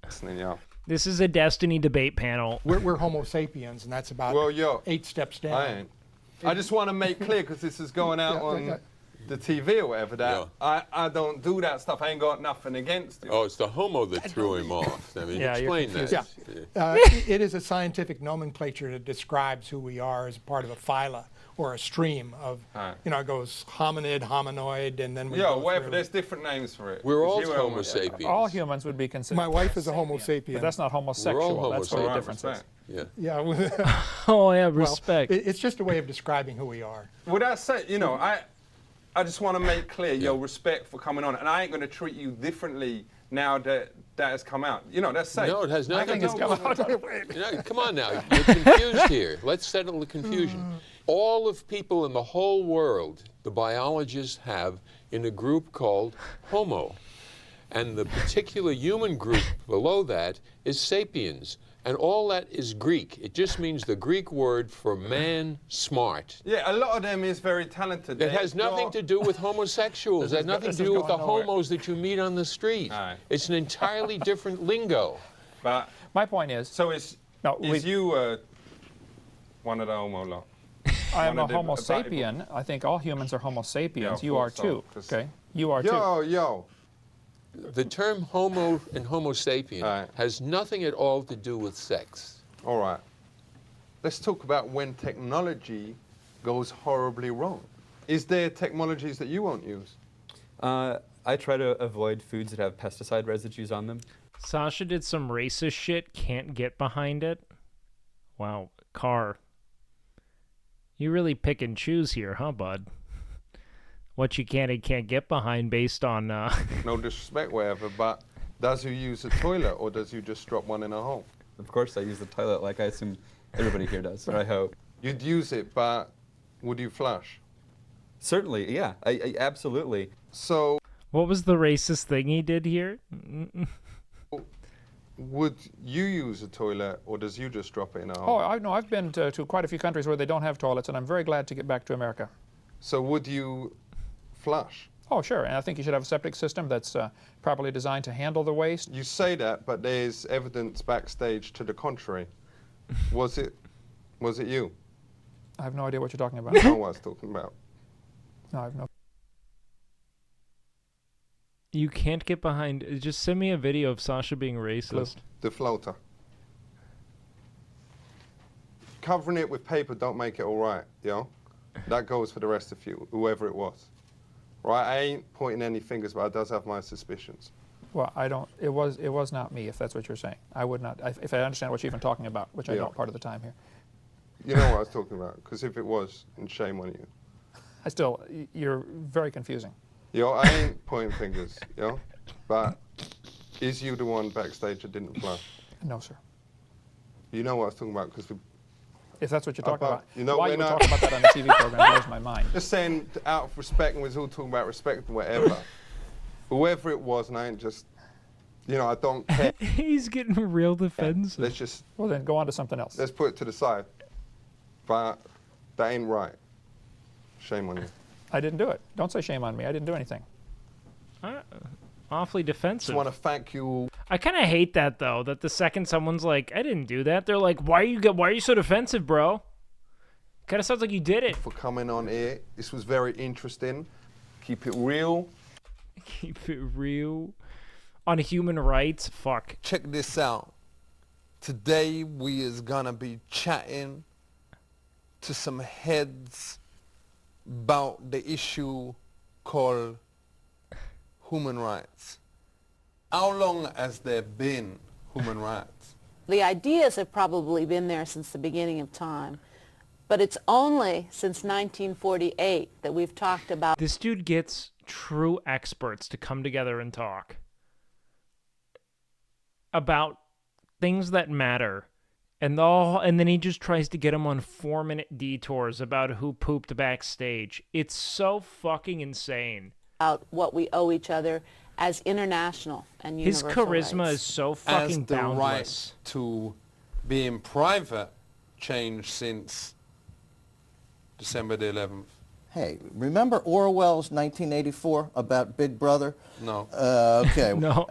This is a Destiny debate panel. We're Homo sapiens, and that's about 8 steps down. I ain't. I just want to make clear, because this is going out on the TV or whatever, that I don't do that stuff. I ain't got nothing against it. Oh, it's the homo that threw him off. I mean, explain that. It is a scientific nomenclature that describes who we are as part of a phyla or a stream of, it goes hominid, hominoid, and then we go whatever. through. There's different names for it. We're all Homo sapiens. All humans would be considered. My wife is a Homo sapien. But that's not homosexual. We're all That's where the difference is. Yeah. Yeah. Oh, yeah, respect. Well, it's just a way of describing who we are. Well, that's it. I just want to make clear your respect for coming on, and I ain't going to treat you differently now that has come out. That's safe. No, it has nothing to come out. Come on now, you're confused here. Let's settle the confusion. All of people in the whole world, the biologists have in a group called Homo. And the particular human group below that is sapiens. And all that is Greek. It just means the Greek word for man smart. Yeah, a lot of them is very talented. It has nothing to do with homosexuals. It has nothing to do with the homos that you meet on the street. It's an entirely different lingo. But my point is... So is you one of the homo lot? I am a Homo sapien. I think all humans are Homo sapiens. You are too. Okay? You are too. Yo. The term homo and homo sapien has nothing at all to do with sex. All right. Let's talk about when technology goes horribly wrong. Is there technologies that you won't use? I try to avoid foods that have pesticide residues on them. Sasha did some racist shit, can't get behind it. Wow, Carr. You really pick and choose here, huh, bud? What you can and can't get behind based on... No disrespect, whatever, but does you use a toilet or does you just drop one in a hole? Of course I use the toilet like I assume everybody here does, or I hope. You'd use it, but would you flush? Certainly, yeah, I absolutely. So... What was the racist thing he did here? Would you use a toilet, or does you just drop it in a Oh, hole? I've been to quite a few countries where they don't have toilets, and I'm very glad to get back to America. So would you flush? Oh, sure, and I think you should have a septic system that's properly designed to handle the waste. You say that, but there's evidence backstage to the contrary. Was it you? I have no idea what you're talking about. I know what I was talking about. No, I have no... You can't get behind... Just send me a video of Sasha being racist. The floater. Covering it with paper don't make it all right, you know? That goes for the rest of you, whoever it was. Right, I ain't pointing any fingers, but I does have my suspicions. Well, I don't... It was not me, if that's what you're saying. I would not... If I understand what you're even talking about, which I don't part of the time here. You know what I was talking about, because if it was, then shame on you. You're very confusing. Yo, I ain't pointing fingers, yo. But is you the one backstage that didn't flush? No, sir. You know what I was talking about, because if that's what you're talking about, you know, why you would talk about that on a TV program blows my mind. Just saying, out of respect, and we're all talking about respect and whatever. Whoever it was, and I ain't just, you know, I don't care. He's getting real defensive. Let's just... Well, then go on to something else. Let's put it to the side. But that ain't right. Shame on you. I didn't do it. Don't say shame on me. I didn't do anything. Awfully defensive. Just want to thank you. I kind of hate that though. That the second someone's like, "I didn't do that," they're like, "Why are you so defensive, bro?" Kind of sounds like you did it. For coming on here, this was very interesting. Keep it real. Keep it real. On human rights, fuck. Check this out. Today we is gonna be chatting to some heads about the issue called human rights. How long has there been human rights? The ideas have probably been there since the beginning of time, but it's only since 1948 that we've talked about... This dude gets true experts to come together and talk about things that matter. And then he just tries to get them on 4-minute detours about who pooped backstage. It's so fucking insane. About what we owe each other as international and universal His charisma rights. is so fucking As the boundless. right to be in private changed since December the 11th. Hey, remember Orwell's 1984 about Big Brother? No. Okay. No.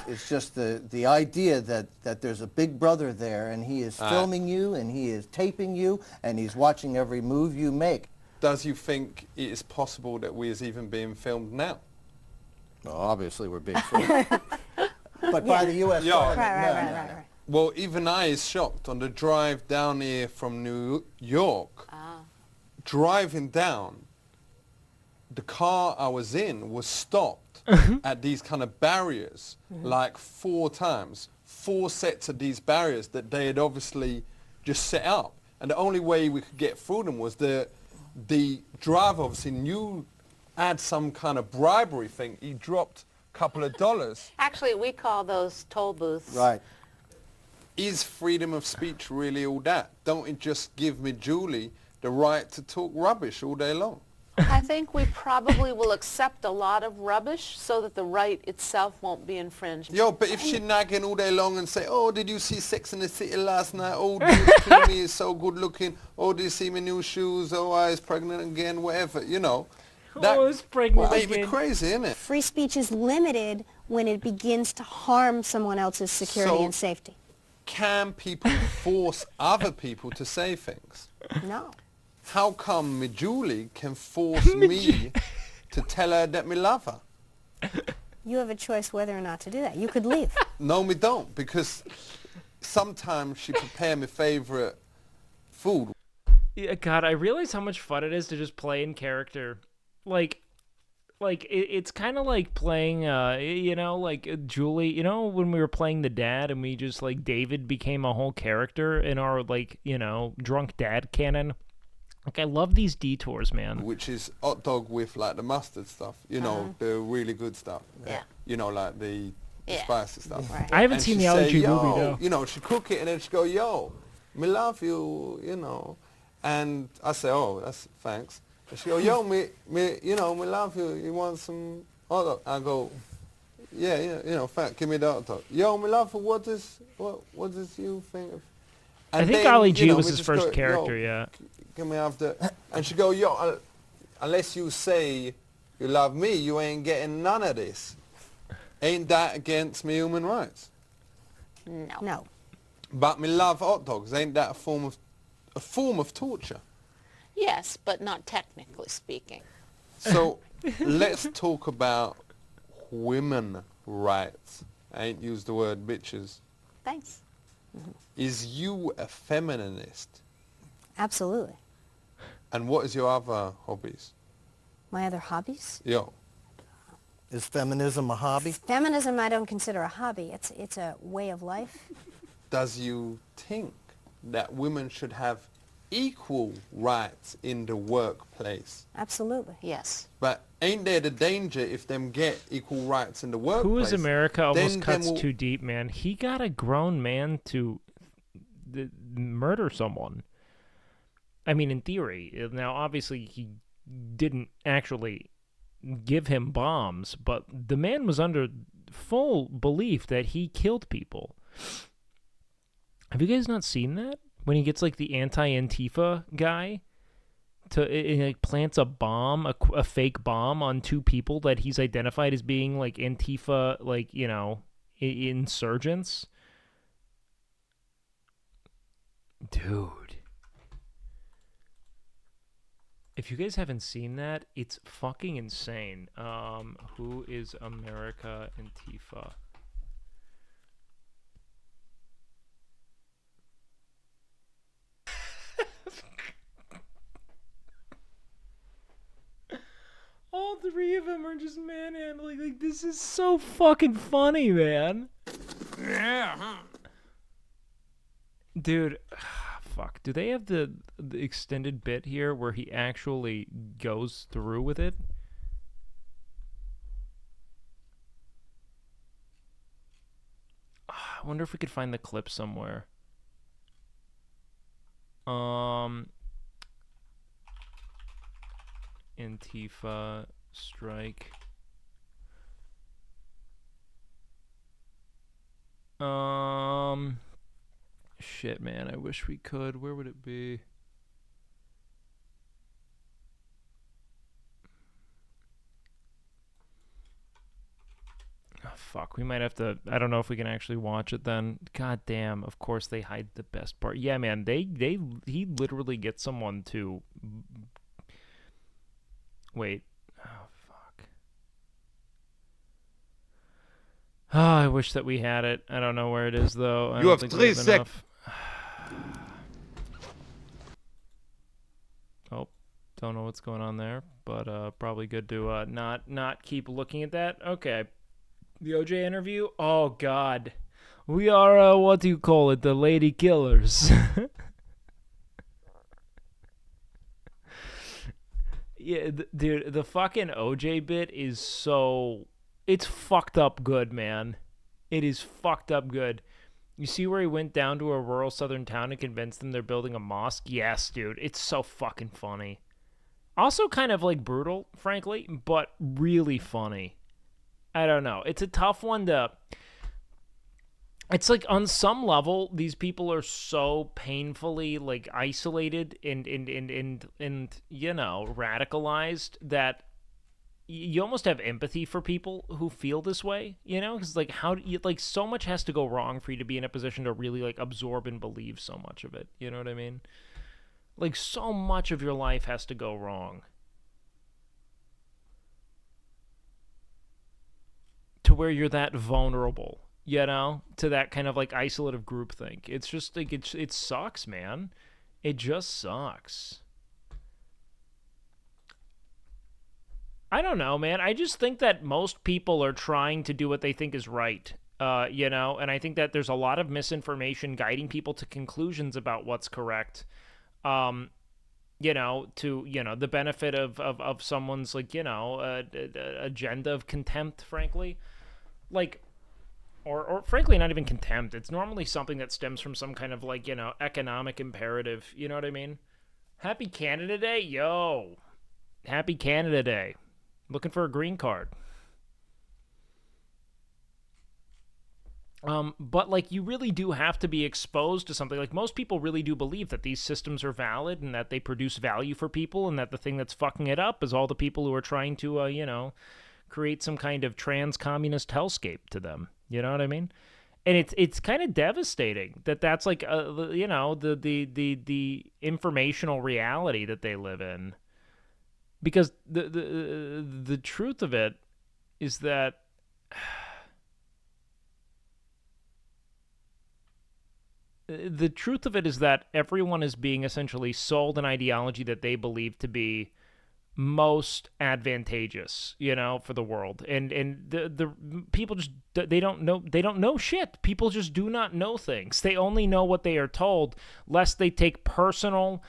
It's just the idea that there's a Big Brother there and he is filming you and he is taping you and he's watching every move you make. Does you think it is possible that we is even being filmed now? Well, obviously we're being filmed. But by the U.S. government, Right. Well, even I is shocked. On the drive down here from New York, driving down, the car I was in was stopped at these kind of barriers like 4 times. 4 sets of these barriers that they had obviously just set up. And the only way we could get through them was the driver obviously knew had some kind of bribery thing. He dropped a couple of dollars. Actually, we call those toll booths. Right. Is freedom of speech really all that? Don't it just give me, Julie, the right to talk rubbish all day long? I think we probably will accept a lot of rubbish so that the right itself won't be infringed. Yo, but if she nagging all day long and say, oh, did you see Sex in the City last night? Oh, Jimmy is so good looking. Oh, did you see my new shoes? Oh, I was pregnant again, whatever, you know. That it's pregnant made me again. crazy, innit? Free speech is limited when it begins to harm someone else's security and safety. Can people force other people to say things? No. How come me Julie can force me to tell her that me love her? You have a choice whether or not to do that. You could leave. No, me don't, because sometimes she prepare my favourite food. Yeah, God, I realize how much fun it is to just play in character. Like it's kind of like playing, like Julie. You know, when we were playing the dad, and we just like David became a whole character in our drunk dad canon. Like I love these detours, man. Which is hot dog with like the mustard stuff. You know, the really good stuff. Yeah. You know, like the spicy stuff. Right. I haven't seen the allergy movie though. You know, she cook it and then she go, yo, me love you, you know. And I say, oh, that's thanks. And she go, yo, me love you. You want some hot dog? I go, yeah, thank. Give me the hot dog. Yo, me love you. What does you think of? And I think then, Ali G was we his just first go, character. yo, Yeah. Can we have the? And she go, yo, unless you say you love me, you ain't getting none of this. Ain't that against me human rights? No. But me love hot dogs. Ain't that a form of torture? Yes, but not technically speaking. So let's talk about women rights. I ain't used the word bitches. Thanks. Is you a feminist? Absolutely. And what is your other hobbies? My other hobbies? Yo. Is feminism a hobby? Feminism I don't consider a hobby. It's a way of life. Does you think that women should have equal rights in the workplace? Absolutely. Yes. But ain't there the danger if them get equal rights in the workplace? Who is America almost then cuts will- too deep, man. He got a grown man to murder someone. I mean, in theory. Now, obviously, he didn't actually give him bombs, but the man was under full belief that he killed people. Have you guys not seen that? When he gets, like, the anti-Antifa guy like plants a bomb, a fake bomb on two people that he's identified as being, like, Antifa, like, insurgents. Dude. If you guys haven't seen that, it's fucking insane. Who is America Antifa? All three of them are just manhandling. Like, this is so fucking funny, man. Yeah, huh? Dude, fuck. Do they have the extended bit here where he actually goes through with it? I wonder if we could find the clip somewhere. Antifa strike. Shit, man. I wish we could. Where would it be? Oh, fuck. We might have to. I don't know if we can actually watch it then. God damn. Of course they hide the best part. Yeah, man. He literally gets someone to. Wait. Oh, fuck. Oh, I wish that we had it. I don't know where it is, though. I You don't have think 3 we have seconds. enough. Oh, don't know what's going on there, but probably good to not keep looking at that. Okay. The OJ interview? Oh, God. We are, what do you call it? The lady killers. Yeah, dude, the fucking OJ bit is so... It's fucked up good, man. It is fucked up good. You see where he went down to a rural southern town and convinced them they're building a mosque? Yes, dude. It's so fucking funny. Also kind of, like, brutal, frankly, but really funny. I don't know. It's a tough one to... It's like on some level, these people are so painfully like isolated and radicalized that you almost have empathy for people who feel this way, because like so much has to go wrong for you to be in a position to really like absorb and believe so much of it. You know what I mean? Like so much of your life has to go wrong to where you're that vulnerable. To that kind of like isolative groupthink. It's just like it sucks, man. It just sucks. I don't know, man. I just think that most people are trying to do what they think is right, you know, and I think that there's a lot of misinformation guiding people to conclusions about what's correct, you know, to, you know, the benefit of someone's, like, you know, agenda of contempt, frankly. Like, or frankly, not even contempt. It's normally something that stems from some kind of, like, you know, economic imperative. You know what I mean? Happy Canada Day? Yo. Happy Canada Day. Looking for a green card. But, like, you really do have to be exposed to something. Like, most people really do believe that these systems are valid and that they produce value for people, and that the thing that's fucking it up is all the people who are trying to, you know, create some kind of trans-communist hellscape to them. You know what I mean? And it's kind of devastating that that's, like, you know, the informational reality that they live in. Because the truth of it is that everyone is being essentially sold an ideology that they believe to be most advantageous, you know, for the world. And the people just, they don't know shit. People just do not know things. They only know what they are told, lest they take personal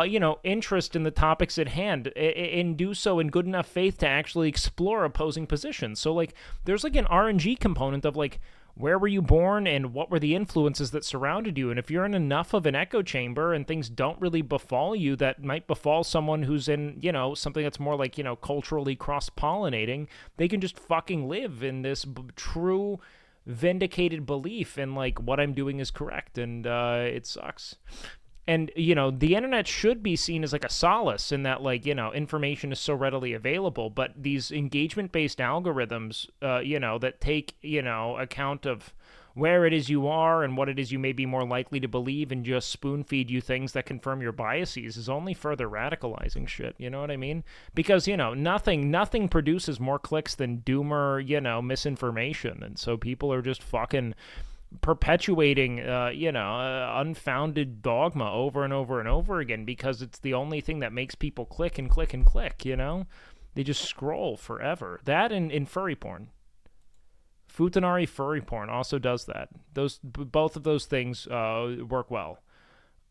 you know, interest in the topics at hand, and do so in good enough faith to actually explore opposing positions. So, like, there's, like, an RNG component of, like, where were you born and what were the influences that surrounded you? And if you're in enough of an echo chamber and things don't really befall you that might befall someone who's in, you know, something that's more like, you know, culturally cross-pollinating, they can just fucking live in this true vindicated belief in, like, what I'm doing is correct. And it sucks. And, you know, the internet should be seen as, like, a solace in that, like, you know, information is so readily available. But these engagement-based algorithms, you know, that take, you know, account of where it is you are and what it is you may be more likely to believe and just spoon-feed you things that confirm your biases is only further radicalizing shit. You know what I mean? Because, you know, nothing produces more clicks than doomer, you know, misinformation. And so people are just fucking perpetuating, you know, unfounded dogma over and over and over again because it's the only thing that makes people click and click and click, you know? They just scroll forever. That and in furry porn. Futanari furry porn also does that. Both of those things work well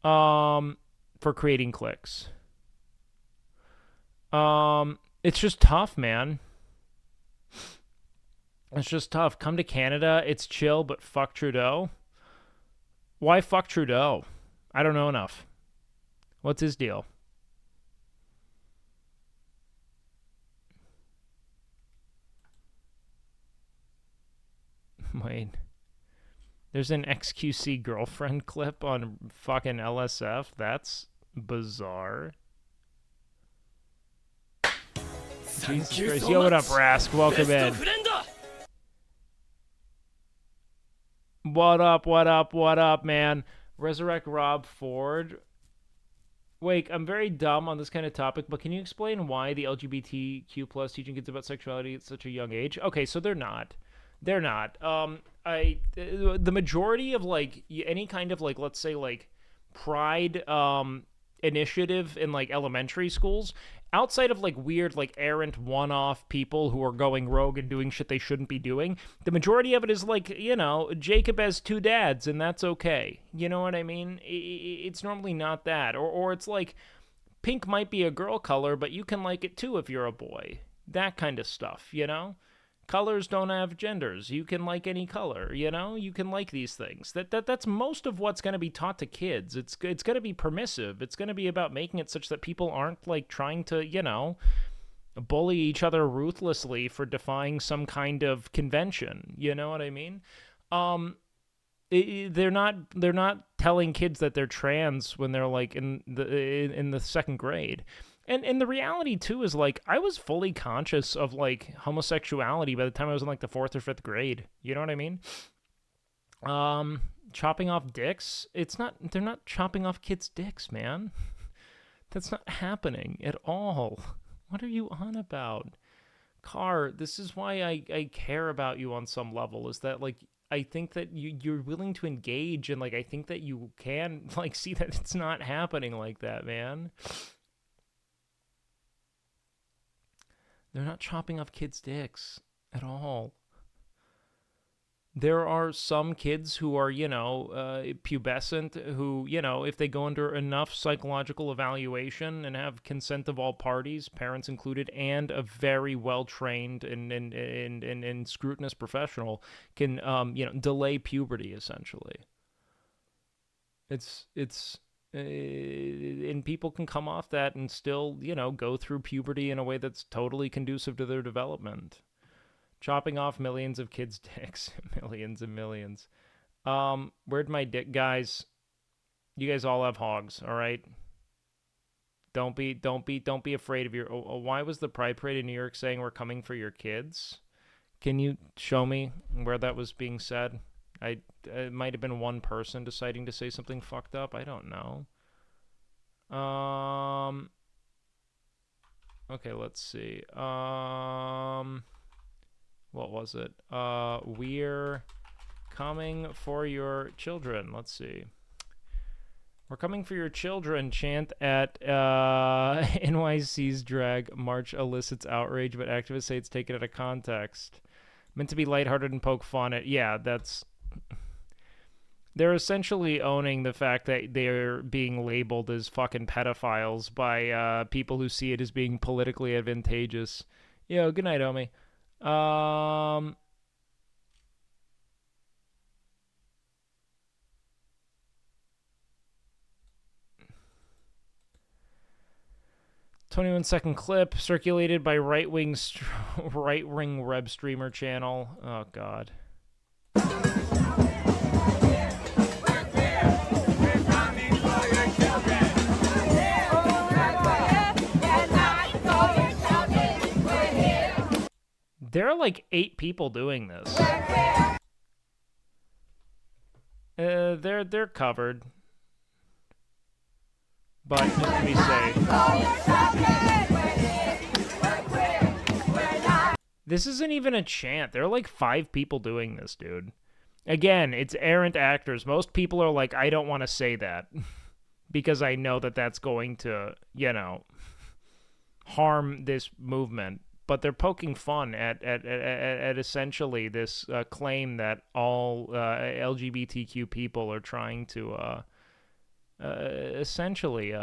for creating clicks. It's just tough, man. It's just tough. Come to Canada, it's chill, but fuck Trudeau. Why fuck Trudeau? I don't know enough. What's his deal? Wait. There's an XQC girlfriend clip on fucking LSF? That's bizarre. Jesus Christ. Yo, what up, Rask? Welcome in. What up, man? Resurrect Rob Ford. Wait, I'm very dumb on this kind of topic, but can you explain why the LGBTQ plus teaching kids about sexuality at such a young age? Okay, so they're not. They're not. The majority of, like, any kind of, like, let's say, like, pride initiative in, like, elementary schools, outside of, like, weird, like, errant one-off people who are going rogue and doing shit they shouldn't be doing, the majority of it is, like, you know, Jacob has two dads and that's okay. You know what I mean? It's normally not that. Or it's like, pink might be a girl color, but you can like it too if you're a boy. That kind of stuff, you know? Colors don't have genders. You can like any color, you know? You can like these things. That's most of what's going to be taught to kids. It's going to be permissive. It's going to be about making it such that people aren't, like, trying to, you know, bully each other ruthlessly for defying some kind of convention. You know what I mean? They're not telling kids that they're trans when they're, like, in the second grade. And the reality, too, is, like, I was fully conscious of, like, homosexuality by the time I was in, like, the 4th or 5th grade. You know what I mean? Chopping off dicks? They're not chopping off kids' dicks, man. That's not happening at all. What are you on about? Carr, this is why I care about you on some level, is that, like, I think that you're willing to engage, and like I think that you can like see that it's not happening like that, man. They're not chopping off kids' dicks at all. There are some kids who are, pubescent, who, if they go under enough psychological evaluation and have consent of all parties, parents included, and a very well-trained and scrutinous professional, can, delay puberty, essentially. And people can come off that and still, go through puberty in a way that's totally conducive to their development. Chopping off millions of kids' dicks. Millions and millions. Where'd my dick, guys? You guys all have hogs, all right? Don't be afraid of your. Why was the Pride Parade in New York saying we're coming for your kids? Can you show me where that was being said? It might have been one person deciding to say something fucked up. I don't know. Okay, let's see. What was it? We're coming for your children. Let's see. We're coming for your children. Chant at NYC's drag march elicits outrage, but activists say it's taken out of context. Meant to be lighthearted and poke fun at. Yeah, that's. They're essentially owning the fact that they're being labeled as fucking pedophiles by people who see it as being politically advantageous. Yo, good night, Omi. 21-second clip circulated by right-wing web streamer channel. Oh God. There are like 8 people doing this. They're covered, but just to be safe. This isn't even a chant. There are like 5 people doing this, dude. Again, it's errant actors. Most people are like, I don't want to say that because I know that that's going to, harm this movement. But they're poking fun at essentially this claim that all LGBTQ people are trying to essentially,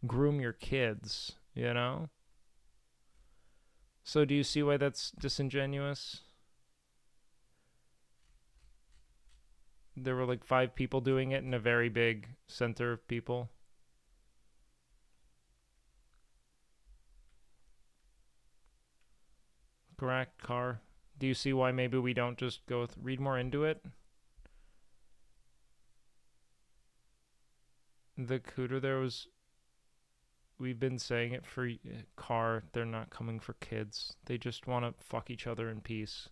groom your kids, So do you see why that's disingenuous? There were like 5 people doing it in a very big center of people. Correct, Car. Do you see why maybe we don't just go read more into it? The cooter there was... We've been saying it for... Car, they're not coming for kids. They just want to fuck each other in peace.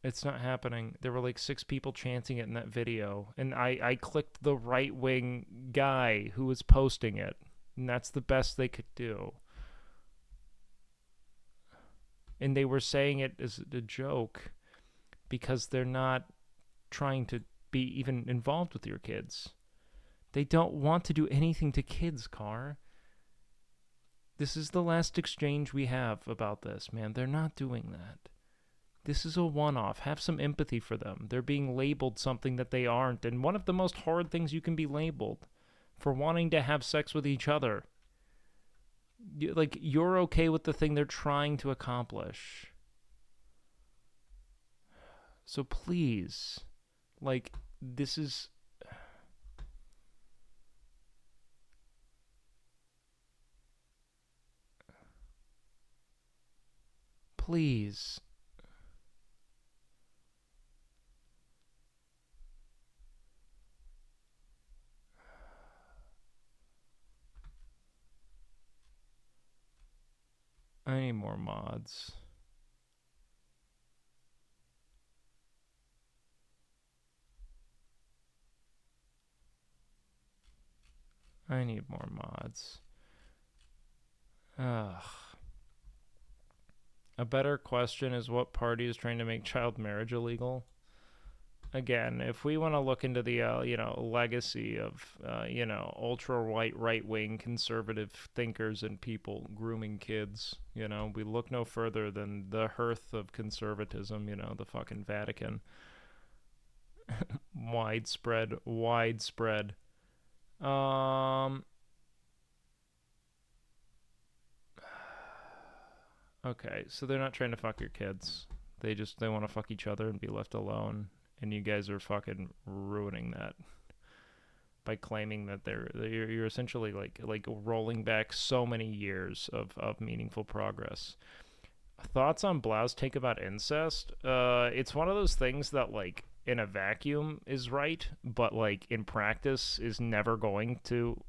It's not happening. There were like 6 people chanting it in that video. And I clicked the right-wing guy who was posting it. And that's the best they could do. And they were saying it as a joke because they're not trying to be even involved with your kids. They don't want to do anything to kids, Car. This is the last exchange we have about this, man. They're not doing that. This is a one-off. Have some empathy for them. They're being labeled something that they aren't. And one of the most hard things you can be labeled for wanting to have sex with each other. You're okay with the thing they're trying to accomplish. So please, this is... Please. I need more mods. I need more mods. Ugh. A better question is, what party is trying to make child marriage illegal? Again, if we want to look into the legacy of ultra-white right-wing conservative thinkers and people grooming kids, we look no further than the hearth of conservatism, the fucking Vatican. widespread. Okay, so they're not trying to fuck your kids. They want to fuck each other and be left alone. And you guys are fucking ruining that by claiming that you're essentially like rolling back so many years of meaningful progress. Thoughts on Blau's take about incest? It's one of those things that like in a vacuum is right, but like in practice is never going to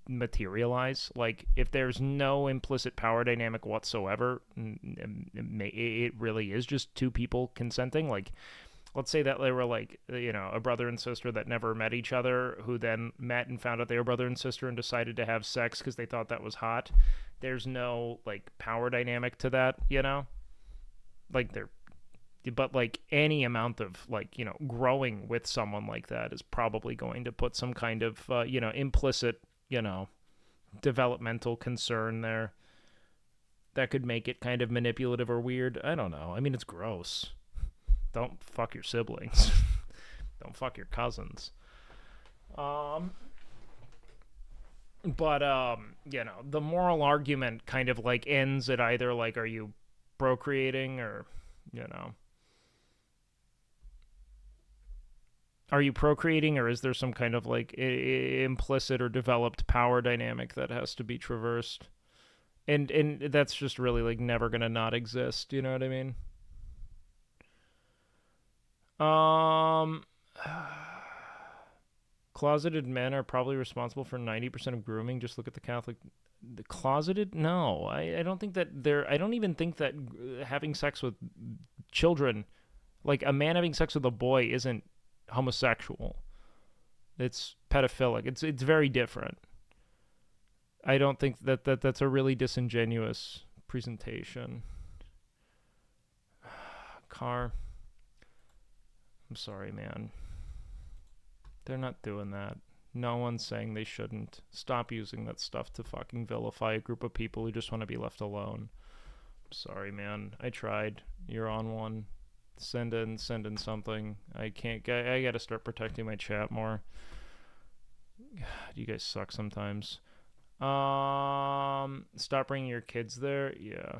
materialize. Like if there's no implicit power dynamic whatsoever, it really is just two people consenting. Like let's say that they were like, a brother and sister that never met each other, who then met and found out they were brother and sister and decided to have sex because they thought that was hot. There's no like power dynamic to that, like but like any amount of like, growing with someone like that is probably going to put some kind of, implicit, developmental concern there that could make it kind of manipulative or weird. I don't know. I mean, it's gross. Don't fuck your siblings. Don't fuck your cousins. But the moral argument kind of like ends at either like, are you procreating or, are you procreating, or is there some kind of like implicit or developed power dynamic that has to be traversed? And that's just really like never gonna not exist. You know what I mean? Closeted men are probably responsible for 90% of grooming. Just look at the closeted. No, I don't think that I don't even think that having sex with children, like a man having sex with a boy, isn't homosexual. It's pedophilic. It's very different. I don't think that's a really disingenuous presentation. Car. I'm sorry, man. They're not doing that. No one's saying they shouldn't. Stop using that stuff to fucking vilify a group of people who just want to be left alone. I'm sorry, man. I tried. You're on one. Send in something. I gotta start protecting my chat more. God, you guys suck sometimes. Stop bringing your kids there. Yeah.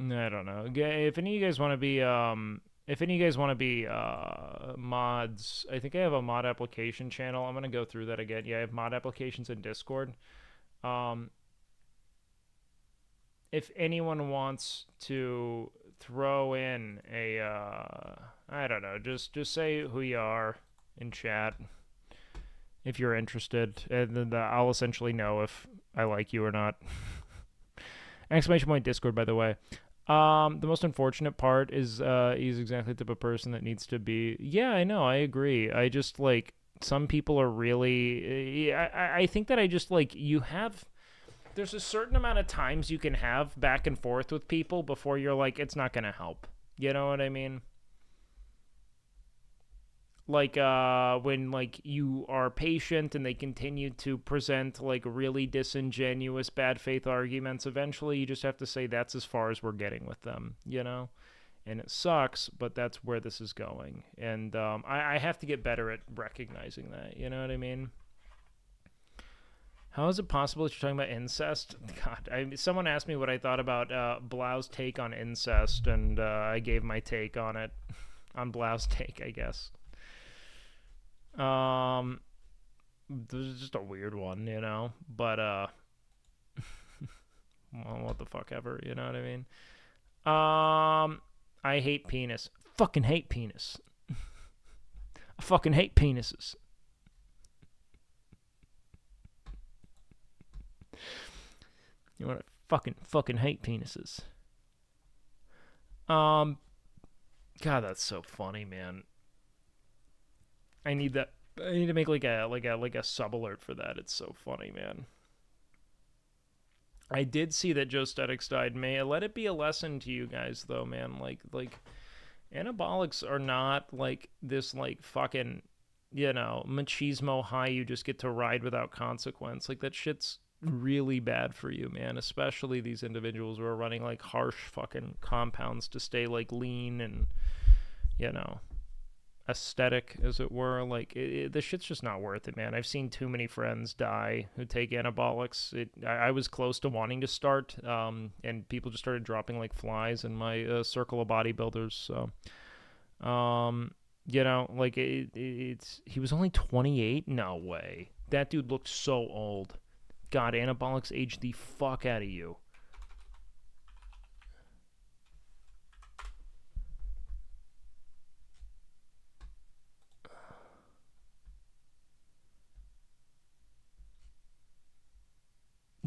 I don't know. If any of you guys want to be mods, I think I have a mod application channel. I'm gonna go through that again. Yeah, I have mod applications in Discord. If anyone wants to throw in a I don't know, just say who you are in chat if you're interested, and then I'll essentially know if I like you or not. Exclamation point Discord, by the way. The most unfortunate part is he's exactly the type of person that needs to be. Yeah, I know. I agree. I just like some people are really. I think that I just like you have. There's a certain amount of times you can have back and forth with people before you're like, it's not gonna help. You know what I mean? Like when like you are patient and they continue to present like really disingenuous bad faith arguments, eventually you just have to say that's as far as we're getting with them, and it sucks, but that's where this is going. And I have to get better at recognizing that, you know what I mean? How is it possible that you're talking about incest? God, someone asked me what I thought about Blau's take on incest, and I gave my take on it, on Blau's take, I guess. This is just a weird one, but well, what the fuck ever, you know what I mean? I hate penis. Fucking hate penis. I fucking hate penises. You want to fucking hate penises. God, that's so funny, man. I need that I need to make like a sub alert for that. It's so funny, man. I did see that Joe Statics died. May I let it be a lesson to you guys, though, man. Like anabolics are not like this, like fucking, you know, machismo high you just get to ride without consequence. Like that shit's really bad for you, man. Especially these individuals who are running like harsh fucking compounds to stay like lean and, you know, aesthetic, as it were. Like the shit's just not worth it, man. I've seen too many friends die who take anabolics. I was close to wanting to start, and people just started dropping like flies in my circle of bodybuilders. So, you know, like he was only 28. No way. That dude looked so old. God, anabolics age the fuck out of you.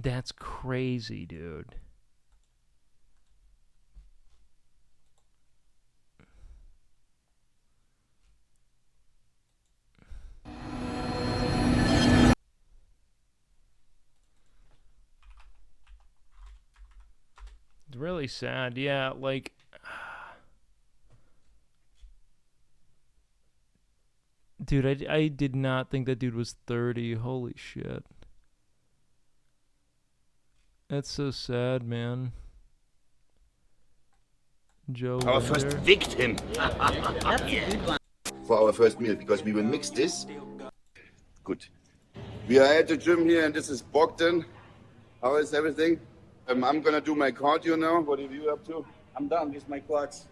That's crazy, dude. It's really sad. Yeah, like dude, I did not think that dude was 30. Holy shit. That's so sad, man. Joe. Our first victim. That's a good one. For our first meal, because we will mix this. Good. We are at the gym here, and this is Bogdan. How is everything? I'm gonna do my cardio now. What are you up to? I'm done with my quads.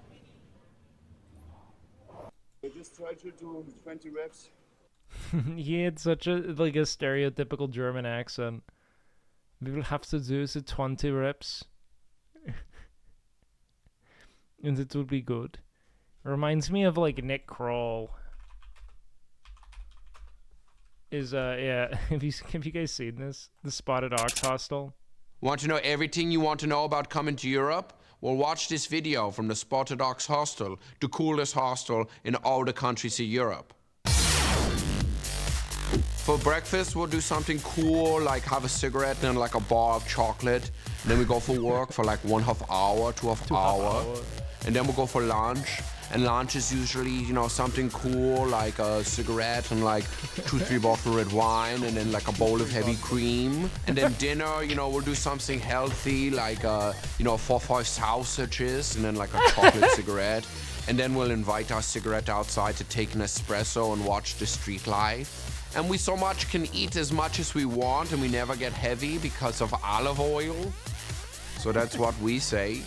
I just try to do 20 reps. He had such a like a stereotypical German accent. We will have to do the 20 reps. And it will be good. Reminds me of like Nick Kroll. Yeah, have you guys seen this? The Spotted Ox Hostel? Want to know everything you want to know about coming to Europe? Well, watch this video from the Spotted Ox Hostel, the coolest hostel in all the countries of Europe. For breakfast, we'll do something cool, like have a cigarette and like a bar of chocolate. And then we go for work for like 1/2 hour, 2.5 hours. And then we'll go for lunch. And lunch is usually, you know, something cool, like a cigarette and like 2-3 bottles of red wine, and then like a bowl of heavy cream. And then dinner, you know, we'll do something healthy, like, you know, 4-5 sausages, and then like a chocolate cigarette. And then we'll invite our cigarette outside to take an espresso and watch the street life. And we so much can eat as much as we want, and we never get heavy because of olive oil. So that's what we say.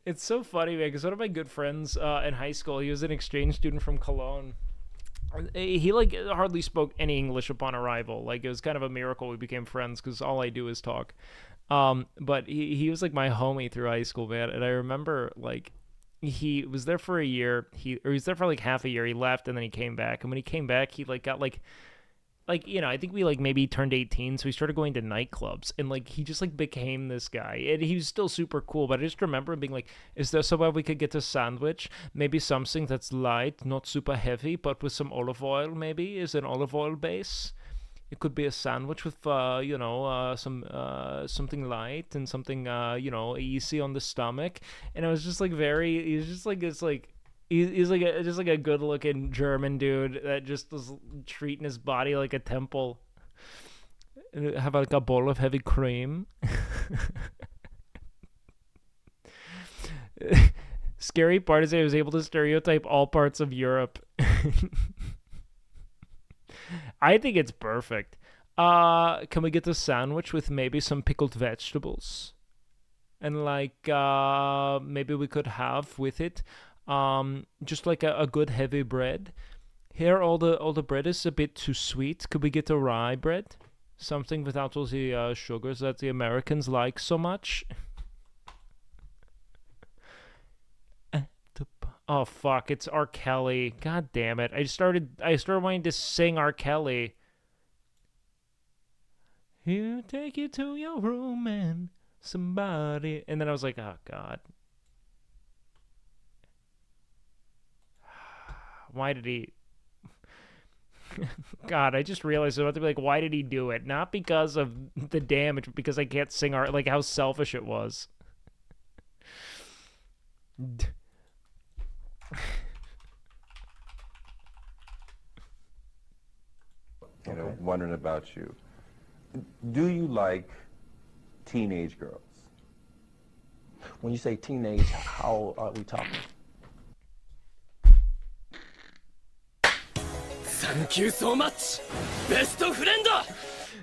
It's so funny, man, because one of my good friends in high school, he was an exchange student from Cologne. He like hardly spoke any English upon arrival. Like it was kind of a miracle we became friends, because all I do is talk. But he was like my homie through high school, man. And I remember like he was there for a year. He was there for like half a year. He left and then he came back. And when he came back, he like got like, you know, I think we like maybe turned 18, so we started going to nightclubs, and like he just like became this guy, and he was still super cool. But I just remember him being like, "Is there somewhere we could get a sandwich? Maybe something that's light, not super heavy, but with some olive oil. Maybe is an olive oil base. It could be a sandwich with you know, something light and something you know, easy on the stomach." And it was just like he was just like it's like. He's like just like a good-looking German dude that just was treating his body like a temple. Have like a bowl of heavy cream. Scary part is I was able to stereotype all parts of Europe. I think it's perfect. Can we get a sandwich with maybe some pickled vegetables? And like maybe we could have with it just like a good heavy bread. Here all the bread is a bit too sweet. Could we get a rye bread? Something without all the sugars that the Americans like so much. Oh fuck, it's R. Kelly. God damn it. I started wanting to sing R. Kelly. He'll take you to your room and somebody, and then I was like, oh god. Why did he? God, I just realized I was about to be like, why did he do it? Not because of the damage, but because I can't sing art. Like how selfish it was. Wondering about you. Do you like teenage girls? When you say teenage, how are we talking? Thank you so much, best friend.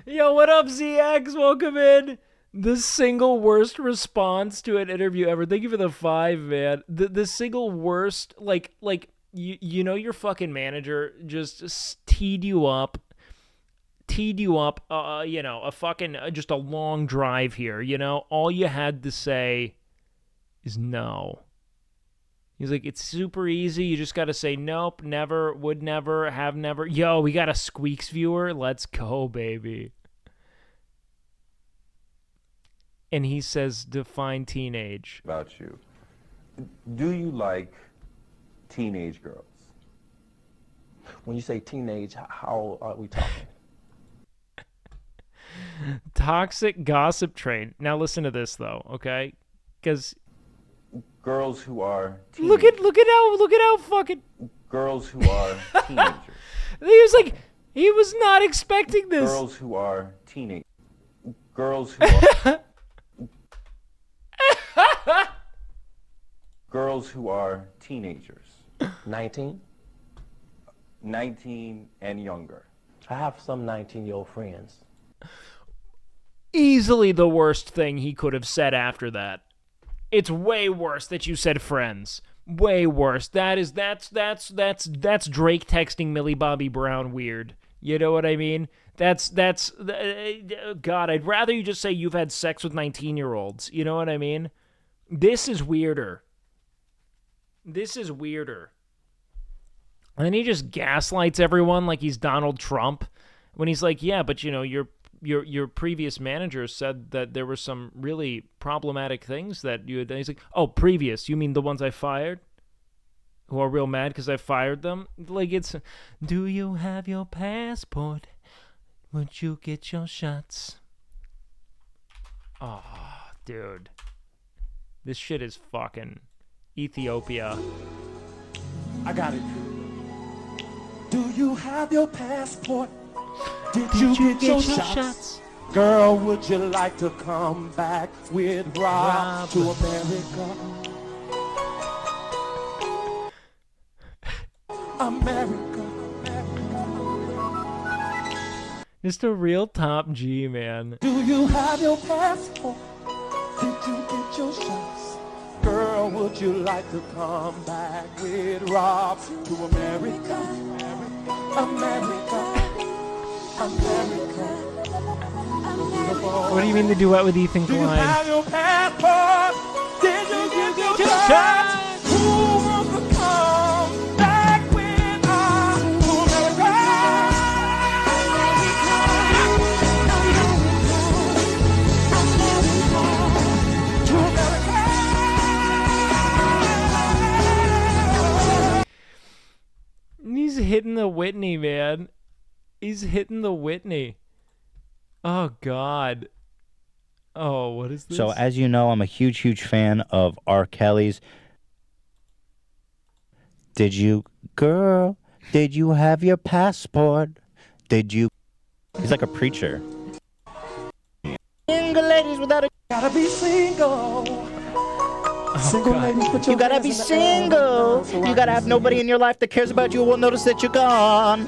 Yo, what up, ZX? Welcome in. The single worst response to an interview ever. Thank you for the 5, man. The single worst, like you know, your fucking manager just teed you up, you know, a fucking just a long drive here. You know, all you had to say is no. He's like, it's super easy. You just got to say nope, never, would never, have never. Yo, we got a Squeaks viewer. Let's go, baby. And he says, define teenage. About you. Do you like teenage girls? When you say teenage, how are we talking? Toxic gossip train. Now listen to this though, okay? Because girls who are look at how fucking girls who are teenagers. He was not expecting this. Girls who are teenagers. Girls who are girls who are teenagers. 19? 19 and younger. I have some 19-year-old friends. Easily the worst thing he could have said after that. It's way worse that you said friends. Way worse. That's Drake texting Millie Bobby Brown weird. You know what I mean? That's God, I'd rather you just say you've had sex with 19-year-olds. You know what I mean? This is weirder. This is weirder. And then he just gaslights everyone like he's Donald Trump when he's like, yeah, but you know, your previous manager said that there were some really problematic things that you had done. He's like, oh, previous, you mean the ones I fired? Who are real mad because I fired them? Like, it's, do you have your passport? Would you get your shots? Oh, dude. This shit is fucking Ethiopia. I got it. Do you have your passport? Did you get your shots? Girl, would you like to come back with Rob to America? America. Just a real top G, man. Do you have your passport? Did you get your shots? Girl, would you like to come back with Rob to America? America. America. What do you mean the duet with Ethan Do you Klein? have your passport? Did you get your shots? Who wants to come back with us to America? He's hitting the Whitney, man. He's hitting the Whitney. Oh, God. Oh, what is this? So, as you know, I'm a huge fan of R. Kelly's. Did you have your passport? Did you? He's like a preacher. Single ladies without a gotta be single. Single ladies, put your You gotta hands be in the air. single. So I You gotta can have see nobody you. in your life that cares about you who will notice that you're gone.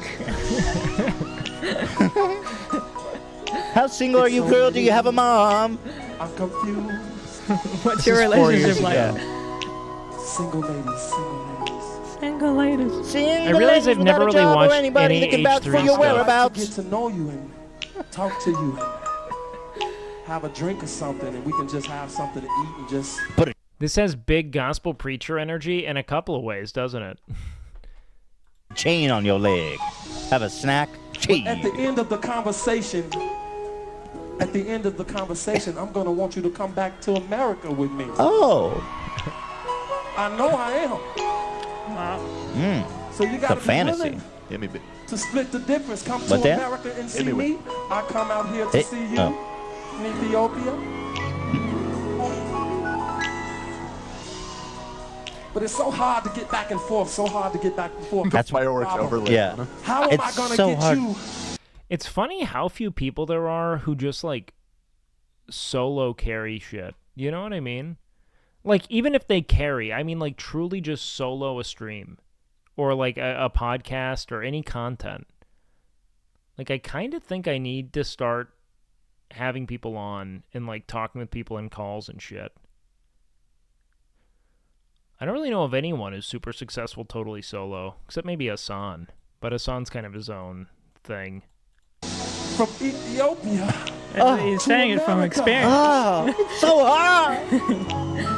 How single are you, girl? Do you have a mom? I'm confused. What's your relationship like? Single ladies, single ladies. Single ladies. Single I realize ladies I've never without a really job or watched anybody any that can vouch for H3 your stuff. whereabouts. Get to know you and talk to you and have a drink or something, and we can just have something to eat and just. This has big gospel preacher energy in a couple of ways, doesn't it? Chain on your leg. Have a snack. Cheese. At the end of the conversation, I'm gonna want you to come back to America with me. Oh. I know I am. So you It's got a to be fantasy. willing to split the difference. Come to What that? America and see me. I come out here to see you in Ethiopia. But it's so hard to get back and forth. So hard to get back and forth. That's fireworks overlay. Yeah. How am I It's gonna so get hard. you? It's funny how few people there are who just like solo carry shit. You know what I mean? Like, even if they carry, I mean, like, truly just solo a stream or like a podcast or any content. Like, I kind of think I need to start having people on and like talking with people in calls and shit. I don't really know of anyone who's super successful totally solo, except maybe Hassan. But Hassan's kind of his own thing. From Ethiopia. He's saying it from experience. Oh, it's so hard.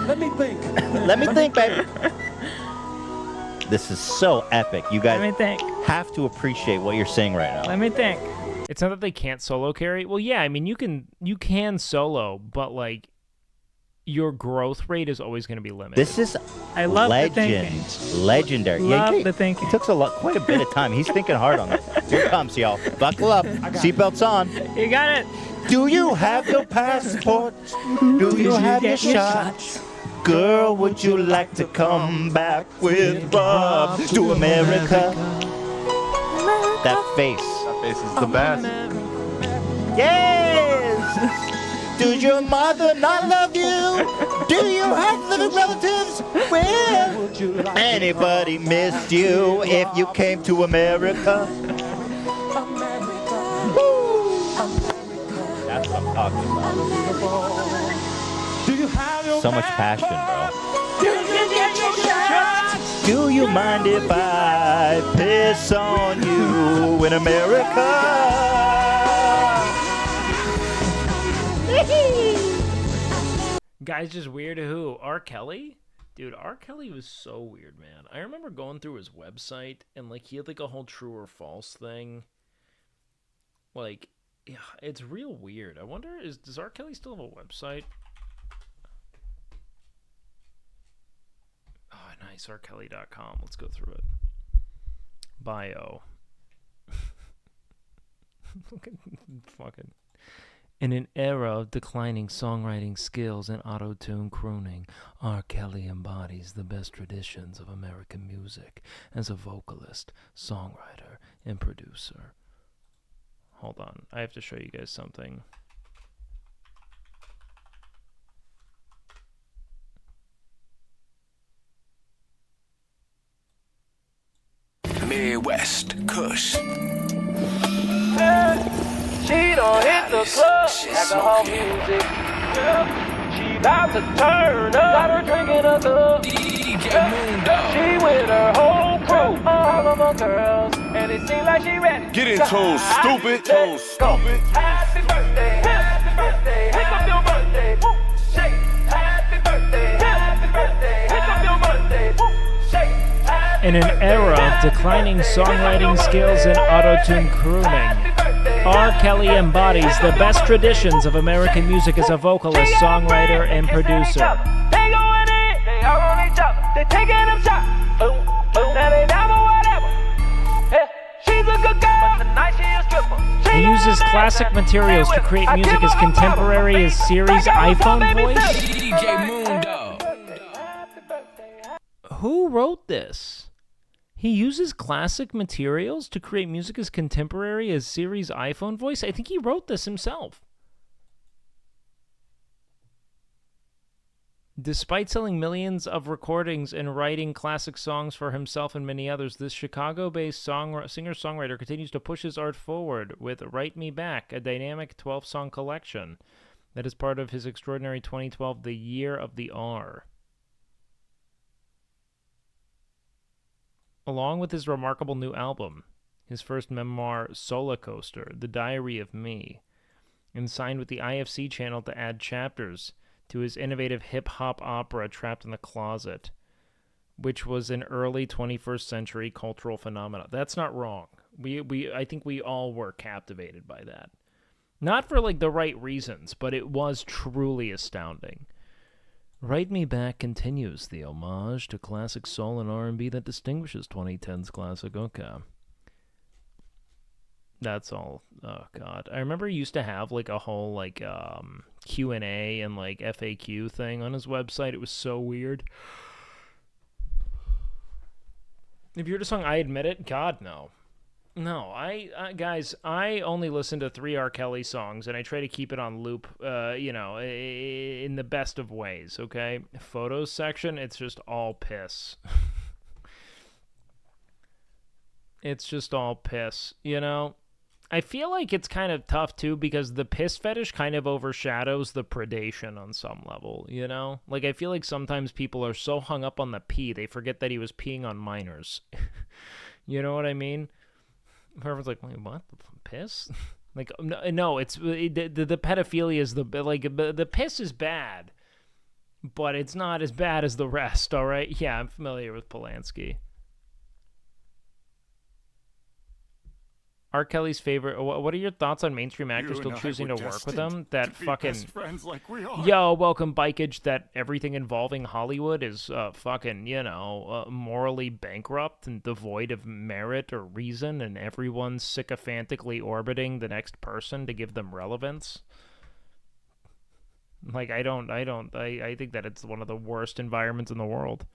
Let me think. Let me think, baby. This is so epic. You guys Let me think. have to appreciate what you're saying right now. Let me think. It's not that they can't solo carry. Well, yeah, I mean, you can solo, but like your growth rate is always going to be limited. This is I love the thinking. Legendary. Love the thinking. It took quite a bit of time. He's thinking hard on this. Here it comes, y'all. Buckle up. Seatbelts on. You got it. Do you have your passport? Do you have your shots? Girl, would you like to come back with Bob to America? That face. That face is the best. Yes! Does your mother not love you? Do you have living relatives? Well, anybody missed you if you came to America? That's what I'm talking about. So much passion, bro. Do you mind if I piss on you in America? Guys, just weird who? R. Kelly? Dude, R. Kelly was so weird, man. I remember going through his website and like he had like a whole true or false thing. Like, yeah, it's real weird. I wonder, does R. Kelly still have a website? Oh, nice. rkelly.com. Let's go through it. Bio. Look at fucking. In an era of declining songwriting skills and auto-tune crooning, R. Kelly embodies the best traditions of American music as a vocalist, songwriter, and producer. Hold on. I have to show you guys something. Midwest Kush. She don't hit the club, alcohol music. Yeah. She about to turn up, got her drinking a cup. Yeah. She with her whole crew, all of her girls, and it seems like she ready. Get in tune, stupid. Tune, stupid. Happy birthday, happy birthday, pick up your birthday. Woo. Shake, happy birthday, happy birthday, pick up your birthday. Woo. Shake. In an era of declining songwriting skills and auto-tune crooning, R. Kelly embodies the best traditions of American music as a vocalist, songwriter, and producer. They going in, they all on each other, they taking them shots. Boom, boom, now they down for whatever. Yeah, she's a good girl, but tonight she a stripper. He uses classic materials to create music as contemporary as Siri's iPhone voice. DJ Mundo. Who wrote this? He uses classic materials to create music as contemporary as Siri's iPhone voice? I think he wrote this himself. Despite selling millions of recordings and writing classic songs for himself and many others, this Chicago-based singer-songwriter continues to push his art forward with Write Me Back, a dynamic 12-song collection that is part of his extraordinary 2012 The Year of the R. Along with his remarkable new album, his first memoir, Solar Coaster, The Diary of Me, and signed with the IFC channel to add chapters to his innovative hip-hop opera Trapped in the Closet, which was an early 21st century cultural phenomenon. That's not wrong. I think we all were captivated by that. Not for like the right reasons, but it was truly astounding. Write Me Back continues the homage to classic soul and R&B that distinguishes 2010's classic. Okay. That's all. Oh, God. I remember he used to have, like, a whole, like, Q&A and, like, FAQ thing on his website. It was so weird. If you heard a song, I Admit It, God, no. No, guys, I only listen to 3 R. Kelly songs, and I try to keep it on loop, you know, in the best of ways, okay? Photos section, it's just all piss. It's just all piss, you know? I feel like it's kind of tough, too, because the piss fetish kind of overshadows the predation on some level, you know? Like, I feel like sometimes people are so hung up on the pee, they forget that he was peeing on minors. You know what I mean? Everyone's like, wait, what? Piss? Like, no, it's the pedophilia is the piss is bad, but it's not as bad as the rest. All right, yeah, I'm familiar with Polanski. R. Kelly's favorite. What are your thoughts on mainstream actors still choosing to work with him? That fucking friends like we are. yo, welcome Bikeage. That everything involving Hollywood is fucking, you know, morally bankrupt and devoid of merit or reason, and everyone's sycophantically orbiting the next person to give them relevance. Like, I think that it's one of the worst environments in the world.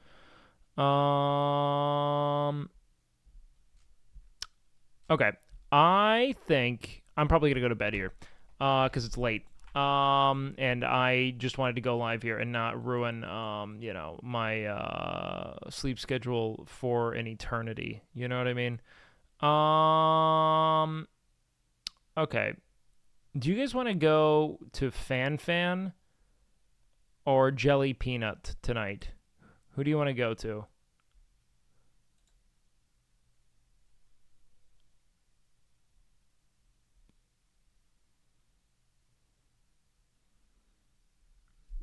Okay. I think I'm probably going to go to bed here because it's late. And I just wanted to go live here and not ruin, you know, my sleep schedule for an eternity. You know what I mean? Okay. Do you guys want to go to Fan or Jelly Peanut tonight? Who do you want to go to?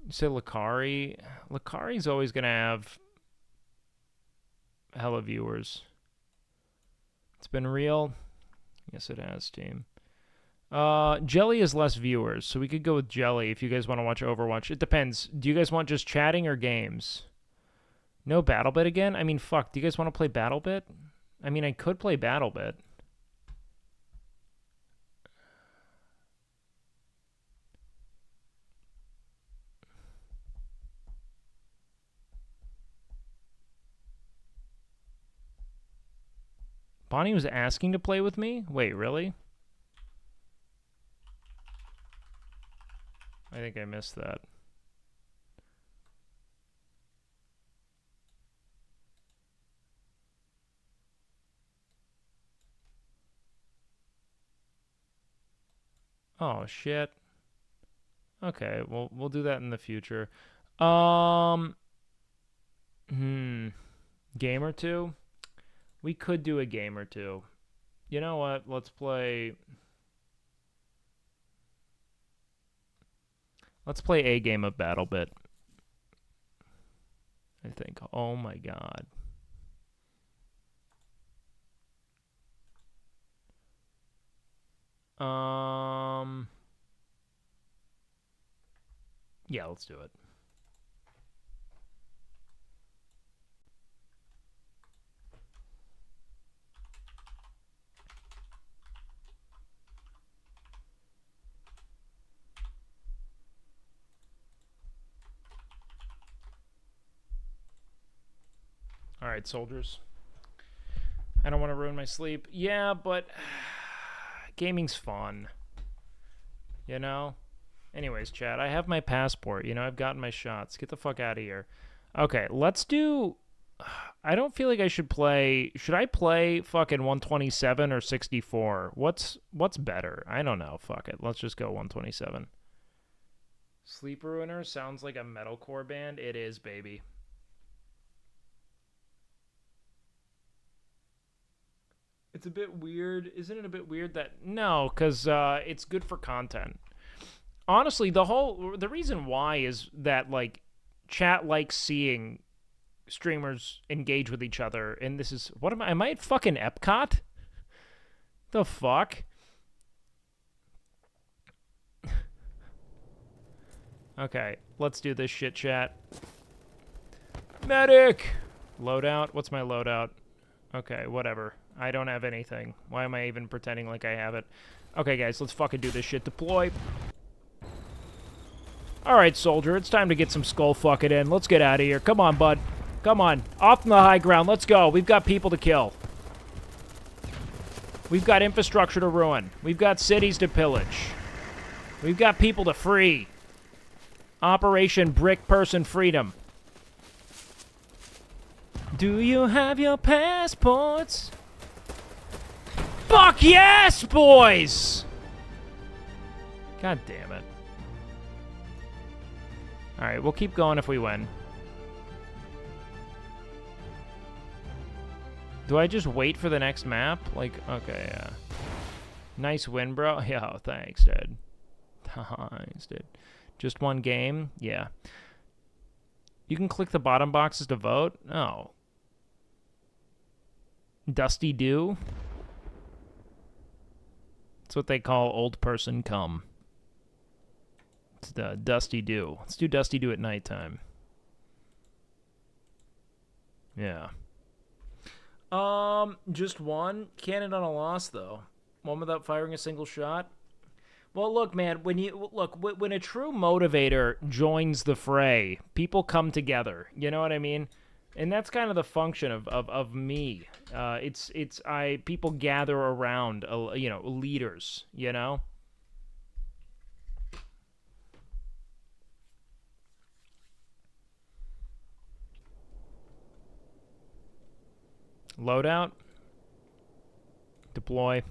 You say Lakari. Lakari's always going to have hella viewers. It's been real. Yes, it has, team. Jelly is less viewers, so we could go with Jelly if you guys want to watch Overwatch. It depends. Do you guys want just chatting or games? No BattleBit again? I mean, fuck. Do you guys want to play BattleBit? I mean, I could play BattleBit. Bonnie was asking to play with me? Wait, really? I think I missed that. Oh, shit. Okay, well, we'll do that in the future. Game or two? We could do a game or two. You know what? Let's play a game of BattleBit. I think. Oh my god. Yeah, let's do it. All right, soldiers. I don't want to ruin my sleep. Yeah, but gaming's fun. You know? Anyways, chat, I have my passport. You know, I've gotten my shots. Get the fuck out of here. Okay, let's do... I don't feel like I should play... Should I play fucking 127 or 64? What's better? I don't know. Fuck it. Let's just go 127. Sleep Ruiner sounds like a metalcore band. It is, baby. It's a bit weird. Isn't it a bit weird that... No, because it's good for content. Honestly, the reason why is that, like, chat likes seeing streamers engage with each other, and this is... What am I at fucking Epcot? The fuck? Okay, let's do this shit, chat. Medic! Loadout? What's my loadout? Okay, whatever. I don't have anything. Why am I even pretending like I have it? Okay, guys, let's fucking do this shit. Deploy. Alright, soldier, it's time to get some skull fucking in. Let's get out of here. Come on, bud. Come on. Off from the high ground. Let's go. We've got people to kill. We've got infrastructure to ruin. We've got cities to pillage. We've got people to free. Operation Brick Person Freedom. Do you have your passports? Fuck yes, boys! God damn it. Alright, we'll keep going if we win. Do I just wait for the next map? Like, okay, yeah. Nice win, bro. Yeah, thanks, dude. Thanks, dude. Just one game? Yeah. You can click the bottom boxes to vote? Oh. Dusty Dew? That's what they call old person cum. It's the Dusty Dew. Let's do Dusty Dew at nighttime. Yeah. Just one. Cannon on a loss, though. One without firing a single shot. Well, look, man, when a true motivator joins the fray, people come together. You know what I mean? And that's kind of the function of me. People gather around, leaders, you know? Loadout. Deploy.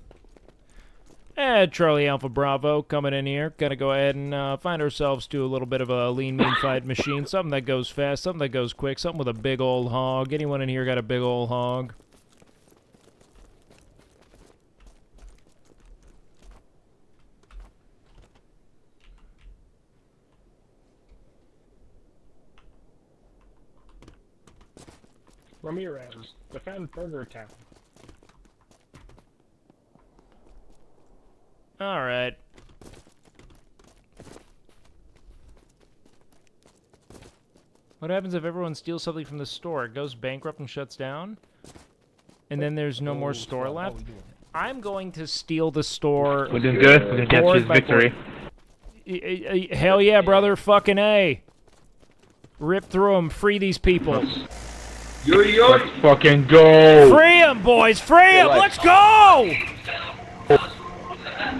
Charlie Alpha Bravo coming in here. Gotta go ahead and find ourselves to a little bit of a lean, mean fight machine. Something that goes fast, something that goes quick, something with a big old hog. Anyone in here got a big old hog? Ramirez, defend Burger Town. All right. What happens if everyone steals something from the store? It goes bankrupt and shuts down? And then there's no more store left? I'm going to steal the store. We did good. We did his victory. Hell yeah, brother. Fucking A. Rip through them. Free these people. Let's fucking go. Free them, boys. Free them. Let's go.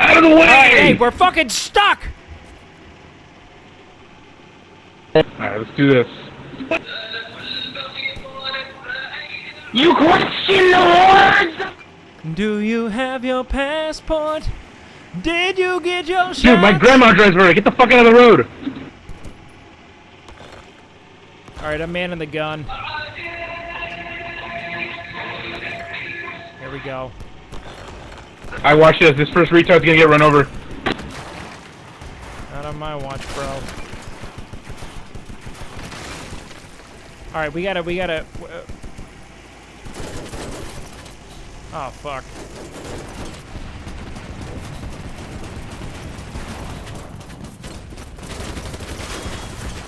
Out of the way! Hey, we're fucking stuck! Alright, let's do this. You question the words! Do you have your passport? Did you get your shot? Dude, my grandma drives over. Get the fuck out of the road! Alright, I'm manning the gun. Here we go. I watch this. This first retard's gonna get run over. Not on my watch, bro. Alright, we gotta... Oh, fuck.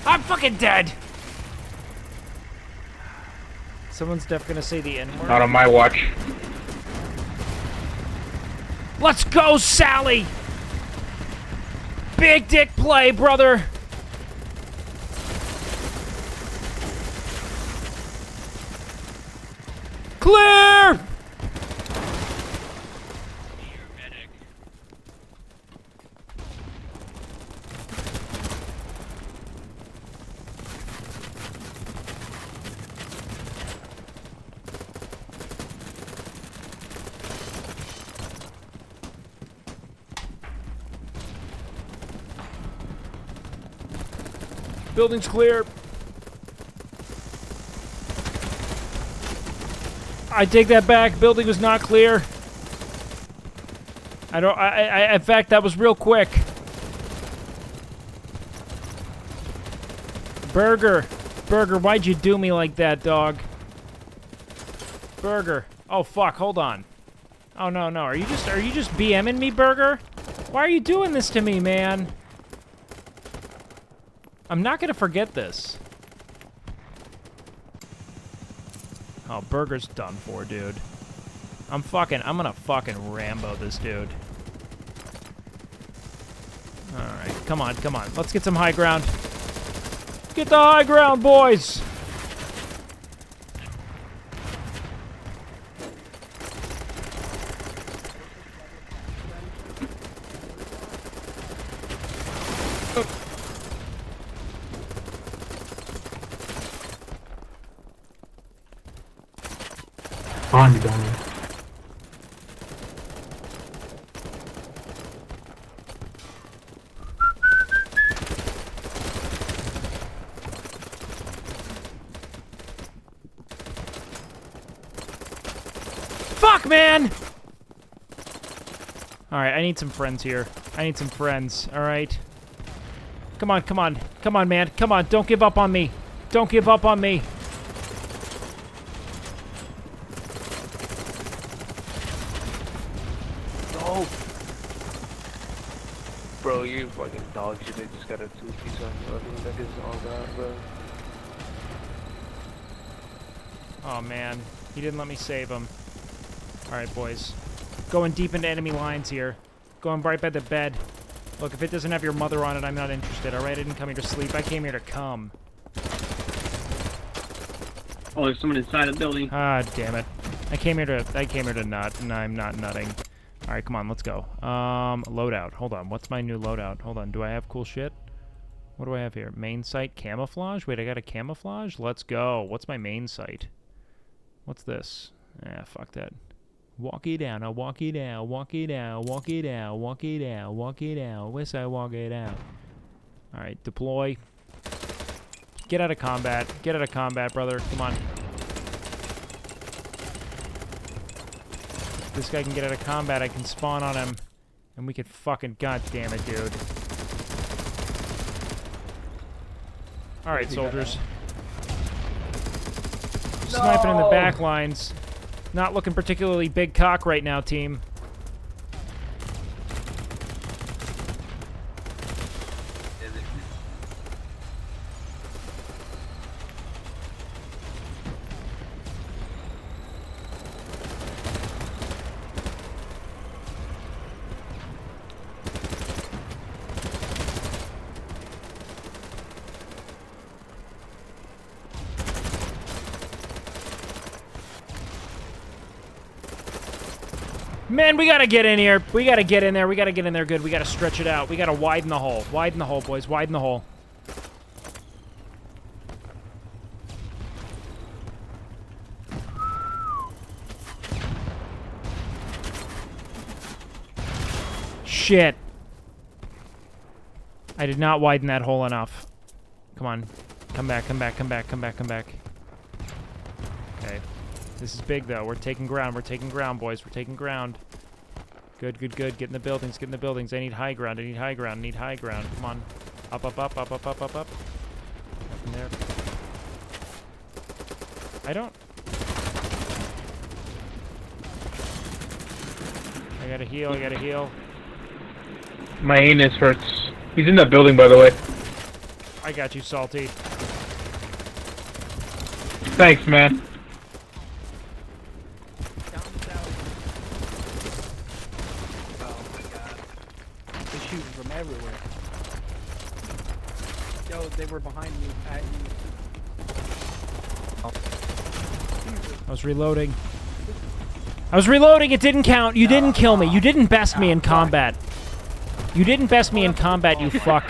I'm fucking dead! Someone's definitely gonna say the N-word. Not on my watch. Let's go, Sally! Big dick play, brother! Clear! Building's clear. I take that back. Building was not clear. In fact, that was real quick. Burger, why'd you do me like that, dog? Burger. Oh fuck, hold on. Oh no, are you just BMing me, Burger? Why are you doing this to me, man? I'm not gonna forget this. Oh, Burger's done for, dude. I'm gonna fucking Rambo this dude. Alright, come on, come on. Let's get some high ground. Get the high ground, boys! On you, dummy. Fuck, man! Alright, I need some friends here. I need some friends, alright? Come on, come on. Come on, man. Come on, don't give up on me. Don't give up on me. No! Bro, you fucking dog shit. They just got a 2-piece on you. I mean, that is all that, bro. Oh, man. He didn't let me save him. Alright, boys. Going deep into enemy lines here. Going right by the bed. Look, if it doesn't have your mother on it, I'm not interested, alright? I didn't come here to sleep. I came here to come. Oh, there's someone inside the building. Ah, damn it. I came here to nut, and I'm not nutting. Alright, come on, let's go. Loadout. Hold on. What's my new loadout? Hold on. Do I have cool shit? What do I have here? Main site camouflage? Wait, I got a camouflage? Let's go. What's my main site? What's this? Ah, fuck that. Walk it down, I'll walk it down, walk it down, walk it down, walk it down, walk it down. West side, walk it down. Alright, deploy. Get out of combat. Get out of combat, brother. Come on. If this guy can get out of combat, I can spawn on him. And we can fucking... God damn it, dude. Alright, soldiers. Sniping in the back lines. Not looking particularly big cock right now, team. Man, we gotta get in here. We gotta get in there. We gotta get in there good. We gotta stretch it out. We gotta widen the hole. Widen the hole, boys. Widen the hole. Shit. I did not widen that hole enough. Come on. Come back, come back, come back, come back, come back. Okay. This is big, though. We're taking ground. We're taking ground, boys. We're taking ground. Good, good, good. Get in the buildings. Get in the buildings. I need high ground. I need high ground. I need high ground. Come on. Up, up, up, up, up, up, up, up. Up in there. I don't... I gotta heal. I gotta heal. My anus hurts. He's in that building, by the way. I got you, Salty. Thanks, man. From everywhere. Yo, they were behind me, at you. I was reloading. I was reloading. It didn't count. You didn't kill me. You didn't best me in combat. You didn't best me in combat, you fuck.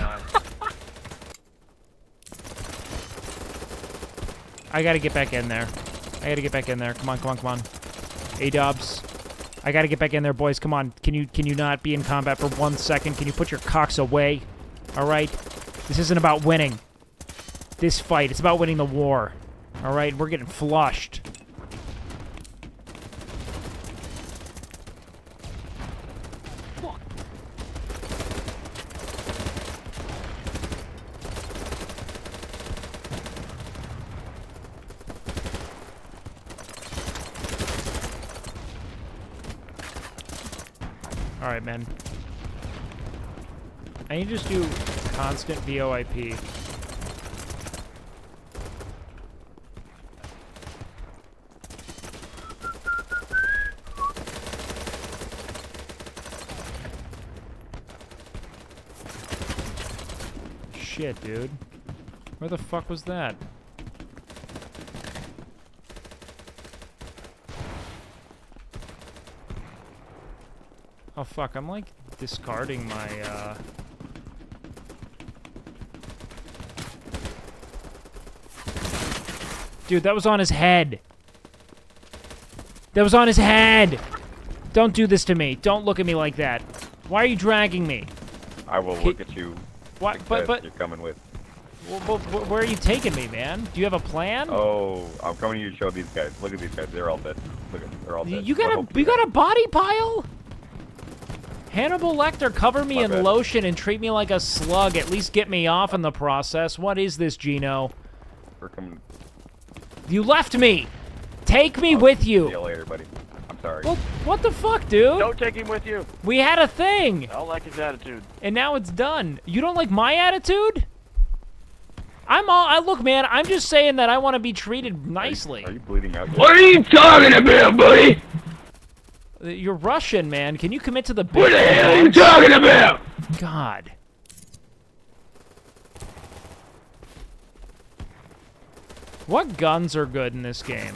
I gotta get back in there. I gotta get back in there. Come on, come on, come on. A-dubs. I gotta get back in there, boys. Come on. Can you not be in combat for 1 second? Can you put your cocks away? Alright? This isn't about winning. This fight. It's about winning the war. Alright? We're getting flushed. Alright, man. I need to just do constant VOIP. shit, dude. Where the fuck was that? Oh fuck, I'm like discarding my Dude, that was on his head. That was on his head! Don't do this to me. Don't look at me like that. Why are you dragging me? I will look at you. What? But you're coming with. Well, where are you taking me, man? Do you have a plan? Oh, I'm coming to you to show these guys. Look at these guys. They're all dead. Look at them. They're all dead. You got a body pile? Hannibal Lecter, cover me in lotion and treat me like a slug. At least get me off in the process. What is this, Gino? We're coming. You left me. Take me with you. See you later, buddy. I'm sorry. Well, what the fuck, dude? Don't take him with you. We had a thing. I don't like his attitude. And now it's done. You don't like my attitude? Look, man, I'm just saying that I want to be treated nicely. Are you bleeding out? What are you talking about, buddy? You're Russian, man. Can you commit to the What the hell are you talking about? God. What guns are good in this game?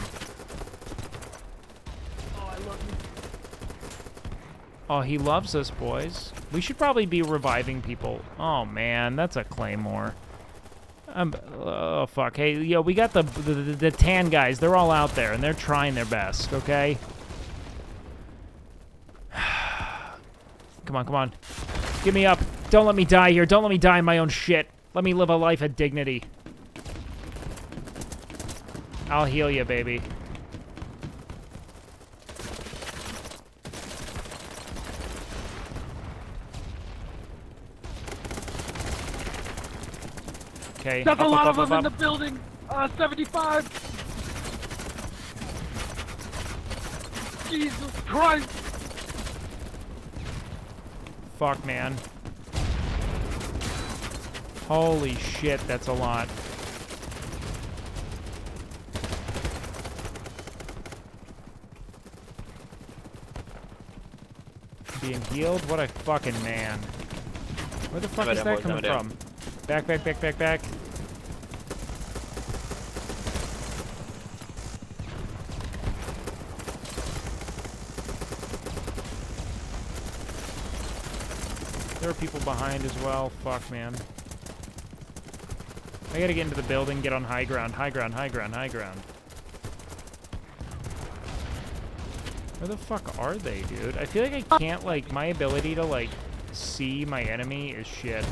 Oh, he loves us, boys. We should probably be reviving people. Oh, man, that's a claymore. Oh, fuck. Hey, yo, we got the tan guys. They're all out there, and they're trying their best, okay? Come on, come on. Get me up. Don't let me die here. Don't let me die in my own shit. Let me live a life of dignity. I'll heal you, baby. Okay. There's a lot of up, them in the building. 75. Jesus Christ. Fuck, man. Holy shit, that's a lot. Being healed? What a fucking man. Where the fuck is that coming from? Back, back, back, back, back. There are people behind as well. Fuck, man. I gotta get into the building, get on high ground, high ground, high ground, high ground. Where the fuck are they, dude? I feel like I can't, like, my ability to, like, see my enemy is shit.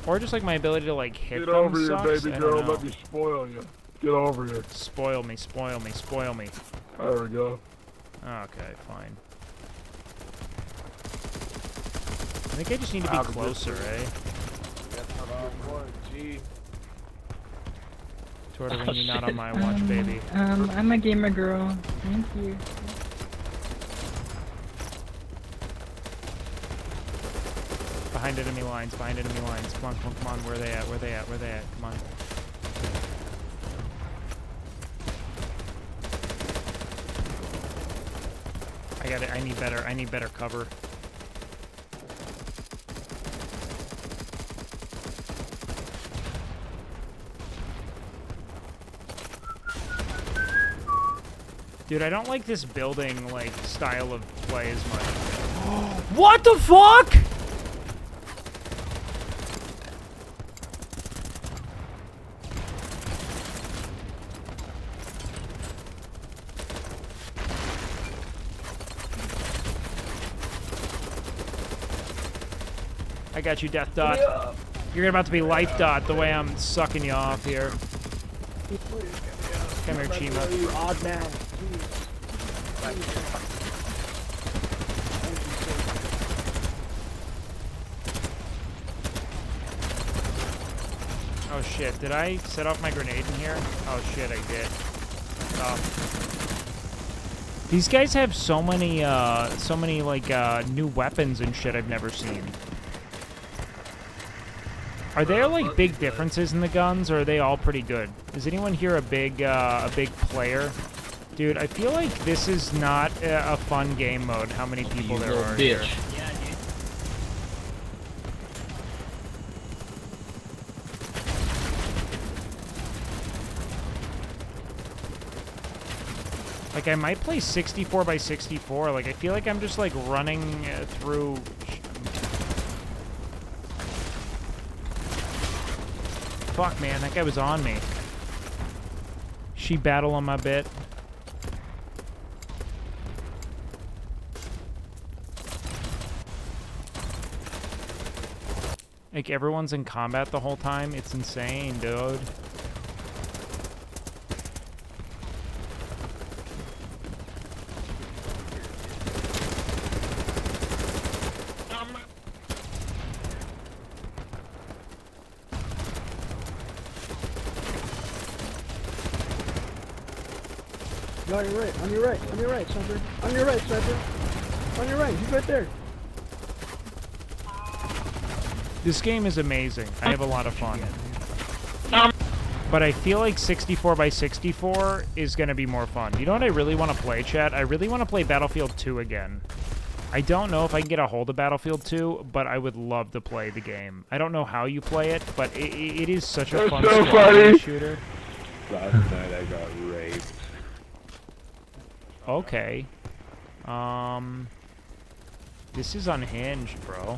Or just, like, my ability to, like, hit them over here, sucks. baby I girl. don't know. Let me spoil you. Get over here. Spoil me, spoil me, spoil me. There we go. Okay, fine. I think I just need to be closer, eh? Tortoring, you're not on my watch, baby. I'm a gamer girl. Thank you. Behind enemy lines, behind enemy lines. Come on, come on, come on. Where are they at? Where are they at? Where are they at? Come on. I got it. I need better cover. Dude, I don't like this building, like, style of play as much. What the fuck?! I got you, Death Dot. You're about to be Life Dot the way I'm sucking you off here. Come here, Chima. Odd man. Oh shit, did I set off my grenade in here? Oh shit, I did. These guys have so many like, new weapons and shit I've never seen. Are there, like, big differences in the guns, or are they all pretty good? Is anyone here a big player? Dude, I feel like this is not a fun game mode, how many people there are here. Yeah, dude. Like, I might play 64 by 64. Like, I feel like I'm just, like, running through... Fuck, man, that guy was on me. She battle on my bit. Like, everyone's in combat the whole time. It's insane, dude. No, on your right, on your right, on your right, Sniper. On your right, Sniper. On your right, he's right there. This game is amazing. I have a lot of fun. But I feel like 64 by 64 is going to be more fun. You know what I really want to play, chat? I really want to play Battlefield 2 again. I don't know if I can get a hold of Battlefield 2, but I would love to play the game. I don't know how you play it, but it is such a fun squad shooter. Last night I got raped. Okay. This is unhinged, bro.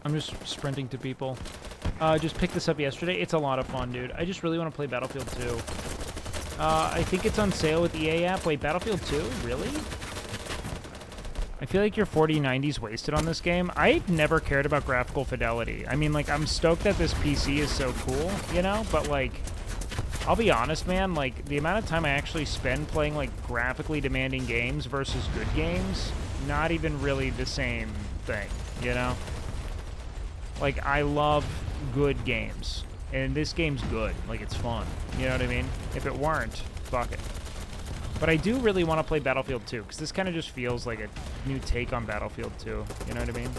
I'm just sprinting to people. Just picked this up yesterday. It's a lot of fun, dude. I just really want to play Battlefield 2. I think it's on sale with the EA app. Wait, Battlefield 2? Really? I feel like your 4090's wasted on this game. I've never cared about graphical fidelity. I mean, like, I'm stoked that this PC is so cool, you know? But, like, I'll be honest, man. Like, the amount of time I actually spend playing, like, graphically demanding games versus good games, not even really the same thing, you know? Like, I love good games. And this game's good. Like, it's fun. You know what I mean? If it weren't, fuck it. But I do really want to play Battlefield 2, because this kind of just feels like a new take on Battlefield 2. You know what I mean?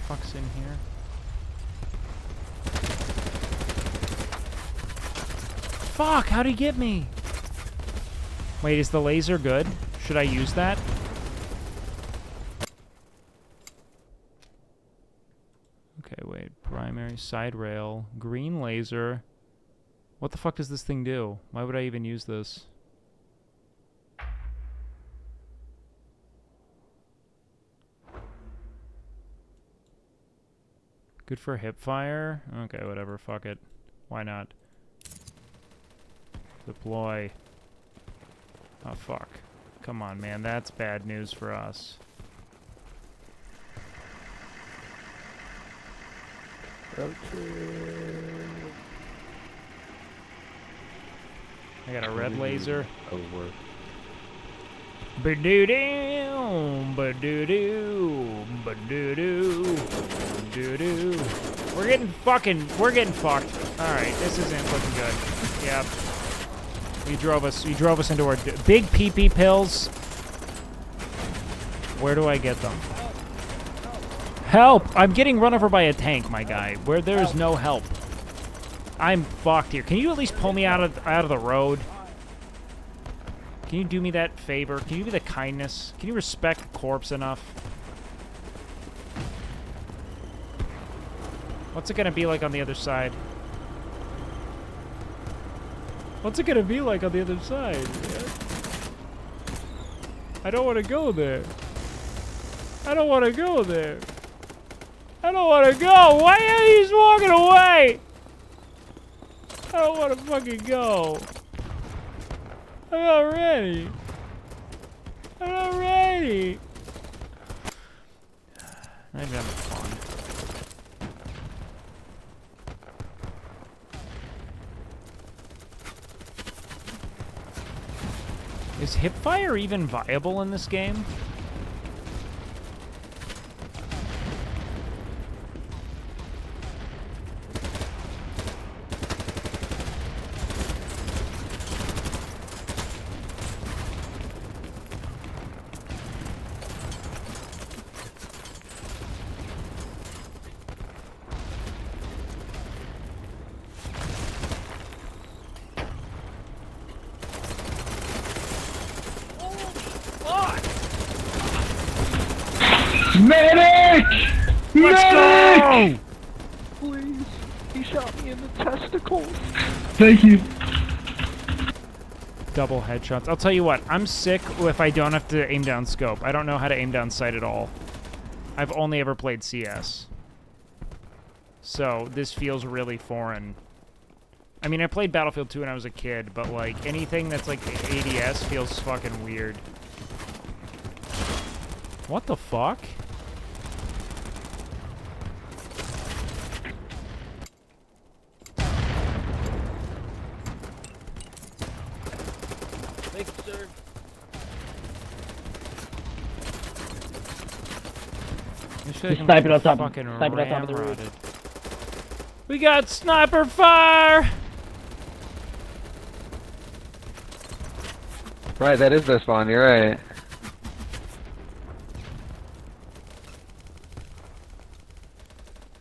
Fuck's in here. Fuck, how'd he get me? Wait, is the laser good? Should I use that? Okay, wait. Primary, side rail, green laser. What the fuck does this thing do? Why would I even use this? Good for hip fire? Okay, whatever, fuck it. Why not? Deploy. Oh, fuck. Come on, man, that's bad news for us. I got a red laser. Over. Ba-doo-doo, ba-doo-doo, ba-doo-doo, ba-doo-doo. We're getting fucked. Alright, this isn't looking good. Yep. You drove us into our big pee-pee pills. Where do I get them? Help! I'm getting run over by a tank, my guy. Where there's no help. I'm fucked here. Can you at least pull me out of the road? Can you do me that favor? Can you do the kindness? Can you respect the corpse enough? What's it gonna be like on the other side? What's it gonna be like on the other side? Man? I don't want to go there. I don't want to go there. I don't want to go. Why are you just walking away? I don't want to fucking go. I'm not ready. I'm not ready. I'm having fun. Is hipfire even viable in this game? Medic! Let's go! Please. He shot me in the testicles. Thank you. Double headshots. I'll tell you what, I'm sick if I don't have to aim down scope. I don't know how to aim down sight at all. I've only ever played CS. So, this feels really foreign. I mean, I played Battlefield 2 when I was a kid, but, like, anything that's, like, ADS feels fucking weird. What the fuck? Thank you, sir. Just snipe it on top. Fucking Snipe it on top of the roof. ramrodded. We got sniper fire! Right, that is the spawn, you're right.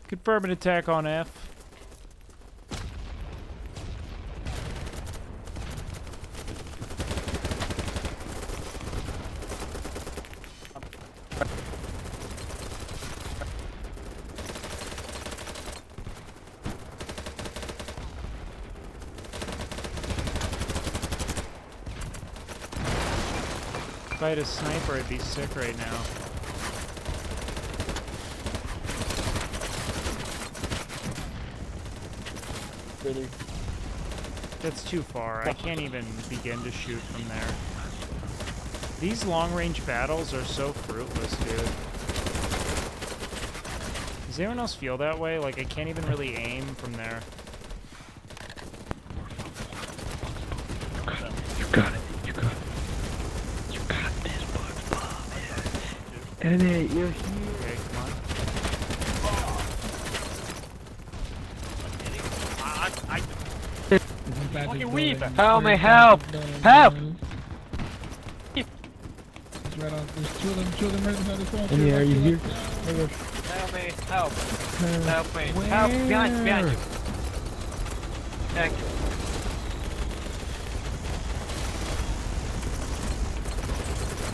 Confirm an attack on F. If I had a sniper, I'd be sick right now. Really? That's too far. I can't even begin to shoot from there. These long-range battles are so fruitless, dude. Does anyone else feel that way? Like, I can't even really aim from there. You got it. You got it. You got this, bud. Edit, you're here. Okay, come on. Fucking weave! Help me, help! Help! Right on. There's two of them right beside the phone. In the air, you hear? Help me, help! Help me, help! Behind you! Thank you.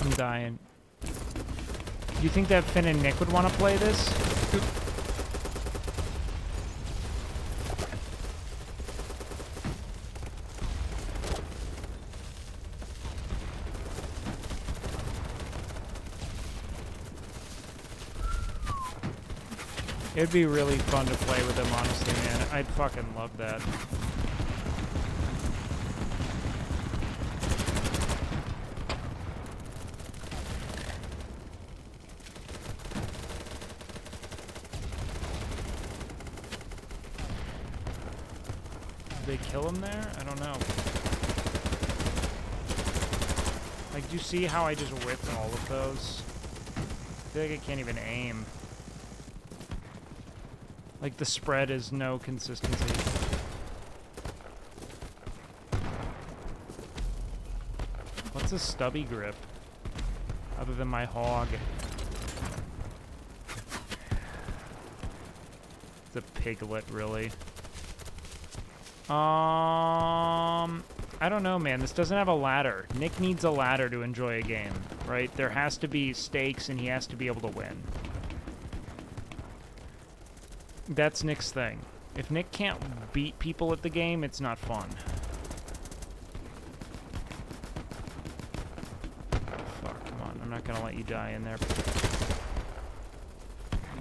I'm dying. You think that Finn and Nick would want to play this? It'd be really fun to play with them, honestly, man. I'd fucking love that. Did they kill him there? I don't know. Like, do you see how I just whipped all of those? I feel like I can't even aim. Like, the spread is no consistency. What's a stubby grip? Other than my hog. It's a piglet, really. I don't know, man. This doesn't have a ladder. Nick needs a ladder to enjoy a game, right? There has to be stakes, and he has to be able to win. That's Nick's thing. If Nick can't beat people at the game, it's not fun. Fuck, come on. I'm not gonna let you die in there.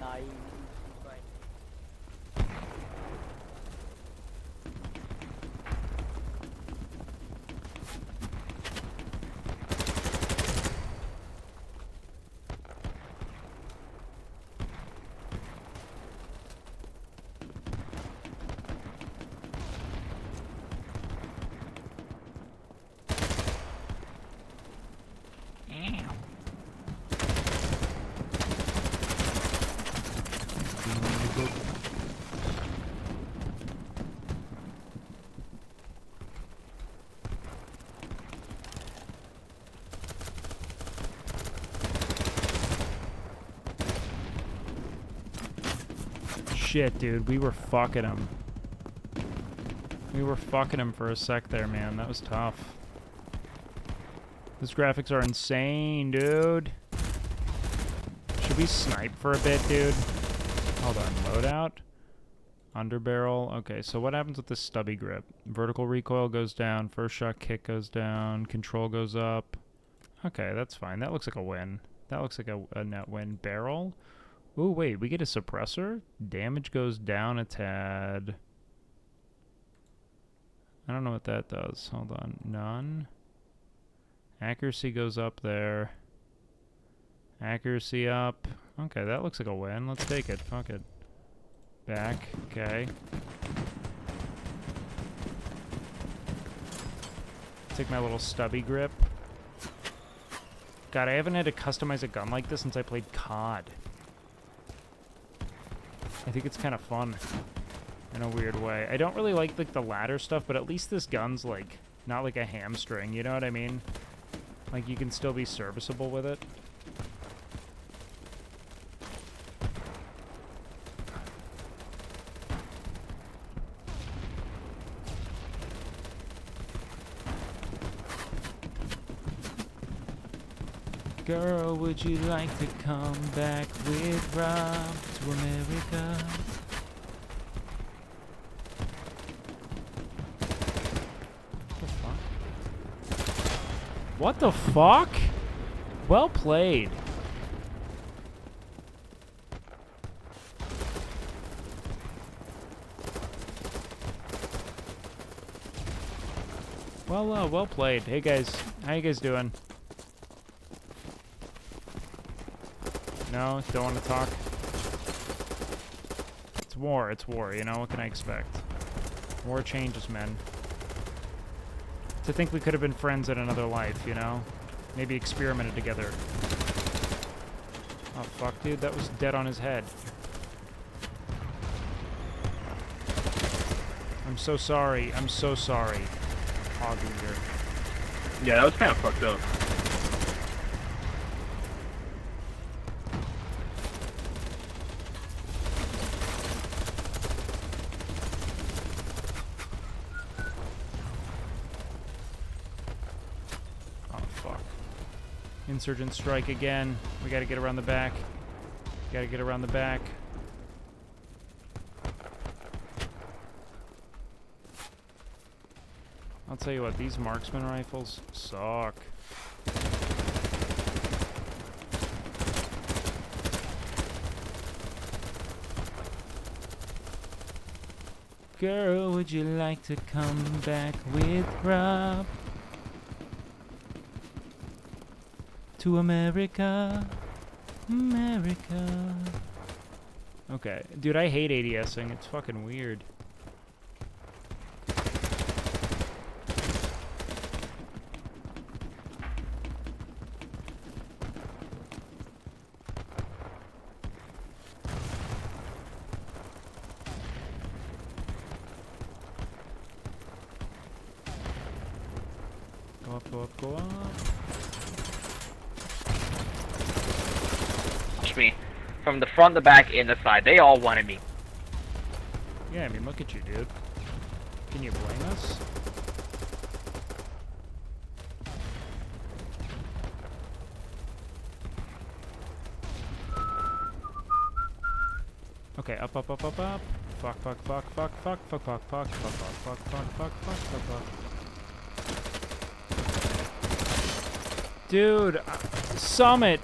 Nice. shit, dude. We were fucking him. We were fucking him for a sec there, man. That was tough. Those graphics are insane, dude. Should we snipe for a bit, dude? Hold on. Loadout. Underbarrel. Okay, so what happens with this stubby grip? Vertical recoil goes down. First shot kick goes down. Control goes up. Okay, that's fine. That looks like a win. That looks like a net win. Barrel. Ooh, wait. We get a suppressor? Damage goes down a tad. I don't know what that does. Hold on. None. Accuracy goes up there. Accuracy up. Okay, that looks like a win. Let's take it. Fuck it. Back. Okay. Take my little stubby grip. God, I haven't had to customize a gun like this since I played COD. I think it's kind of fun. In a weird way. I don't really like the ladder stuff, but at least this gun's like not like a hamstring, you know what I mean? Like you can still be serviceable with it. Girl, would you like to come back with Rob to America? What the fuck? Well played. Well played. Hey guys, how you guys doing? No, don't want to talk. It's war, you know, what can I expect? War changes, men. To think we could have been friends in another life, you know? Maybe experimented together. Oh, fuck, dude. That was dead on his head. I'm so sorry. I'm so sorry. Hog leader. Yeah, that was kind of fucked up. Insurgent strike again. We gotta get around the back. Gotta get around the back. I'll tell you what, these marksman rifles suck. Girl, would you like to come back with Rob to America? America. Okay. Dude, I hate ADSing. It's fucking weird. Go up, go up, go up. Me from the front, the back, and the side. They all wanted me. Yeah, I mean, look at you, dude. Can you blame us? Okay, up, up, up, up, up. Fuck, fuck, fuck, fuck, fuck, fuck, fuck, fuck, fuck, fuck, fuck, fuck, fuck, fuck, fuck, fuck. Dude, Summit.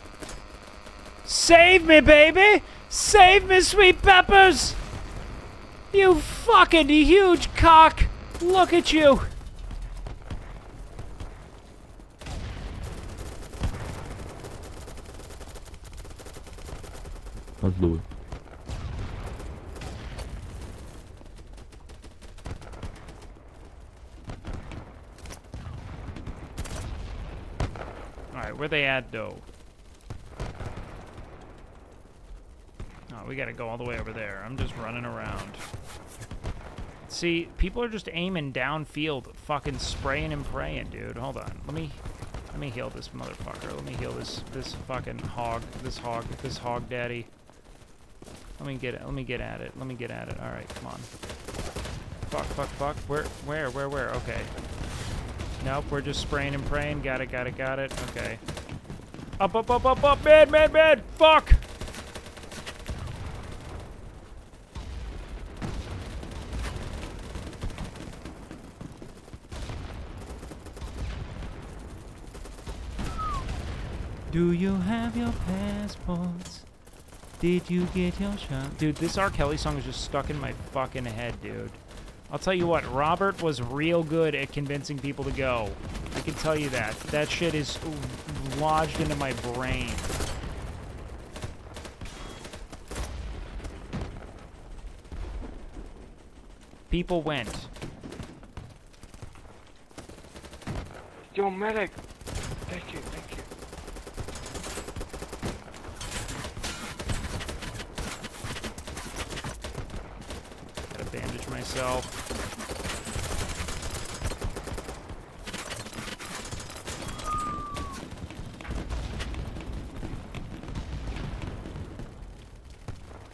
Save me, baby! Save me, sweet peppers! You fucking huge cock! Look at you! Let's do it. Alright, where they at, though? Oh, we gotta go all the way over there. I'm just running around. See, people are just aiming downfield, fucking spraying and praying, dude. Hold on. Let me heal this motherfucker. Let me heal this fucking hog, this hog daddy. Let me get it. Let me get at it. Let me get at it. All right, come on. Fuck, fuck, fuck. Where? Okay. Nope, we're just spraying and praying. Got it. Okay. Up. Man. Fuck! Do you have your passports? Did you get your shot? Dude, this R. Kelly song is just stuck in my fucking head, dude. I'll tell you what, Robert was real good at convincing people to go. I can tell you that. That shit is lodged into my brain. People went. Yo, medic! Thank you. Gotta bandage myself.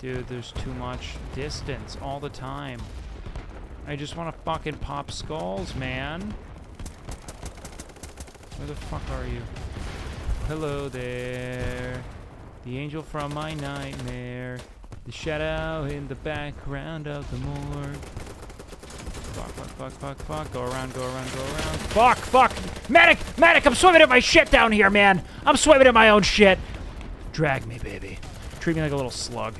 Dude, there's too much distance all the time. I just want to fucking pop skulls, man. Where the fuck are you? Hello there. The angel from my nightmare. The shadow in the background of the morgue. Fuck. Go around. Fuck! Medic! I'm swimming in my shit down here, man! I'm swimming in my own shit! Drag me, baby. Treat me like a little slug.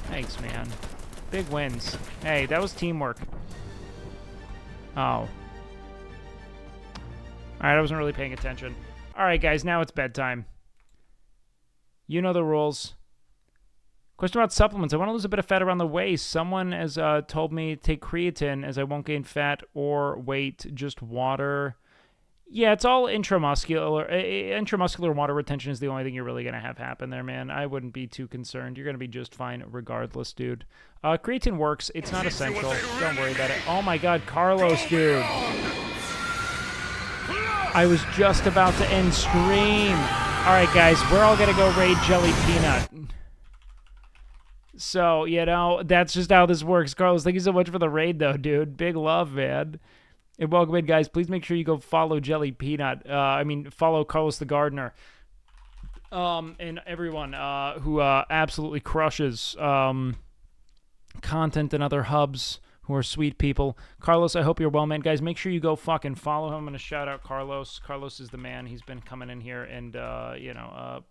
Thanks, man. Big wins. Hey, that was teamwork. Oh. Alright, I wasn't really paying attention. Alright, guys, now it's bedtime. You know the rules. Question about supplements. I want to lose a bit of fat around the waist. Someone has told me to take creatine as I won't gain fat or weight, just water. Yeah, it's all intramuscular. Intramuscular water retention is the only thing you're really going to have happen there, man. I wouldn't be too concerned. You're going to be just fine regardless, dude. Creatine works. It's not essential. Don't worry about it. Oh my god, Carlos, dude. I was just about to end stream. Alright, guys, we're all going to go raid Jelly Peanut. So, you know, that's just how this works. Carlos, thank you so much for the raid, though, dude. Big love, man. And welcome in, guys. Please make sure you go follow Jelly Peanut. Follow Carlos the Gardener. And everyone who absolutely crushes content and other hubs who are sweet people. Carlos, I hope you're well, man. Guys, make sure you go fucking follow him. I'm going to shout out Carlos. Carlos is the man. He's been coming in here and,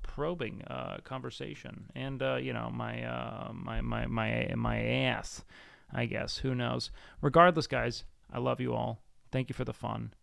probing conversation. And, my ass, I guess. Who knows? Regardless, guys, I love you all. Thank you for the fun.